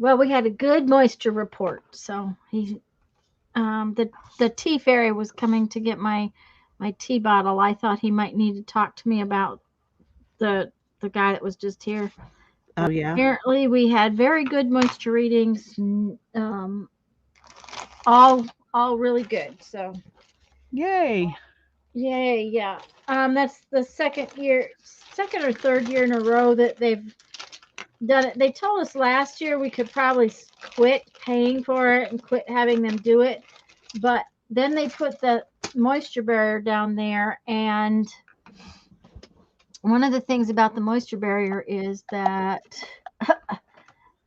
[SPEAKER 1] Well, we had a good moisture report, so the tea fairy was coming to get my tea bottle. I thought he might need to talk to me about the guy that was just here.
[SPEAKER 2] Oh yeah.
[SPEAKER 1] Apparently, we had very good moisture readings. All really good. So
[SPEAKER 2] Yay.
[SPEAKER 1] yay, yeah. That's the second or third year in a row that they've done it. They told us last year we could probably quit paying for it and quit having them do it, but then they put the moisture barrier down there, and one of the things about the moisture barrier is that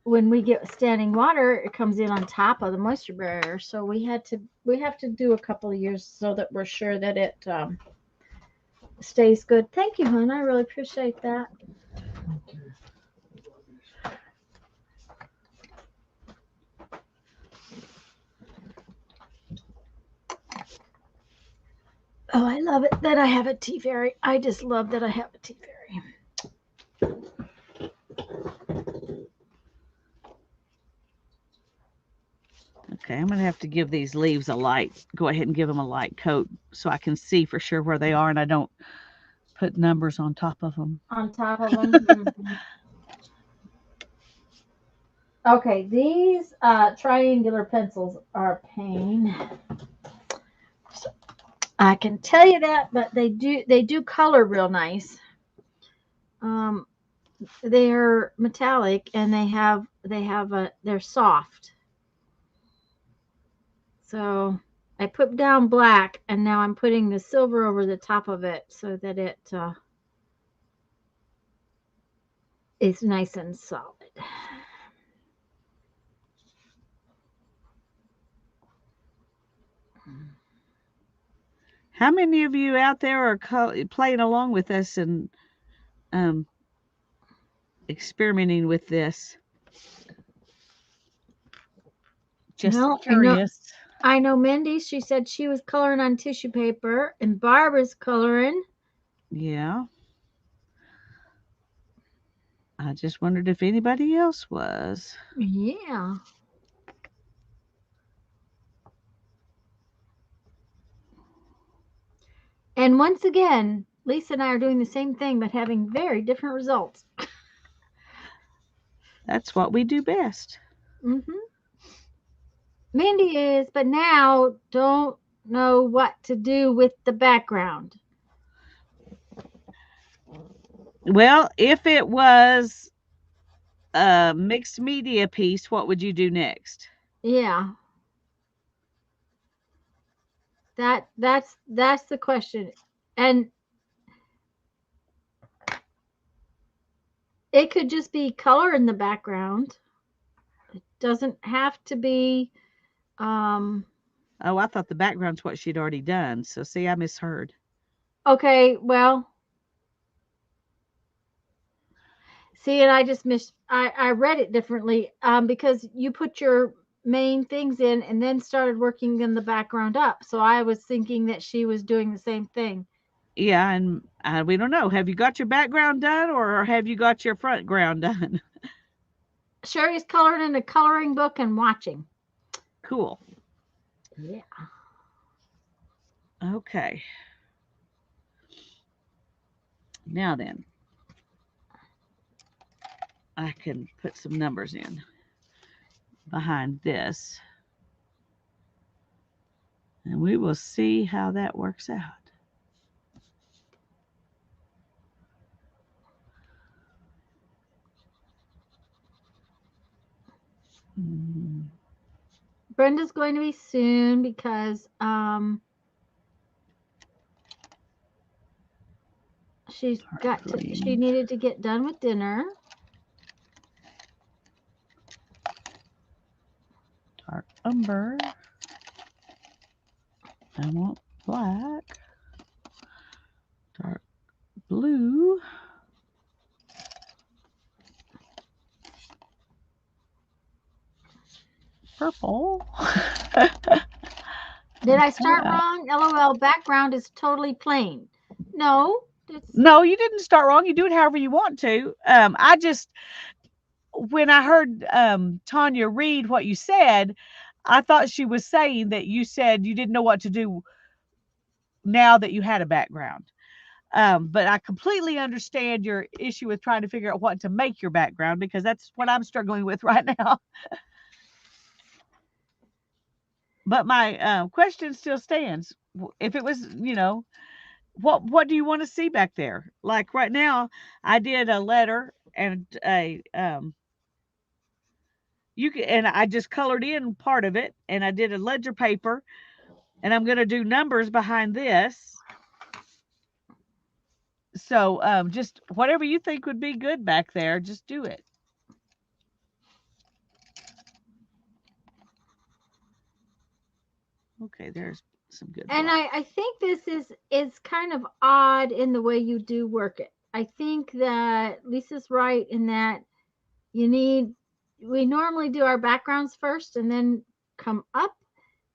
[SPEAKER 1] when we get standing water, it comes in on top of the moisture barrier. So we have to do a couple of years so that we're sure that it stays good. Thank you, hon. I really appreciate that. Oh, I love it that I have a tea fairy. I just love that I have a tea fairy.
[SPEAKER 2] Okay, I'm going to have to give these leaves a light. Go ahead and give them a light coat so I can see for sure where they are and I don't put numbers on top of them.
[SPEAKER 1] On top of them. Mm-hmm. Okay, these triangular pencils are a pain. I can tell you that, but they do color real nice. Um, they're metallic and they're soft. So I put down black and now I'm putting the silver over the top of it so that it is nice and solid.
[SPEAKER 2] How many of you out there are playing along with us and um, experimenting with this? Just
[SPEAKER 1] Well,
[SPEAKER 2] curious.
[SPEAKER 1] I know Mindy, she said she was coloring on tissue paper and Barbara's coloring.
[SPEAKER 2] Yeah. I just wondered if anybody else was.
[SPEAKER 1] Yeah. And once again, Lisa and I are doing the same thing, but having very different results.
[SPEAKER 2] That's what we do best.
[SPEAKER 1] Mm-hmm. Mindy is, but now don't know what to do with the background.
[SPEAKER 2] Well, if it was a mixed media piece, what would you do next?
[SPEAKER 1] Yeah. That's the question. And it could just be color in the background. It doesn't have to be
[SPEAKER 2] Oh, I thought the background's what she'd already done. So, see, I misheard.
[SPEAKER 1] okay, well, see, and I just missed. I read it differently because you put your main things in and then started working in the background up. So I was thinking that she was doing the same thing.
[SPEAKER 2] Yeah, and we don't know. Have you got your background done or have you got your front ground done?
[SPEAKER 1] Sherry's coloring in a coloring book and watching.
[SPEAKER 2] Cool.
[SPEAKER 1] Yeah.
[SPEAKER 2] Okay. Now then, I can put some numbers in behind this. And we will see how that works out. Mm,
[SPEAKER 1] Brenda's going to be soon because she needed to get done with dinner.
[SPEAKER 2] dark umber. I want black. Dark blue. Purple.
[SPEAKER 1] Did I start wrong? LOL, background is totally plain. No, it's
[SPEAKER 2] No, you didn't start wrong. You do it however you want to. I just, when I heard Tanya read what you said, I thought she was saying that you said you didn't know what to do now that you had a background. But I completely understand your issue with trying to figure out what to make your background because that's what I'm struggling with right now. But my question still stands. If it was, what do you want to see back there? Like right now, I did a letter and a and I just colored in part of it and I did a ledger paper and I'm going to do numbers behind this. So just whatever you think would be good back there, just do it. Okay, there's some good
[SPEAKER 1] and
[SPEAKER 2] black.
[SPEAKER 1] I think this is kind of odd in the way you do work it. I think that Lisa's right in that you need we normally do our backgrounds first and then come up.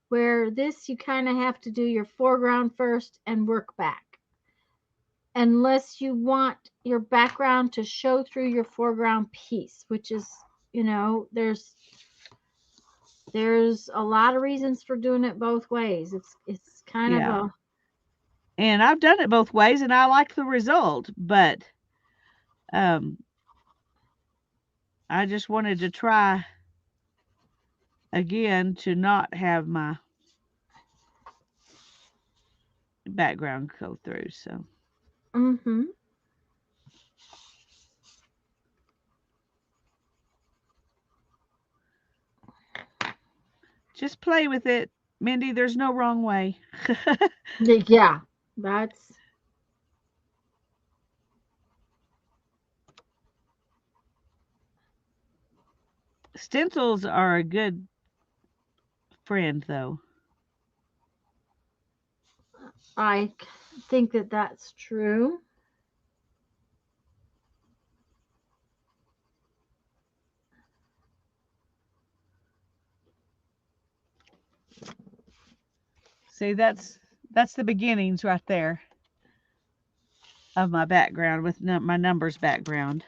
[SPEAKER 1] where this you kind of have to do your foreground first and work back. Unless you want your background to show through your foreground piece, which is, there's a lot of reasons for doing it both ways. It's kind of
[SPEAKER 2] Yeah.
[SPEAKER 1] a
[SPEAKER 2] And I've done it both ways and I like the result, but I just wanted to try again to not have my background go through. So just play with it, Mindy. There's no wrong way.
[SPEAKER 1] yeah, that's
[SPEAKER 2] Stencils are a good friend, though.
[SPEAKER 1] I think that that's true.
[SPEAKER 2] See, that's the beginnings right there of my background with my numbers background.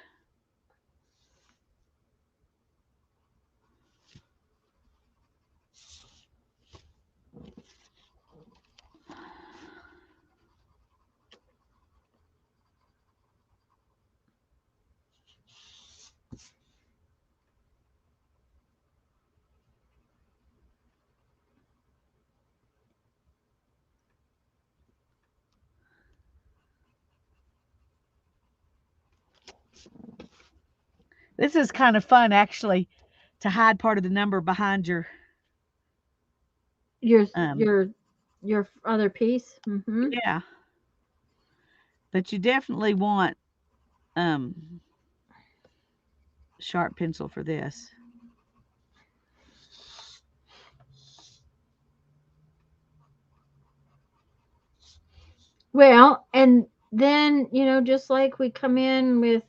[SPEAKER 2] This is kind of fun, actually, to hide part of the number behind your
[SPEAKER 1] Your
[SPEAKER 2] um
[SPEAKER 1] your your other piece.
[SPEAKER 2] yeah, but you definitely want sharp pencil for this.
[SPEAKER 1] Well, and then, just like we come in with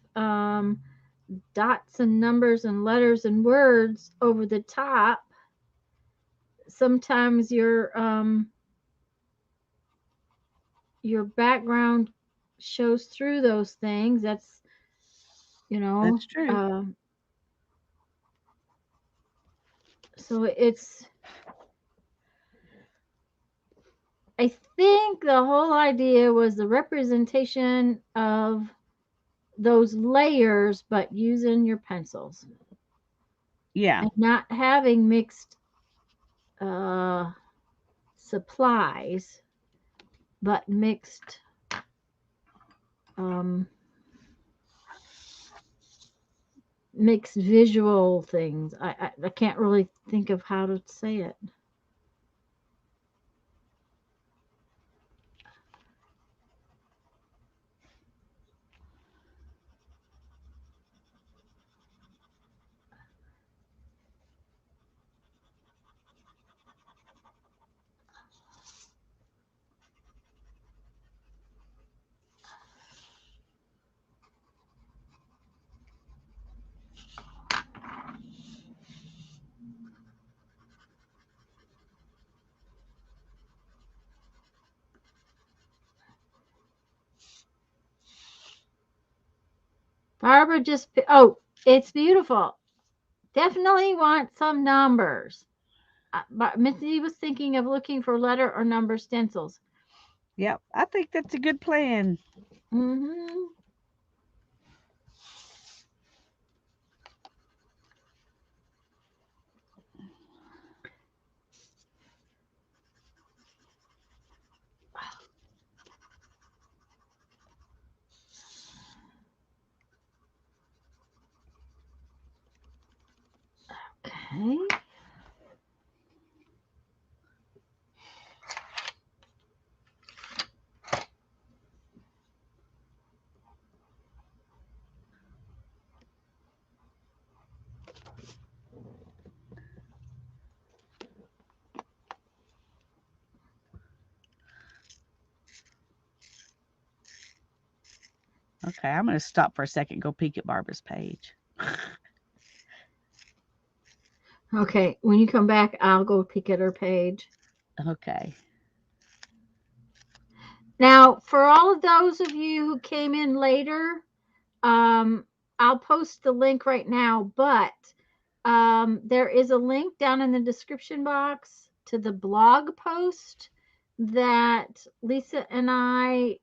[SPEAKER 1] dots and numbers and letters and words over the top, sometimes your background shows through those things. That's,
[SPEAKER 2] That's true.
[SPEAKER 1] So I think the whole idea was the representation of those layers, but using your pencils
[SPEAKER 2] Yeah,
[SPEAKER 1] and not having mixed supplies, but um, mixed visual things. I can't really think of how to say it. Barbara it's beautiful. Definitely want some numbers. But Missy was thinking of looking for letter or number stencils.
[SPEAKER 2] yep. I think that's a good plan.
[SPEAKER 1] hmm Okay.
[SPEAKER 2] Okay, I'm going to stop for a second, go peek at Barbara's page.
[SPEAKER 1] Okay. When you come back, I'll go peek at her page.
[SPEAKER 2] Okay.
[SPEAKER 1] Now, for all of those of you who came in later, I'll post the link right now, but there is a link down in the description box to the blog post that Lisa and I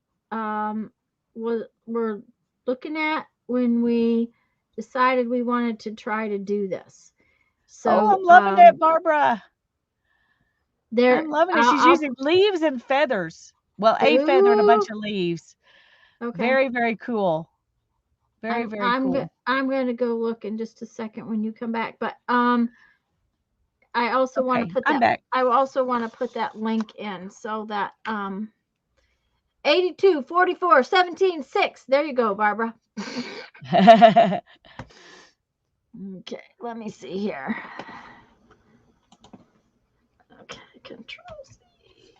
[SPEAKER 1] were looking at when we decided we wanted to try to do this.
[SPEAKER 2] Oh,
[SPEAKER 1] So
[SPEAKER 2] I'm loving it, Barbara.
[SPEAKER 1] there,
[SPEAKER 2] I'm loving it. She's
[SPEAKER 1] I'll
[SPEAKER 2] using leaves and feathers. Well, a feather and a
[SPEAKER 1] ooh,
[SPEAKER 2] bunch of leaves.
[SPEAKER 1] okay.
[SPEAKER 2] Very, very cool. Very, very cool.
[SPEAKER 1] I'm going to go look in just a second when you come back, but I also want to
[SPEAKER 2] Okay,
[SPEAKER 1] put
[SPEAKER 2] I'm
[SPEAKER 1] that
[SPEAKER 2] back.
[SPEAKER 1] I also want to put that link in so that 82 44 17 6. There you go, Barbara. Okay, let me see here. Okay, control C.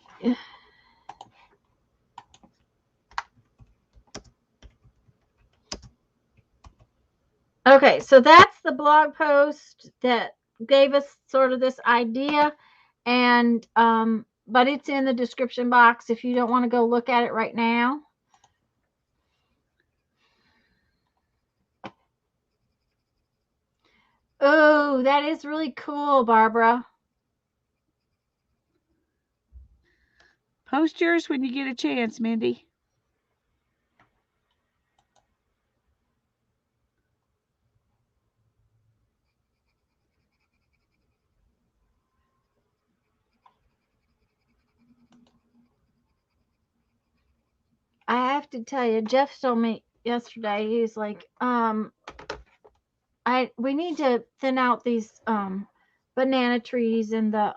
[SPEAKER 1] Okay, so that's the blog post that gave us sort of this idea, and but it's in the description box if you don't want to go look at it right now. Oh, that is really cool, Barbara.
[SPEAKER 2] Post yours when you get a chance, Mindy.
[SPEAKER 1] I have to tell you, Jeff told me yesterday, he's like, we need to thin out these banana trees and the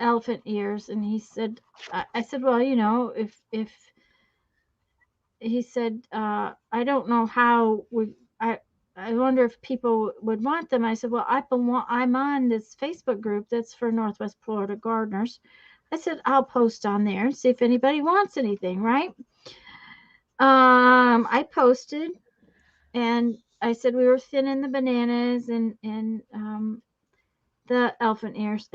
[SPEAKER 1] elephant ears. And he said, I said, well, you know, if he said, I don't know how I wonder if people would want them. I said, well, I'm on this Facebook group that's for Northwest Florida gardeners. I said, I'll post on there and see if anybody wants anything, right? I posted and I said we were thinning the bananas and the elephant ears.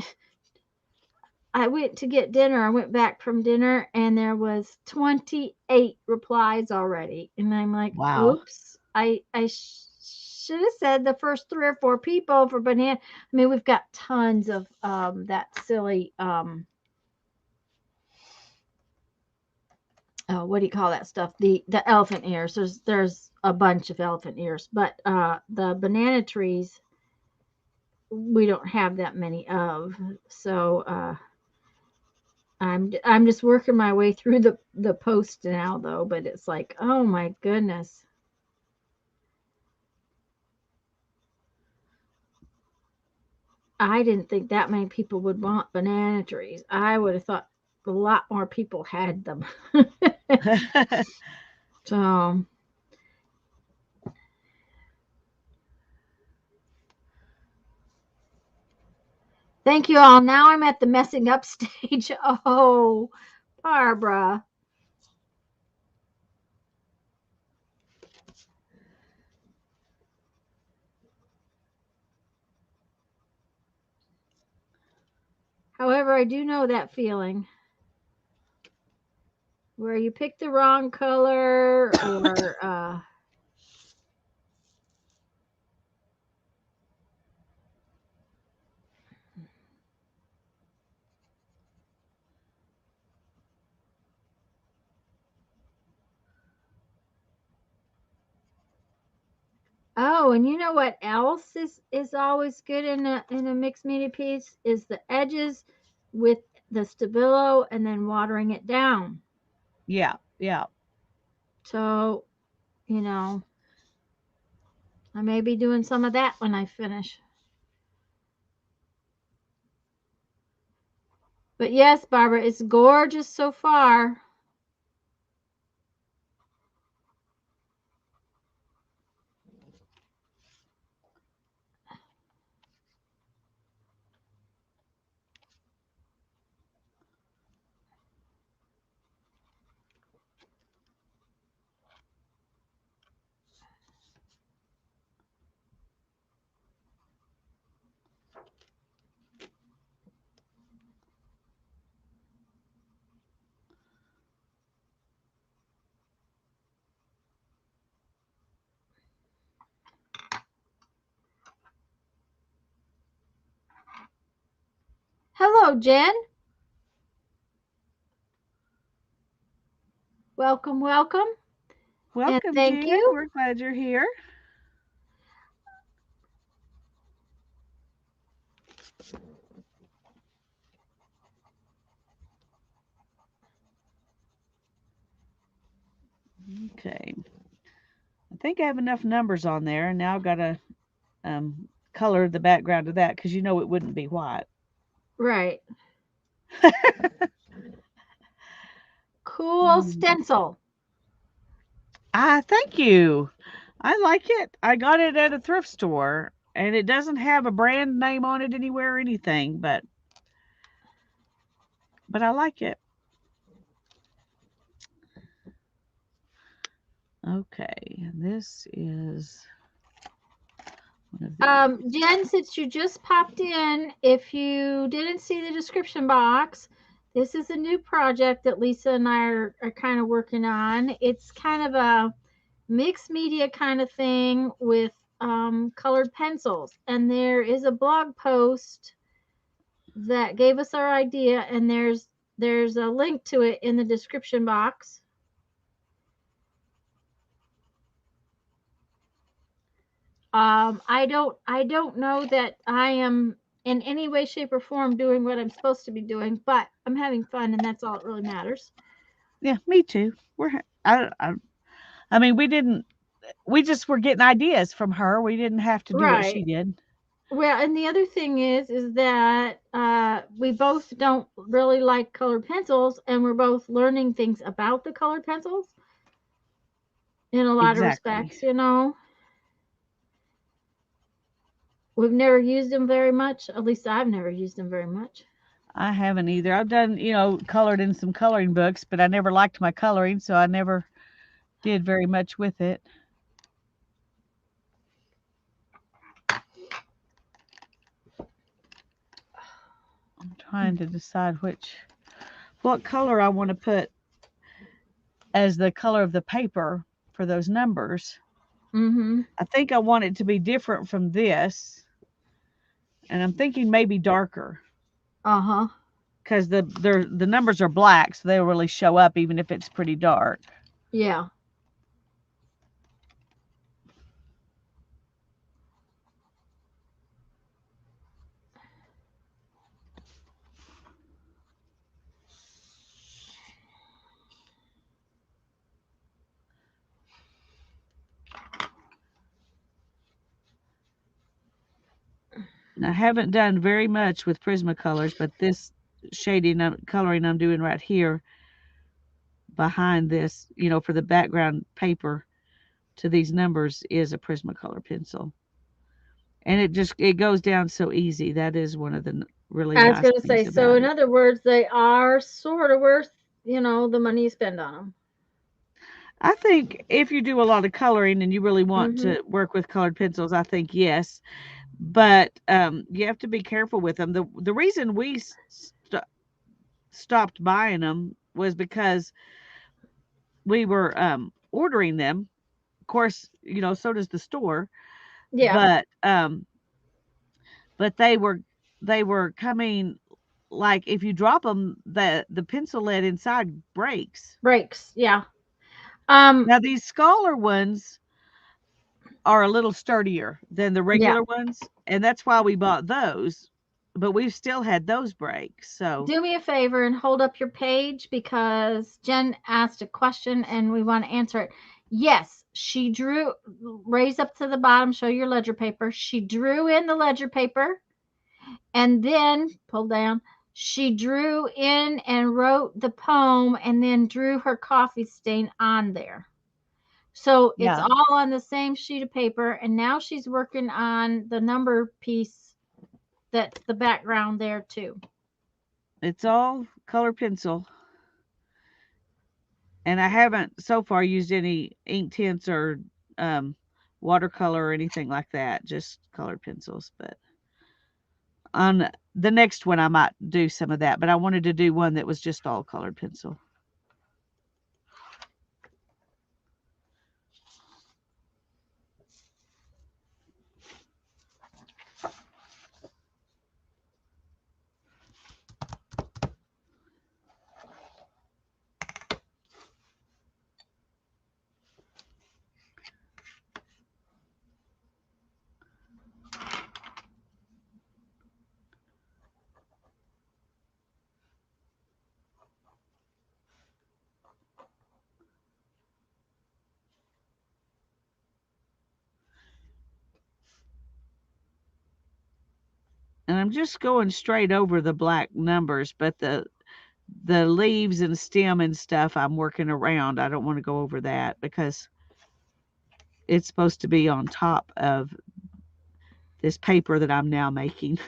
[SPEAKER 1] I went to get dinner. I went back from dinner and there was 28 replies already. And I'm like,
[SPEAKER 2] Wow.
[SPEAKER 1] oops, I should have said the first 3 or 4 people for banana. I mean, we've got tons of that silly what do you call that stuff? The elephant ears. There's a bunch of elephant ears, but the banana trees we don't have that many of. So I'm just working my way through the post now though, but it's like, oh my goodness. I didn't think that many people would want banana trees. I would have thought a lot more people had them. So thank you all. Now I'm at the messing up stage. Oh, Barbara. However, I do know that feeling where you pick the wrong color or oh, and you know what else is always good in a mixed media piece is the edges with the stabilo and then watering it down.
[SPEAKER 2] Yeah, yeah.
[SPEAKER 1] So, you know, I may be doing some of that when I finish. But yes, Barbara, it's gorgeous so far. Hello, Jen. Welcome, welcome. And
[SPEAKER 2] Welcome,
[SPEAKER 1] thank
[SPEAKER 2] Jen.
[SPEAKER 1] you.
[SPEAKER 2] We're glad you're here. Okay. I think I have enough numbers on there, and now I've got to color the background of that because you know it wouldn't be white.
[SPEAKER 1] Right. Cool stencil.
[SPEAKER 2] Thank you. I like it. I got it at a thrift store, and it doesn't have a brand name on it anywhere or anything, but I like it. Okay, this is one of these.
[SPEAKER 1] Jen, since you just popped in, if you didn't see the description box, this is a new project that Lisa and I are kind of working on. It's kind of a mixed media kind of thing with colored pencils. And there is a blog post that gave us our idea, and there's a link to it in the description box. I don't know that I am in any way, shape, or form doing what I'm supposed to be doing, but I'm having fun, and that's all that really matters.
[SPEAKER 2] Yeah, me too. I mean, we just were getting ideas from her. We didn't have to do what she
[SPEAKER 1] Right.
[SPEAKER 2] did.
[SPEAKER 1] Well, and the other thing is that we both don't really like colored pencils, and we're both learning things about the colored pencils in a lot of
[SPEAKER 2] Exactly.
[SPEAKER 1] respects. You know, we've never used them very much. At least I've never used them very much.
[SPEAKER 2] I haven't either. I've done, colored in some coloring books, but I never liked my coloring, so I never did very much with it. I'm trying to decide what color I want to put as the color of the paper for those numbers.
[SPEAKER 1] Mm-hmm.
[SPEAKER 2] I think I want it to be different from this, and I'm thinking maybe darker
[SPEAKER 1] Uh-huh.
[SPEAKER 2] because the numbers are black, so they'll really show up even if it's pretty dark.
[SPEAKER 1] Yeah.
[SPEAKER 2] I haven't done very much with Prismacolors, but this coloring I'm doing right here behind this, for the background paper to these numbers is a Prismacolor pencil. And it goes down so easy. That is one of the really
[SPEAKER 1] I was
[SPEAKER 2] nice
[SPEAKER 1] going to say,
[SPEAKER 2] things
[SPEAKER 1] so
[SPEAKER 2] about
[SPEAKER 1] in
[SPEAKER 2] it.
[SPEAKER 1] other words, they are sort of worth, the money you spend on them.
[SPEAKER 2] I think if you do a lot of coloring and you really want
[SPEAKER 1] Mm-hmm.
[SPEAKER 2] to work with colored pencils, I think yes. But you have to be careful with them. The reason we stopped buying them was because we were ordering them. Of course, so does the store.
[SPEAKER 1] Yeah.
[SPEAKER 2] But they were coming, like if you drop them, the pencil lead inside breaks.
[SPEAKER 1] Breaks. Yeah. Um,
[SPEAKER 2] Now these smaller ones are a little sturdier than the
[SPEAKER 1] yeah.
[SPEAKER 2] regular ones, and that's why we bought those. But we've still had those break. So
[SPEAKER 1] Do me a favor and hold up your page because Jen asked a question and we want to answer it. Yes, she drew, raise up to the bottom, show your ledger paper. She drew in the ledger paper and then pull down. She drew in and wrote the poem and then drew her coffee stain on there. So it's
[SPEAKER 2] yeah,
[SPEAKER 1] all on the same sheet of paper. And now she's working on the number piece that's the background there too.
[SPEAKER 2] it's all color pencil. And I haven't so far used any ink tints or um, watercolor or anything like that, just colored pencils. But on the next one, I might do some of that. But I wanted to do one that was just all colored pencil. And I'm just going straight over the black numbers, but the leaves and stem and stuff I'm working around. I don't want to go over that because it's supposed to be on top of this paper that I'm now making.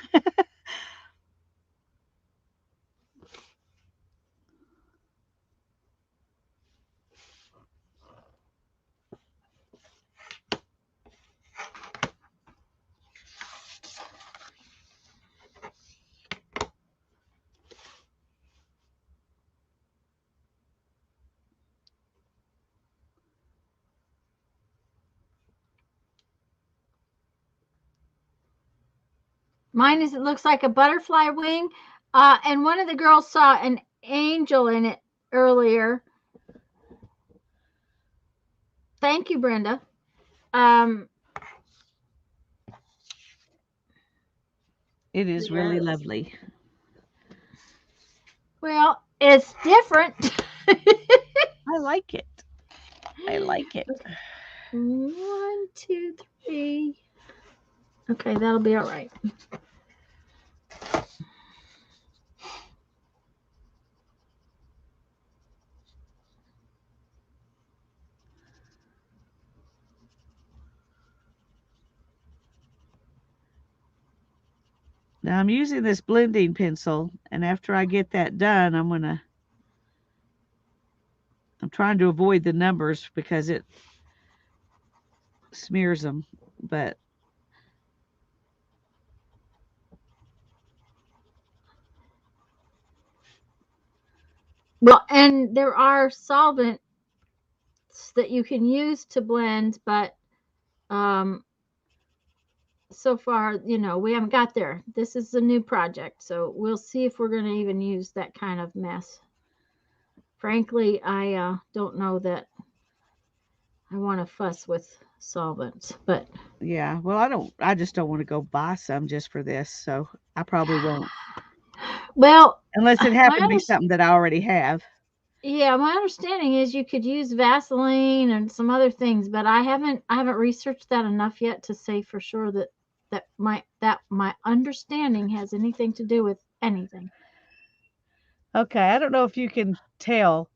[SPEAKER 1] Mine is, it looks like a butterfly wing. And one of the girls saw an angel in it earlier. Thank you, Brenda.
[SPEAKER 2] It is really lovely.
[SPEAKER 1] Well, it's different.
[SPEAKER 2] I like it. I like it.
[SPEAKER 1] 1, 2, 3. Okay, that'll be all right.
[SPEAKER 2] Now I'm using this blending pencil, and after I get that done, I'm trying to avoid the numbers because it smears them, but
[SPEAKER 1] Well, and there are solvents that you can use to blend, but so far, we haven't got there. This is a new project, so we'll see if we're going to even use that kind of mess. Frankly, I don't know that I want to fuss with solvents, but
[SPEAKER 2] yeah, well, I just don't want to go buy some just for this, so I probably won't.
[SPEAKER 1] Well,
[SPEAKER 2] Unless it happened to be something that I already have.
[SPEAKER 1] Yeah, my understanding is you could use Vaseline and some other things, but I haven't researched that enough yet to say for sure that my understanding has anything to do with anything.
[SPEAKER 2] Okay, I don't know if you can tell,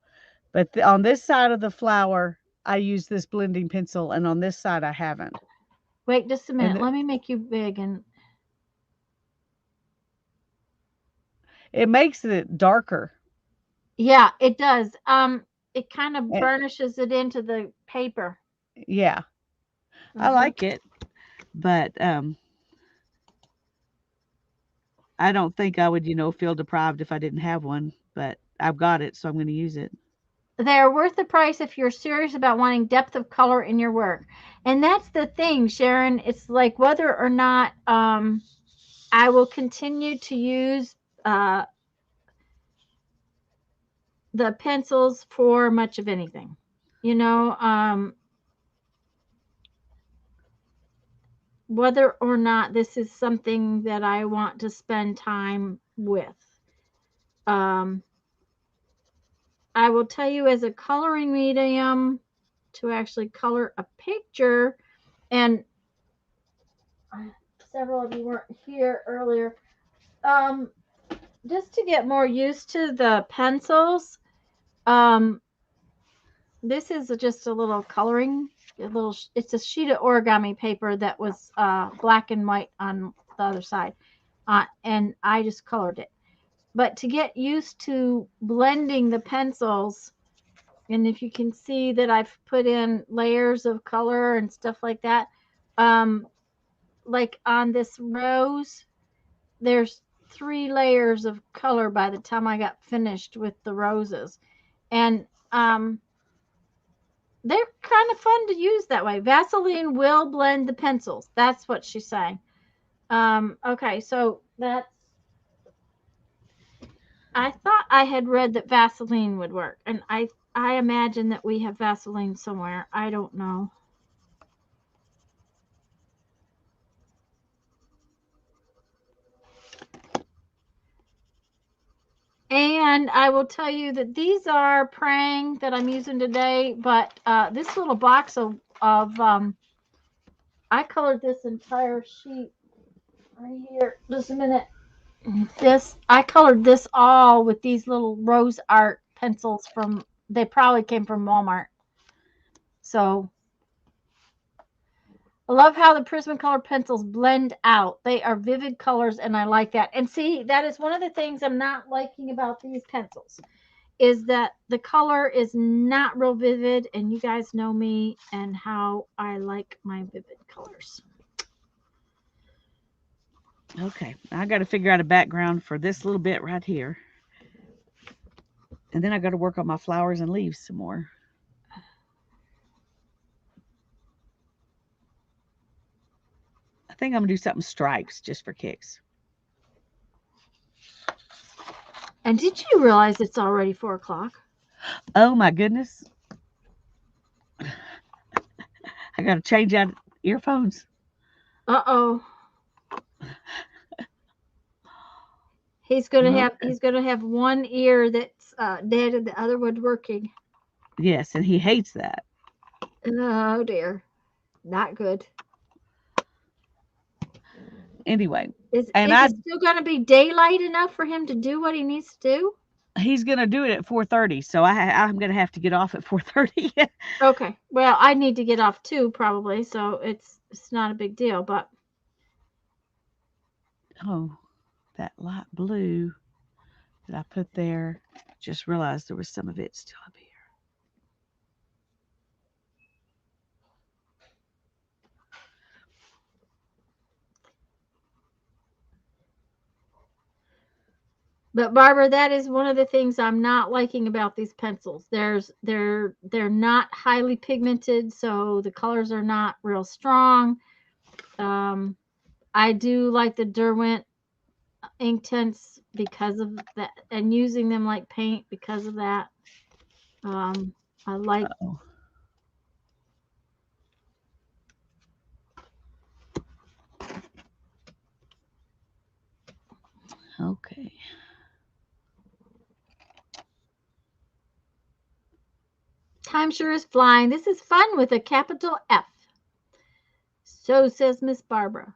[SPEAKER 2] but on this side of the flower, I use this blending pencil, and on this side, I haven't.
[SPEAKER 1] Wait just a minute.
[SPEAKER 2] And
[SPEAKER 1] Let me make you big, and
[SPEAKER 2] it makes it darker.
[SPEAKER 1] yeah, it does. It kind of
[SPEAKER 2] And,
[SPEAKER 1] burnishes it into the paper.
[SPEAKER 2] yeah, I like it, but I don't think I would, feel deprived if I didn't have one, but I've got it, so I'm going to use it.
[SPEAKER 1] They are worth the price if you're serious about wanting depth of color in your work. And that's the thing, Sharon. It's like whether or not I will continue to use the pencils for much of anything. Whether or not this is something that I want to spend time with. I will tell you, as a coloring medium, to actually color a picture, and several of you weren't here earlier, just to get more used to the pencils. This is just a little coloring, it's a sheet of origami paper that was black and white on the other side, and I just colored it. But to get used to blending the pencils, and if you can see that I've put in layers of color and stuff like that, like on this rose, there's 3 layers of color by the time I got finished with the roses. And they're kind of fun to use that way. Vaseline will blend the pencils. That's what she's saying. Okay, so I thought I had read that Vaseline would work, and I imagine that we have Vaseline somewhere. I don't know. And I will tell you that these are Prang that I'm using today, but this little box of I colored this entire sheet right here. Just a minute. This I colored this all with these little rose art pencils from. They probably came from Walmart. So I love how the Prismacolor pencils blend out. They are vivid colors, and I like that. And see, that is one of the things I'm not liking about these pencils is that the color is not real vivid, and you guys know me and how I like my vivid colors.
[SPEAKER 2] Okay, I got to figure out a background for this little bit right here. And then I got to work on my flowers and leaves some more. I think I'm going to do something stripes just for kicks.
[SPEAKER 1] And did you realize it's already 4 o'clock?
[SPEAKER 2] Oh my goodness. I got to change out earphones.
[SPEAKER 1] Uh-oh. He's gonna have one ear that's dead and the other one working.
[SPEAKER 2] Yes, and he hates that.
[SPEAKER 1] Oh dear, not good.
[SPEAKER 2] Anyway,
[SPEAKER 1] Is
[SPEAKER 2] and
[SPEAKER 1] is it still gonna be daylight enough for him to do what he needs to do?
[SPEAKER 2] he's going to do it at 4:30, so I'm going to have to get off at 4:30.
[SPEAKER 1] Okay. Well, I need to get off too, probably, so it's not a big deal. But
[SPEAKER 2] Oh, that light blue that I put there, just realized there was some of it still up here.
[SPEAKER 1] Barbara, that is one of the things I'm not liking about these pencils. They're not highly pigmented, so the colors are not real strong. I do like the Derwent Inktense because of that, and using them like paint because of that. I like.
[SPEAKER 2] Oh, okay.
[SPEAKER 1] Time sure is flying. This is fun with a capital F. So says Miss Barbara.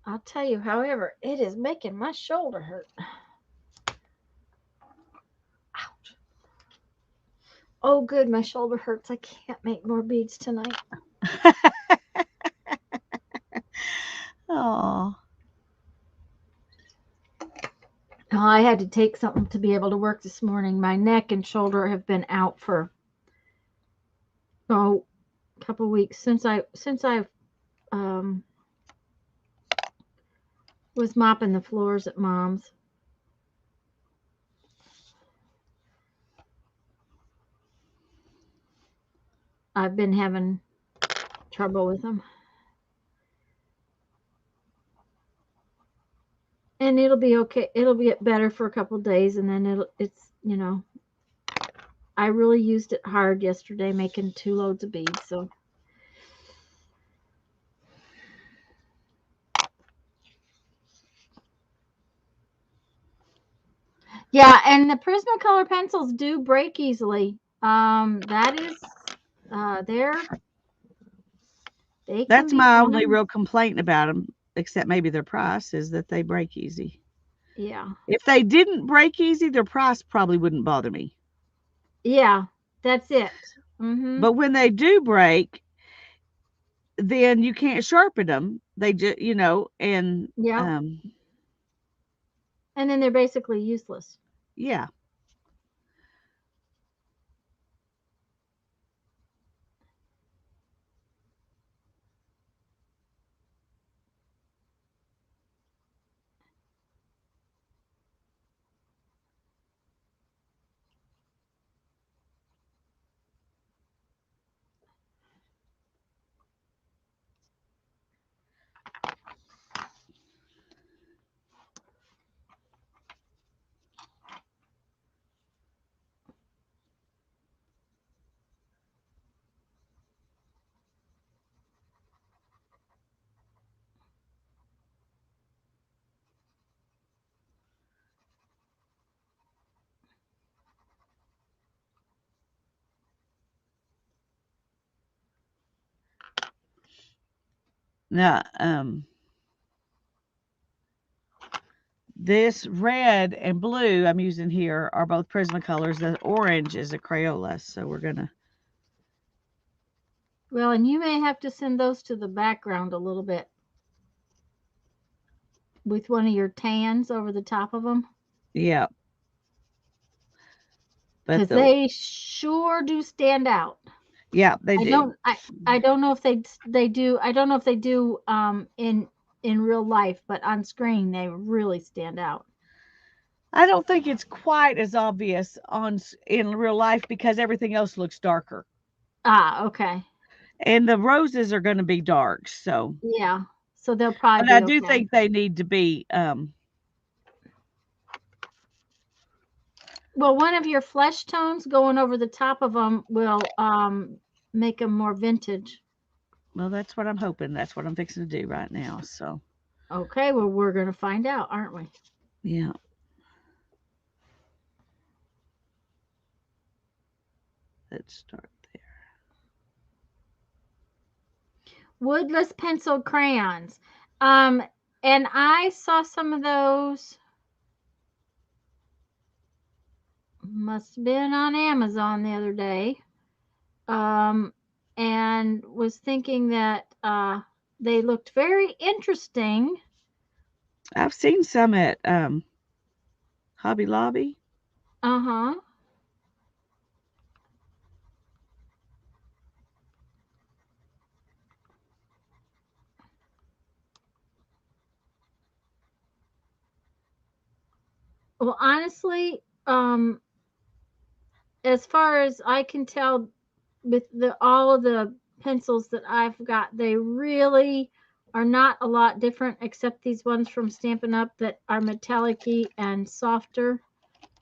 [SPEAKER 1] I'll tell you, however, it is making my shoulder hurt. Ouch. Oh, good, my shoulder hurts. I can't make more beads tonight.
[SPEAKER 2] Oh,
[SPEAKER 1] Oh, I had to take something to be able to work this morning. My neck and shoulder have been out for a couple weeks since I um, was mopping the floors at Mom's. I've been having trouble with them. And it'll be okay. It'll get better for a couple days, and then it's. I really used it hard yesterday, making 2 loads of beads. So yeah, and the Prismacolor pencils do break easily. That is, they can
[SPEAKER 2] that's
[SPEAKER 1] be
[SPEAKER 2] my only
[SPEAKER 1] fun.
[SPEAKER 2] real complaint about them, except maybe their price, is that they break easy.
[SPEAKER 1] Yeah,
[SPEAKER 2] If they didn't break easy, their price probably wouldn't bother me.
[SPEAKER 1] yeah, that's it. Mm-hmm.
[SPEAKER 2] But when they do break, then you can't sharpen them. They just, and
[SPEAKER 1] Yeah, and then they're basically useless.
[SPEAKER 2] yeah. Now, this red and blue I'm using here are both Prismacolors. The orange is a Crayola, so we're gonna.
[SPEAKER 1] Well, and you may have to send those to the background a little bit with one of your tans over the top of them.
[SPEAKER 2] Yeah.
[SPEAKER 1] Because they sure do stand out.
[SPEAKER 2] Yeah, they do.
[SPEAKER 1] I don't know if they do. I don't know if they do in real life, but on screen they really stand out.
[SPEAKER 2] I don't think it's quite as obvious in real life because everything else looks darker.
[SPEAKER 1] Ah, okay.
[SPEAKER 2] And the roses are going to be dark, so
[SPEAKER 1] yeah. So they'll probably.
[SPEAKER 2] But I do think they need to be.
[SPEAKER 1] Well, one of your flesh tones going over the top of them will make them more vintage.
[SPEAKER 2] Well, that's what I'm hoping. That's what I'm fixing to do right now. So.
[SPEAKER 1] Okay, well, we're going to find out, aren't we?
[SPEAKER 2] Yeah. Let's start there.
[SPEAKER 1] Woodless pencil crayons. And I saw some of those. Must have been on Amazon the other day. And was thinking that they looked very interesting.
[SPEAKER 2] I've seen some at Hobby Lobby.
[SPEAKER 1] Uh-huh. Well, honestly, as far as I can tell, with all of the pencils that I've got, they really are not a lot different, except these ones from Stampin' Up that are metallic-y and softer.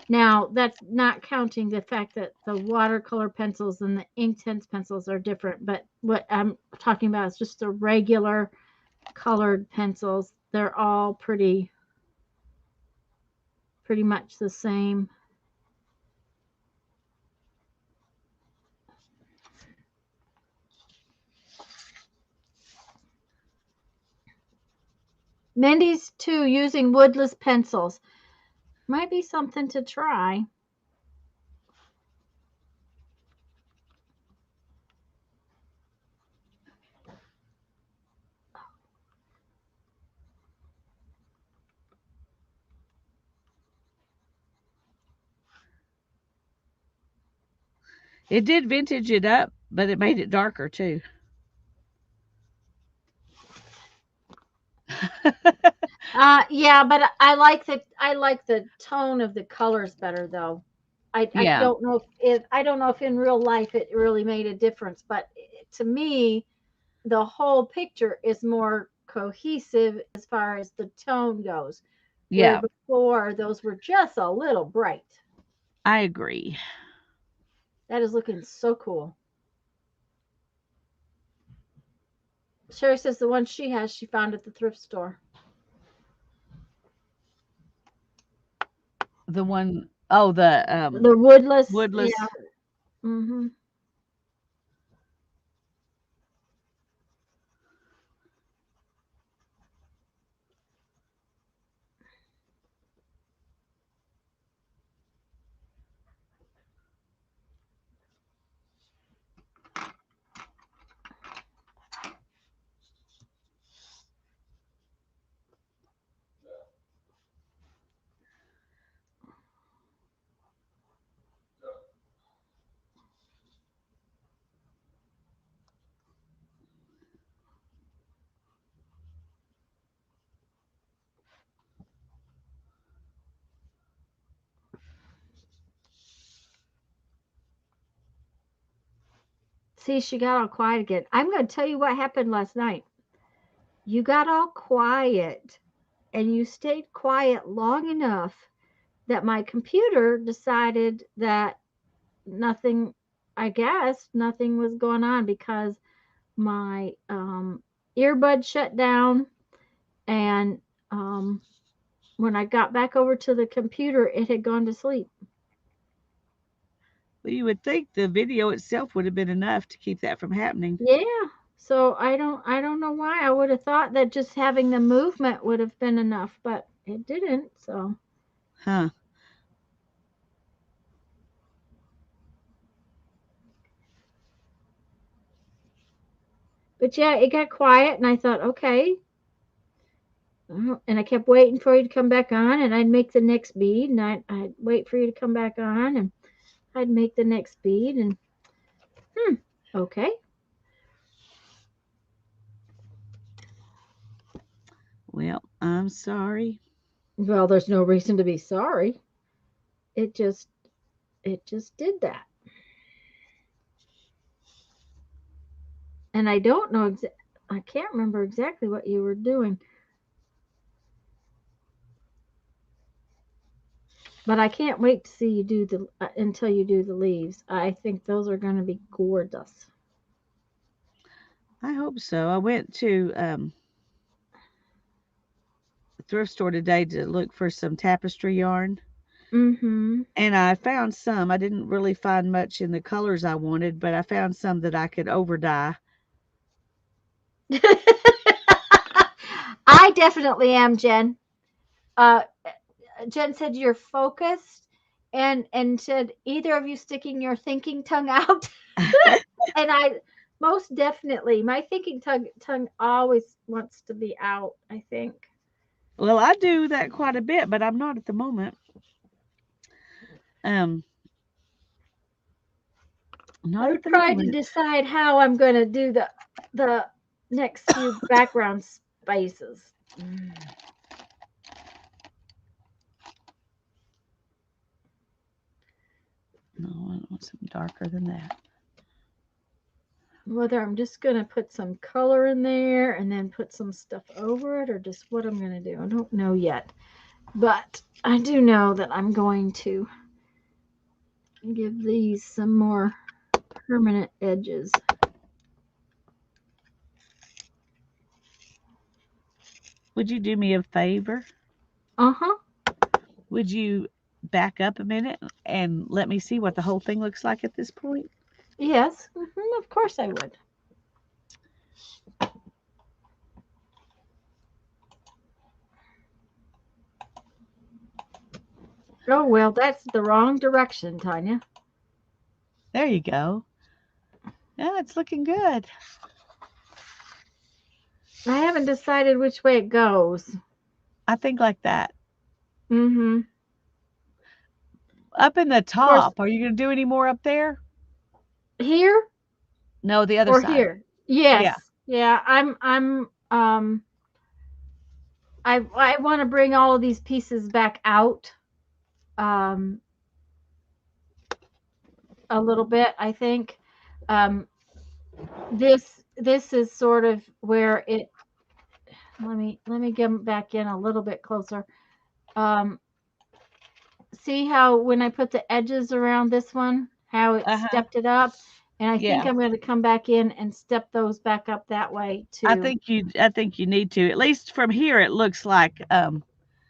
[SPEAKER 1] Now, that's not counting the fact that the watercolor pencils and the Inktense pencils are different, but what I'm talking about is just the regular colored pencils. They're all pretty much the same. Mindy's too using woodless pencils. Might be something to try.
[SPEAKER 2] It did vintage it up, but it made it darker too.
[SPEAKER 1] Yeah, but I like the tone of the colors better though. I don't know if in real life it really made a difference, but to me, the whole picture is more cohesive as far as the tone goes.
[SPEAKER 2] Yeah.
[SPEAKER 1] Where before those were just a little bright.
[SPEAKER 2] I agree.
[SPEAKER 1] That is looking so cool. Sherry says the one she has, she found at the thrift store.
[SPEAKER 2] The one, oh, the
[SPEAKER 1] woodless.
[SPEAKER 2] Woodless.
[SPEAKER 1] Yeah. Mm-hmm. See, she got all quiet again. I'm going to tell you what happened last night. You got all quiet, and you stayed quiet long enough that my computer decided that nothing, I guess, nothing was going on because my earbud shut down. And when I got back over to the computer, it had gone to sleep.
[SPEAKER 2] Well, you would think the video itself would have been enough to keep that from happening.
[SPEAKER 1] Yeah. So I don't know why. I would have thought that just having the movement would have been enough, but it didn't. So,
[SPEAKER 2] Huh.
[SPEAKER 1] but yeah, it got quiet, and I thought, okay. And I kept waiting for you to come back on, and I'd make the next bead, and I'd wait for you to come back on, and I'd make the next bead, and okay.
[SPEAKER 2] Well, I'm sorry.
[SPEAKER 1] Well, there's no reason to be sorry. It just it just did that. And I don't know I can't remember exactly what you were doing, but I can't wait to see you do the until you do the leaves. I think those are going to be gorgeous.
[SPEAKER 2] I hope so. I went to the thrift store today to look for some tapestry yarn,
[SPEAKER 1] Mhm.
[SPEAKER 2] and I found some. I didn't really find much in the colors I wanted, but I found some that I could over dye.
[SPEAKER 1] I definitely am, Jen. Uh, Jen said you're focused, and said either of you sticking your thinking tongue out. And I most definitely, my thinking tongue always wants to be out. I think.
[SPEAKER 2] Well, I do that quite a bit, but I'm not at the moment. Um, not
[SPEAKER 1] I'm
[SPEAKER 2] at the
[SPEAKER 1] trying to
[SPEAKER 2] moment.
[SPEAKER 1] decide how I'm going to do the next few background spaces.
[SPEAKER 2] No, I want something darker than that.
[SPEAKER 1] Whether I'm just going to put some color in there and then put some stuff over it, or just what I'm going to do. I don't know yet. But I do know that I'm going to give these some more permanent edges.
[SPEAKER 2] Would you do me a favor?
[SPEAKER 1] Uh-huh.
[SPEAKER 2] Would you back up a minute and let me see what the whole thing looks like at this point?
[SPEAKER 1] Yes. Of course I would. Oh, well, that's the wrong direction, Tanya.
[SPEAKER 2] There you go. Yeah, it's looking good.
[SPEAKER 1] I haven't decided which way it goes.
[SPEAKER 2] I think like that.
[SPEAKER 1] Mm-hmm. Of
[SPEAKER 2] Up in the
[SPEAKER 1] course,
[SPEAKER 2] top, are you going to do any more up there?
[SPEAKER 1] here
[SPEAKER 2] No, the other
[SPEAKER 1] or
[SPEAKER 2] side.
[SPEAKER 1] here? Yes.
[SPEAKER 2] Yeah.
[SPEAKER 1] Yeah, I want to bring all of these pieces back out um a little bit, I think. Um this is sort of where it let me get back in a little bit closer. Um See how when I put the edges around this one, how it
[SPEAKER 2] Uh-huh.
[SPEAKER 1] stepped it up? And I think
[SPEAKER 2] Yeah.
[SPEAKER 1] I'm going to come back in and step those back up that way too.
[SPEAKER 2] I think you need to. At least from here it looks like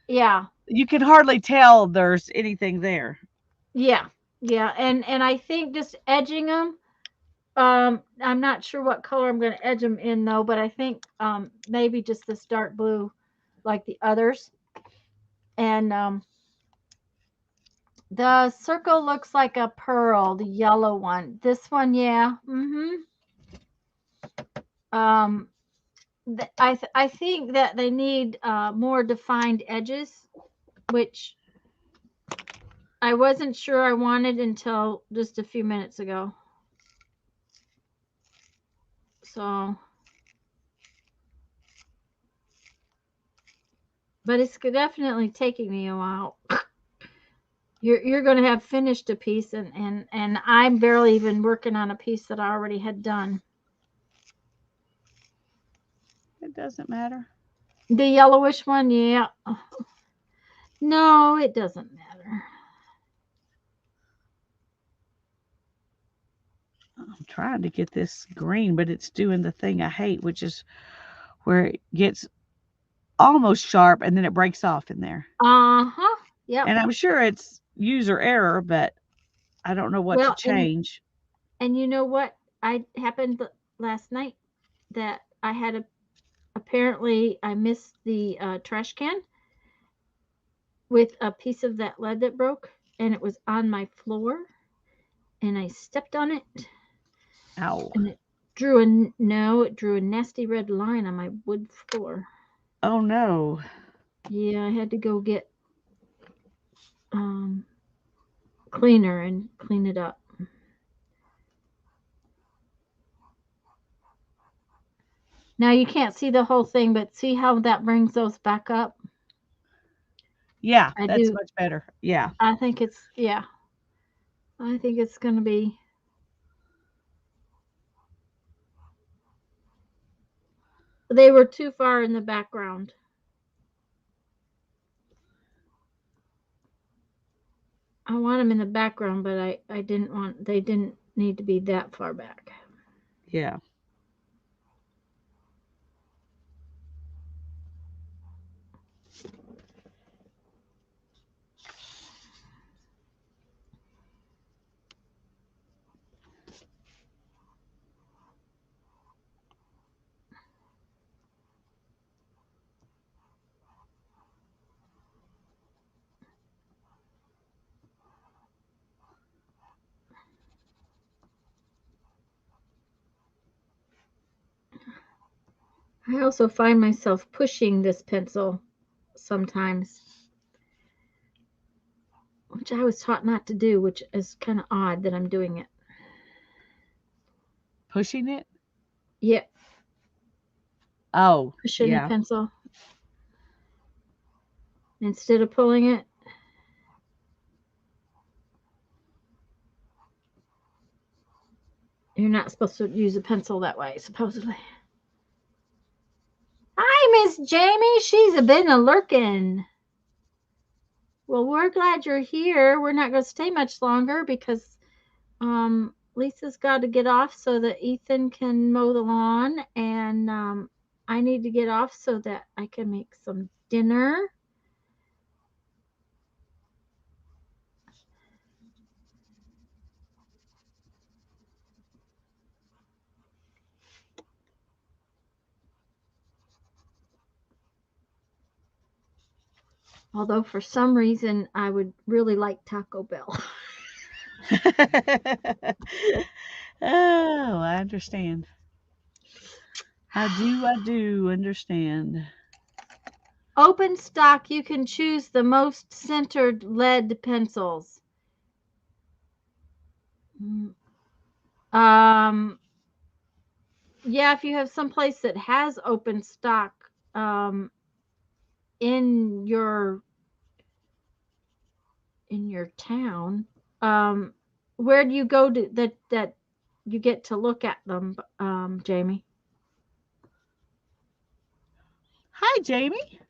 [SPEAKER 1] Yeah.
[SPEAKER 2] you can hardly tell there's anything there.
[SPEAKER 1] Yeah. Yeah. And I think just edging them, I'm not sure what color I'm going to edge them in though, but I think maybe just this dark blue like the others. And the circle looks like a pearl, the yellow one. This one, yeah. Um I think that they need more defined edges, which I wasn't sure I wanted until just a few minutes ago. So, but it's definitely taking me a while. You're going to have finished a piece, and I'm barely even working on a piece that I already had done.
[SPEAKER 2] It doesn't matter.
[SPEAKER 1] The yellowish one, yeah. No, it doesn't matter.
[SPEAKER 2] I'm trying to get this green, but it's doing the thing I hate, which is where it gets almost sharp and then it breaks off in there.
[SPEAKER 1] Uh-huh. Yep.
[SPEAKER 2] And I'm sure it's user error, but I don't know what to
[SPEAKER 1] Well,
[SPEAKER 2] change.
[SPEAKER 1] and you know what I happened last night? that I had apparently I missed the trash can with a piece of that lead that broke, and it was on my floor, and I stepped on it,
[SPEAKER 2] Ow.
[SPEAKER 1] and it drew it drew a nasty red line on my wood floor.
[SPEAKER 2] Oh no.
[SPEAKER 1] Yeah, I had to go get um, cleaner and clean it up. Now you can't see the whole thing, but see how that brings those back up?
[SPEAKER 2] Yeah,
[SPEAKER 1] I
[SPEAKER 2] that's
[SPEAKER 1] do.
[SPEAKER 2] much better. Yeah.
[SPEAKER 1] I think it's, yeah, I think it's going to be. They were too far in the background. I want them in the background, but I didn't want, they didn't need to be that far back.
[SPEAKER 2] Yeah.
[SPEAKER 1] I also find myself pushing this pencil sometimes, which I was taught not to do, which is kind of odd that I'm doing it.
[SPEAKER 2] Pushing it?
[SPEAKER 1] Yeah,
[SPEAKER 2] Oh,
[SPEAKER 1] pushing the
[SPEAKER 2] yeah.
[SPEAKER 1] pencil instead of pulling it. You're not supposed to use a pencil that way, supposedly. Hi, Miss Jamie. She's been a lurking. Well, we're glad you're here. We're not going to stay much longer because Lisa's got to get off so that Ethan can mow the lawn, and I need to get off so that I can make some dinner. Although for some reason I would really like Taco Bell.
[SPEAKER 2] Oh, I understand. I do understand.
[SPEAKER 1] Open stock, you can choose the most centered lead pencils. Um, yeah, if you have some place that has open stock in your town, um, where do you go to that you get to look at them, Jamie?
[SPEAKER 2] Hi, Jamie.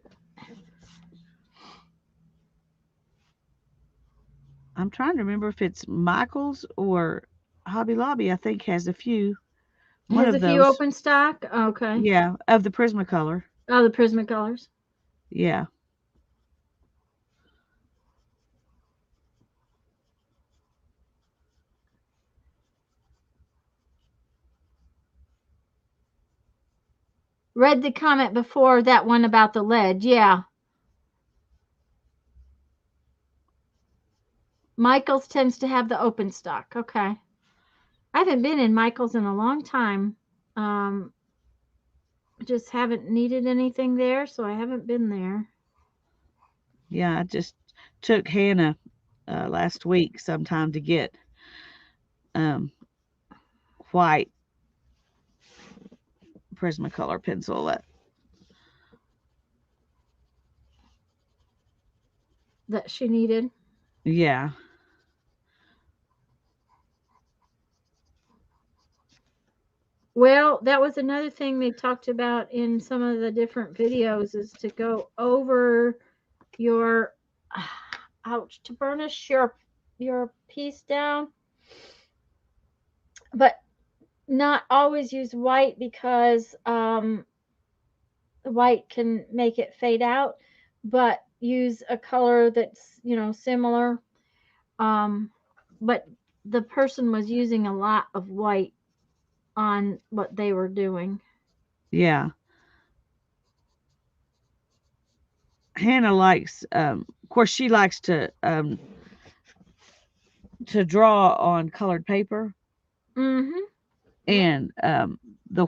[SPEAKER 2] I'm trying to remember if it's Michael's or Hobby Lobby. I think has a few. One
[SPEAKER 1] Has a
[SPEAKER 2] of
[SPEAKER 1] few
[SPEAKER 2] those.
[SPEAKER 1] open stock. Okay.
[SPEAKER 2] Yeah, of the Prismacolor.
[SPEAKER 1] Oh, the Prismacolors.
[SPEAKER 2] Yeah.
[SPEAKER 1] Read the comment before that one about the lead. Yeah. Michael's tends to have the open stock. Okay. I haven't been in Michael's in a long time. Um, just haven't needed anything there, so I haven't been there.
[SPEAKER 2] Yeah, I just took Hannah last week sometime to get um, white Prismacolor pencil.
[SPEAKER 1] That she needed.
[SPEAKER 2] Yeah.
[SPEAKER 1] Well, that was another thing they talked about in some of the different videos is to go over your ouch, to burnish your piece down, but not always use white because white can make it fade out, but use a color that's, similar. Um, but the person was using a lot of white on what they were doing.
[SPEAKER 2] Yeah. Hannah likes, of course, she likes to draw on colored paper,
[SPEAKER 1] Mm-hmm. Yep.
[SPEAKER 2] and the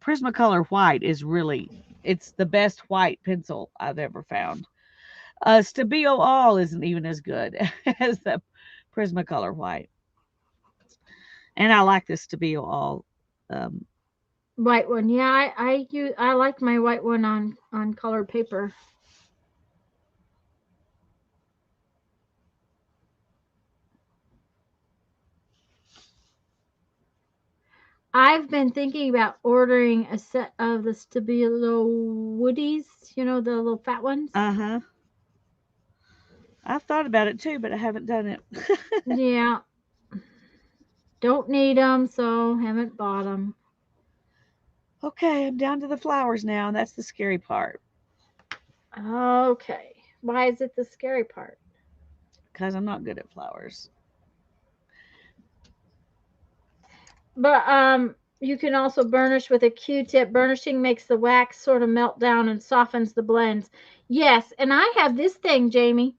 [SPEAKER 2] Prismacolor white is really, it's the best white pencil I've ever found. Stabilo All isn't even as good as the Prismacolor white, and I like the Stabilo All. Um,
[SPEAKER 1] White one. Yeah, I like my white one on colored paper. I've been thinking about ordering a set of the Stabilo Woodies, the little fat ones.
[SPEAKER 2] uh-huh. I've thought about it too, but I haven't done it.
[SPEAKER 1] Yeah, don't need them, so haven't bought them.
[SPEAKER 2] Okay, I'm down to the flowers now, and that's the scary part,
[SPEAKER 1] Okay. Why is it the scary part?
[SPEAKER 2] because I'm not good at flowers.
[SPEAKER 1] But you can also burnish with a Q-tip. Burnishing makes the wax sort of melt down and softens the blends. Yes, and I have this thing, Jamie.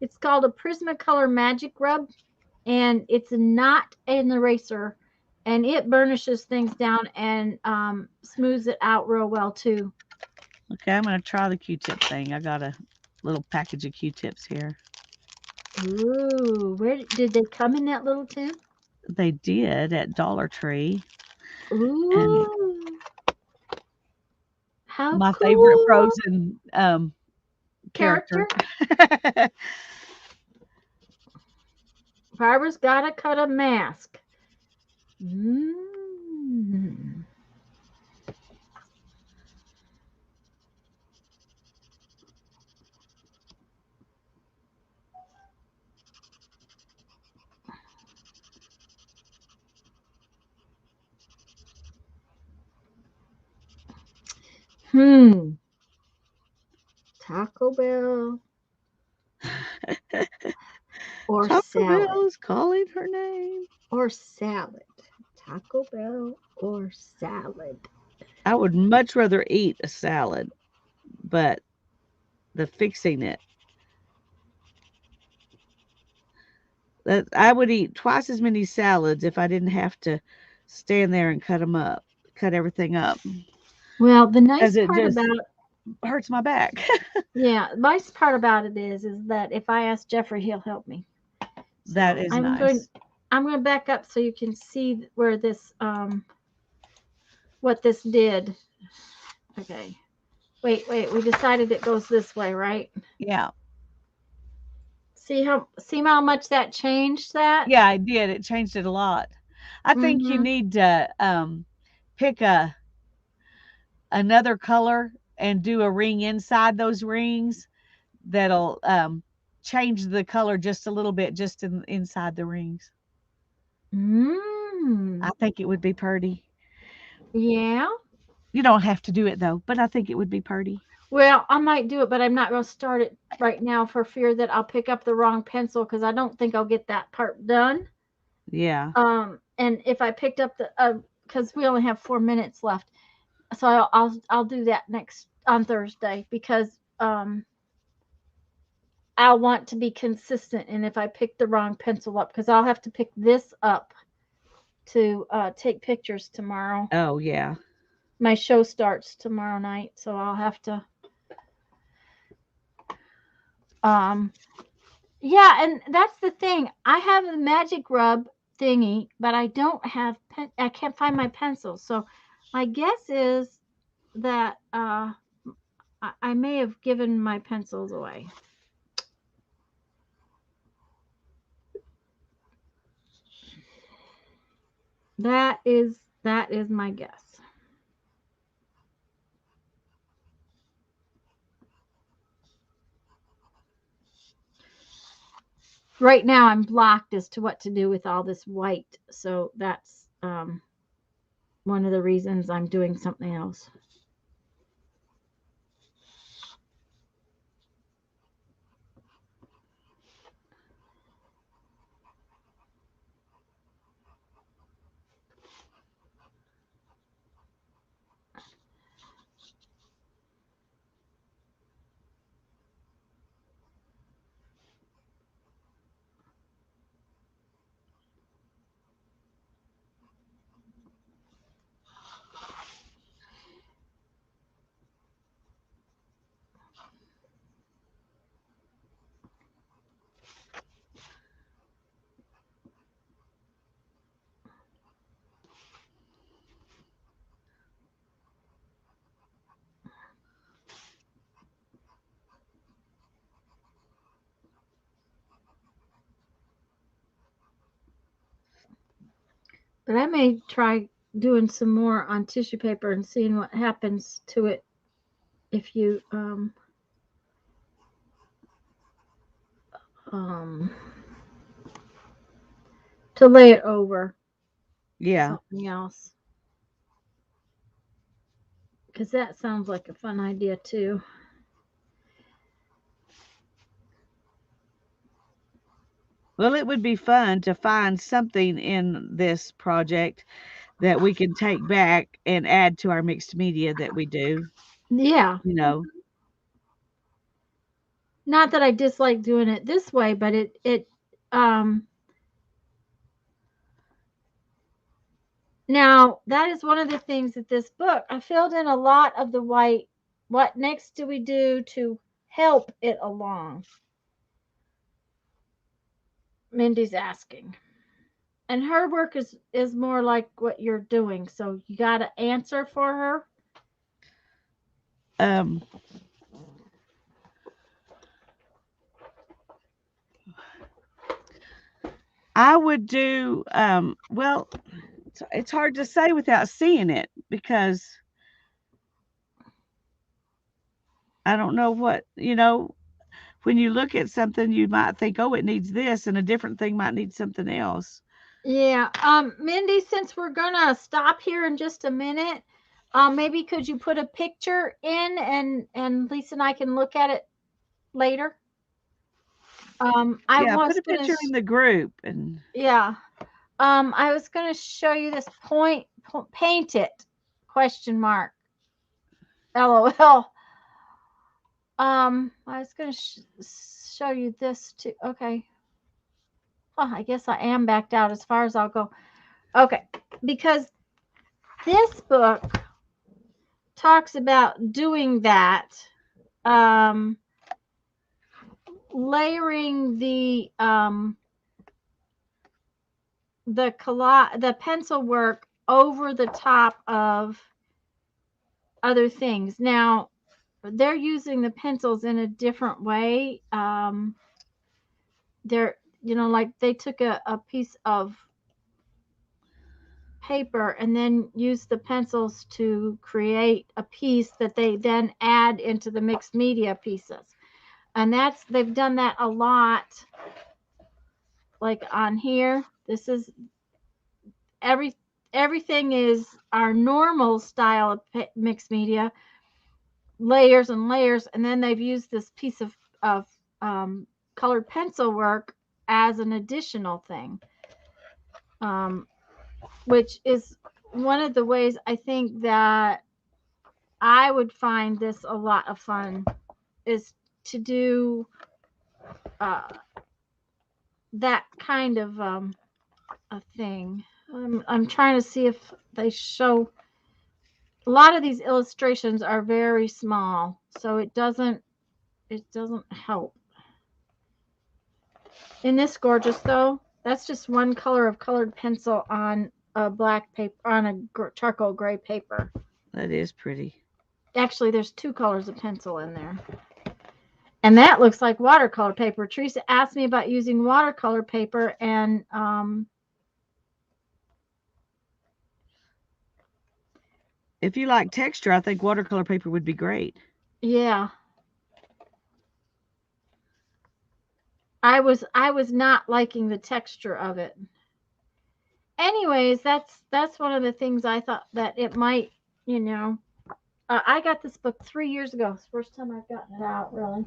[SPEAKER 1] It's called a Prismacolor Magic Rub, and it's not an eraser, and it burnishes things down and smooths it out real well too.
[SPEAKER 2] Okay, I'm gonna try the Q-tip thing. I got a little package of Q-tips here.
[SPEAKER 1] Ooh, where did they come in that little tin?
[SPEAKER 2] They did at Dollar Tree, and
[SPEAKER 1] Ooh, how
[SPEAKER 2] my favorite
[SPEAKER 1] cool!
[SPEAKER 2] Frozen character.
[SPEAKER 1] Character. Barbara's gotta cut a mask. Mm. Hmm. Taco Bell or
[SPEAKER 2] Taco
[SPEAKER 1] salad?
[SPEAKER 2] Bell is calling her name.
[SPEAKER 1] Or salad. Taco Bell or salad.
[SPEAKER 2] I would much rather eat a salad, but the fixing it, that I would eat twice as many salads if I didn't have to stand there and cut everything up,
[SPEAKER 1] Well, the
[SPEAKER 2] as
[SPEAKER 1] nice
[SPEAKER 2] it
[SPEAKER 1] part
[SPEAKER 2] just
[SPEAKER 1] about
[SPEAKER 2] hurts my back.
[SPEAKER 1] yeah, the nice part about it is that if I ask Jeffrey, he'll help me.
[SPEAKER 2] That
[SPEAKER 1] So
[SPEAKER 2] is nice.
[SPEAKER 1] I'm going to back up so you can see where this what this did. Okay. Wait. We decided it goes this way, right?
[SPEAKER 2] Yeah.
[SPEAKER 1] See how much that changed that?
[SPEAKER 2] Yeah, I did. It changed it a lot. I think you
[SPEAKER 1] Mhm.
[SPEAKER 2] need to pick another color and do a ring inside those rings that'll change the color just a little bit, just inside the rings. I
[SPEAKER 1] Mm.
[SPEAKER 2] think it would be pretty.
[SPEAKER 1] Yeah.
[SPEAKER 2] You don't have to do it though, but I think it would be pretty.
[SPEAKER 1] Well, I might do it, but I'm not going to start it right now for fear that I'll pick up the wrong pencil because I don't think I'll get that part done.
[SPEAKER 2] Yeah.
[SPEAKER 1] And if I picked up the because we only have 4 minutes left, so I'll do that next on Thursday because I'll want to be consistent. And if I pick the wrong pencil up, because I'll have to pick this up to take pictures tomorrow.
[SPEAKER 2] Oh yeah.
[SPEAKER 1] My show starts tomorrow night, so I'll have to um yeah, and that's the thing. I have a magic rub thingy, but I don't have I can't find my pencil. So my guess is that I may have given my pencils away. That is my guess. Right now I'm blocked as to what to do with all this white. So that's one of the reasons I'm doing something else. But I may try doing some more on tissue paper and seeing what happens to it if you um to lay it over
[SPEAKER 2] Yeah.
[SPEAKER 1] something else, because that sounds like a fun idea too.
[SPEAKER 2] Well, it would be fun to find something in this project that we can take back and add to our mixed media that we do,
[SPEAKER 1] Yeah.
[SPEAKER 2] you know.
[SPEAKER 1] Not that I dislike doing it this way, but it um now that is one of the things that this book I filled in a lot of the white. What next do we do to help it along? Mindy's asking. And her work is more like what you're doing, so you got to answer for her.
[SPEAKER 2] Um, I would do, well, it's hard to say without seeing it because I don't know what, when you look at something, you might think, oh, it needs this, and a different thing might need something else.
[SPEAKER 1] Yeah. Mindy, since we're gonna stop here in just a minute, maybe could you put a picture in and Lisa and I can look at it later? I
[SPEAKER 2] Yeah, put
[SPEAKER 1] was
[SPEAKER 2] a
[SPEAKER 1] gonna,
[SPEAKER 2] picture in the group and
[SPEAKER 1] yeah. I was gonna show you this paint it question mark. LOL. I was gonna show you this too. Okay. Oh, I guess I am backed out as far as I'll go. Okay, because this book talks about doing that, um, layering the pencil work over the top of other things. Now they're using the pencils in a different way. They're like they took a piece of paper and then use the pencils to create a piece that they then add into the mixed media pieces. And they've done that a lot, like on here. This is every everything is our normal style of mixed media, layers and layers, and then they've used this piece of colored pencil work as an additional thing, um, which is one of the ways I think that I would find this a lot of fun, is to do uh, that kind of a thing. I'm trying to see if they show. A lot of these illustrations are very small, so it doesn't help. In this gorgeous though, that's just one color of colored pencil on a black paper, on a charcoal gray paper.
[SPEAKER 2] that is pretty.
[SPEAKER 1] Actually, there's two colors of pencil in there. And that looks like watercolor paper. Teresa asked me about using watercolor paper, and
[SPEAKER 2] If you like texture, I think watercolor paper would be great.
[SPEAKER 1] yeah, I was not liking the texture of it. Anyways, that's one of the things I thought that it might, you know. I got this book 3 years ago. It's the first time I've gotten it out, really.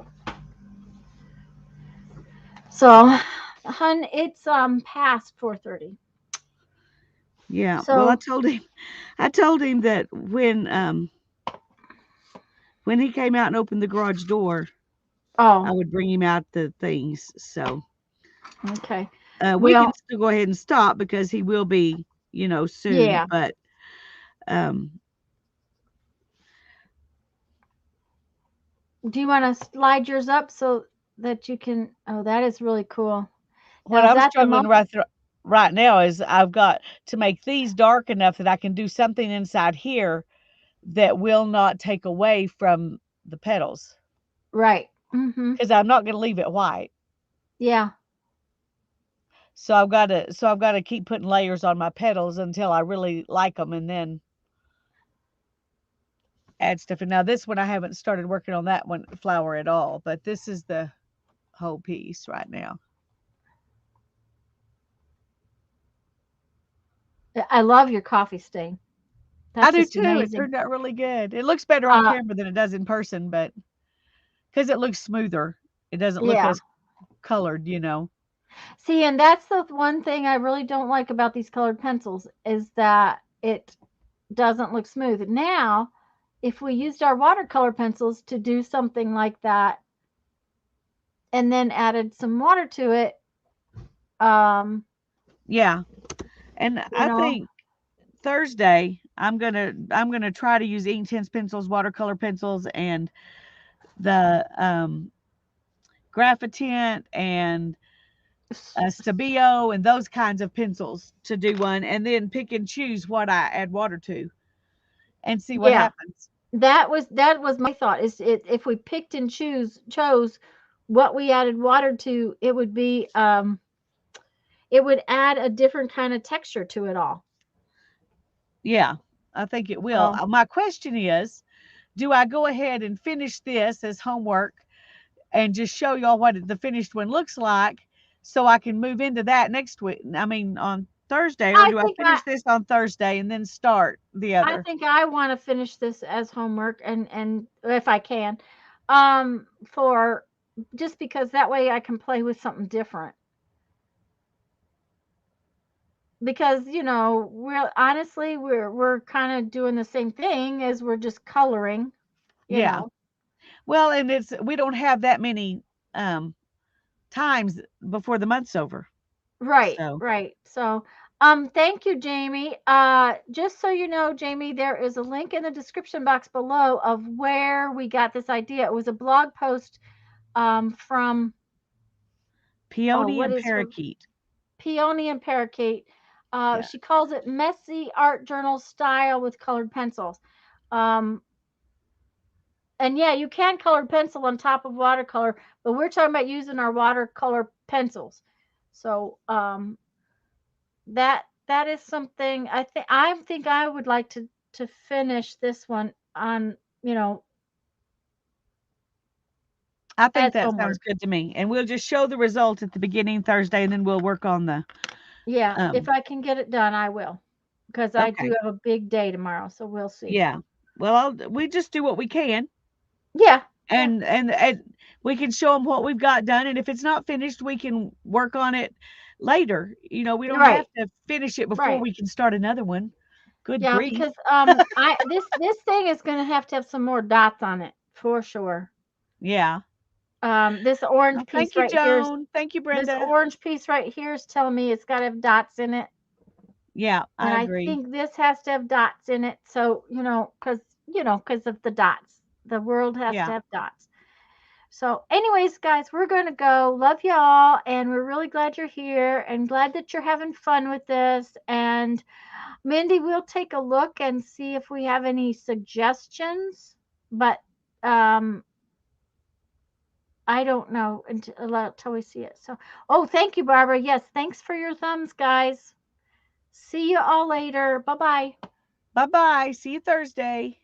[SPEAKER 1] So, hun, it's past 4:30.
[SPEAKER 2] Yeah. Well,
[SPEAKER 1] So,
[SPEAKER 2] I told him that when he came out and opened the garage door, I
[SPEAKER 1] oh,
[SPEAKER 2] would bring him out the things. So
[SPEAKER 1] okay.
[SPEAKER 2] we can
[SPEAKER 1] Well,
[SPEAKER 2] still go ahead and stop because he will be, soon.
[SPEAKER 1] yeah.
[SPEAKER 2] But um,
[SPEAKER 1] Do you want to slide yours up so that you can? Oh, that is really cool.
[SPEAKER 2] what
[SPEAKER 1] Now, is
[SPEAKER 2] I'm
[SPEAKER 1] that the
[SPEAKER 2] struggling right now is I've got to make these dark enough that I can do something inside here that will not take away from the petals
[SPEAKER 1] right? Mm-hmm.
[SPEAKER 2] because I'm not going to leave it white.
[SPEAKER 1] Yeah.
[SPEAKER 2] So I've got to keep putting layers on my petals until I really like them, and then add stuff. And now this one I haven't started working on that one flower at all, but this is the whole piece right now.
[SPEAKER 1] I love your coffee stain.
[SPEAKER 2] I
[SPEAKER 1] That's
[SPEAKER 2] do
[SPEAKER 1] just
[SPEAKER 2] too. It
[SPEAKER 1] amazing.
[SPEAKER 2] turned out really good. It looks better on
[SPEAKER 1] Uh,
[SPEAKER 2] camera than it does in person, but because it looks smoother, it doesn't look
[SPEAKER 1] yeah.
[SPEAKER 2] as colored.
[SPEAKER 1] See, and that's the one thing I really don't like about these colored pencils is that it doesn't look smooth. Now, if we used our watercolor pencils to do something like that and then added some water to it, um,
[SPEAKER 2] Yeah. And
[SPEAKER 1] you
[SPEAKER 2] I
[SPEAKER 1] know,
[SPEAKER 2] think Thursday I'm gonna try to use Inktense pencils, watercolor pencils, and the Graphitint and Stabilo and those kinds of pencils to do one, and then pick and choose what I add water to and see what
[SPEAKER 1] yeah,
[SPEAKER 2] happens.
[SPEAKER 1] that was my thought. Is it if we picked and chose what we added water to, it would add a different kind of texture to it all.
[SPEAKER 2] Yeah, I think it will.
[SPEAKER 1] So
[SPEAKER 2] My question is, do I go ahead and finish this as homework and just show y'all what the finished one looks like so I can move into that next week? I mean, on Thursday, or
[SPEAKER 1] I
[SPEAKER 2] do I
[SPEAKER 1] think I
[SPEAKER 2] finish this on Thursday and then start the
[SPEAKER 1] I
[SPEAKER 2] other?
[SPEAKER 1] think I want to finish this as homework and if I can, for just because that way I can play with something different. Because we're honestly we're kind of doing the same thing as we're just coloring. You
[SPEAKER 2] Yeah.
[SPEAKER 1] know.
[SPEAKER 2] Well, and we don't have that many um times before the month's over.
[SPEAKER 1] Right,
[SPEAKER 2] So,
[SPEAKER 1] right. So, thank you, Jamie. Just so you know, Jamie, there is a link in the description box below of where we got this idea. It was a blog post from
[SPEAKER 2] peony
[SPEAKER 1] what
[SPEAKER 2] and
[SPEAKER 1] is her
[SPEAKER 2] parakeet.
[SPEAKER 1] Peony and Parakeet.
[SPEAKER 2] Yeah.
[SPEAKER 1] She calls it messy art journal style with colored pencils. Um, and yeah, you can colored pencil on top of watercolor, but we're talking about using our watercolor pencils. So that is something I think I would like to finish this one on
[SPEAKER 2] I think
[SPEAKER 1] as
[SPEAKER 2] that sounds
[SPEAKER 1] homework.
[SPEAKER 2] good to me. And we'll just show the result at the beginning Thursday, and then we'll work on the
[SPEAKER 1] Yeah, if
[SPEAKER 2] um
[SPEAKER 1] I can get it done, I will, because I do
[SPEAKER 2] okay.
[SPEAKER 1] have a big day tomorrow, so we'll see.
[SPEAKER 2] Yeah. Well, we just do what we can,
[SPEAKER 1] Yeah, yeah,
[SPEAKER 2] and we can show them what we've got done, and if it's not finished, we can work on it later. We don't have
[SPEAKER 1] right,
[SPEAKER 2] to finish it before
[SPEAKER 1] right.
[SPEAKER 2] we can start another one. Good
[SPEAKER 1] Yeah,
[SPEAKER 2] grief.
[SPEAKER 1] because I this thing is going to have some more dots on it for sure.
[SPEAKER 2] Yeah.
[SPEAKER 1] This orange
[SPEAKER 2] Well, thank
[SPEAKER 1] piece
[SPEAKER 2] you,
[SPEAKER 1] right here is
[SPEAKER 2] Joan. Thank you,
[SPEAKER 1] this
[SPEAKER 2] Brenda.
[SPEAKER 1] orange piece right here is telling me it's got to have dots in it,
[SPEAKER 2] Yeah,
[SPEAKER 1] and
[SPEAKER 2] I
[SPEAKER 1] I
[SPEAKER 2] agree.
[SPEAKER 1] think this has to have dots in it. So because of the dots, the world has to
[SPEAKER 2] Yeah.
[SPEAKER 1] have dots. So, anyways, guys, we're going to go. Love y'all, and we're really glad you're here, and glad that you're having fun with this. And Mindy, we'll take a look and see if we have any suggestions, but um, I don't know until we see it. So, oh, thank you, Barbara. Yes, thanks for your thumbs, guys. See you all later. Bye bye.
[SPEAKER 2] Bye bye. See you Thursday.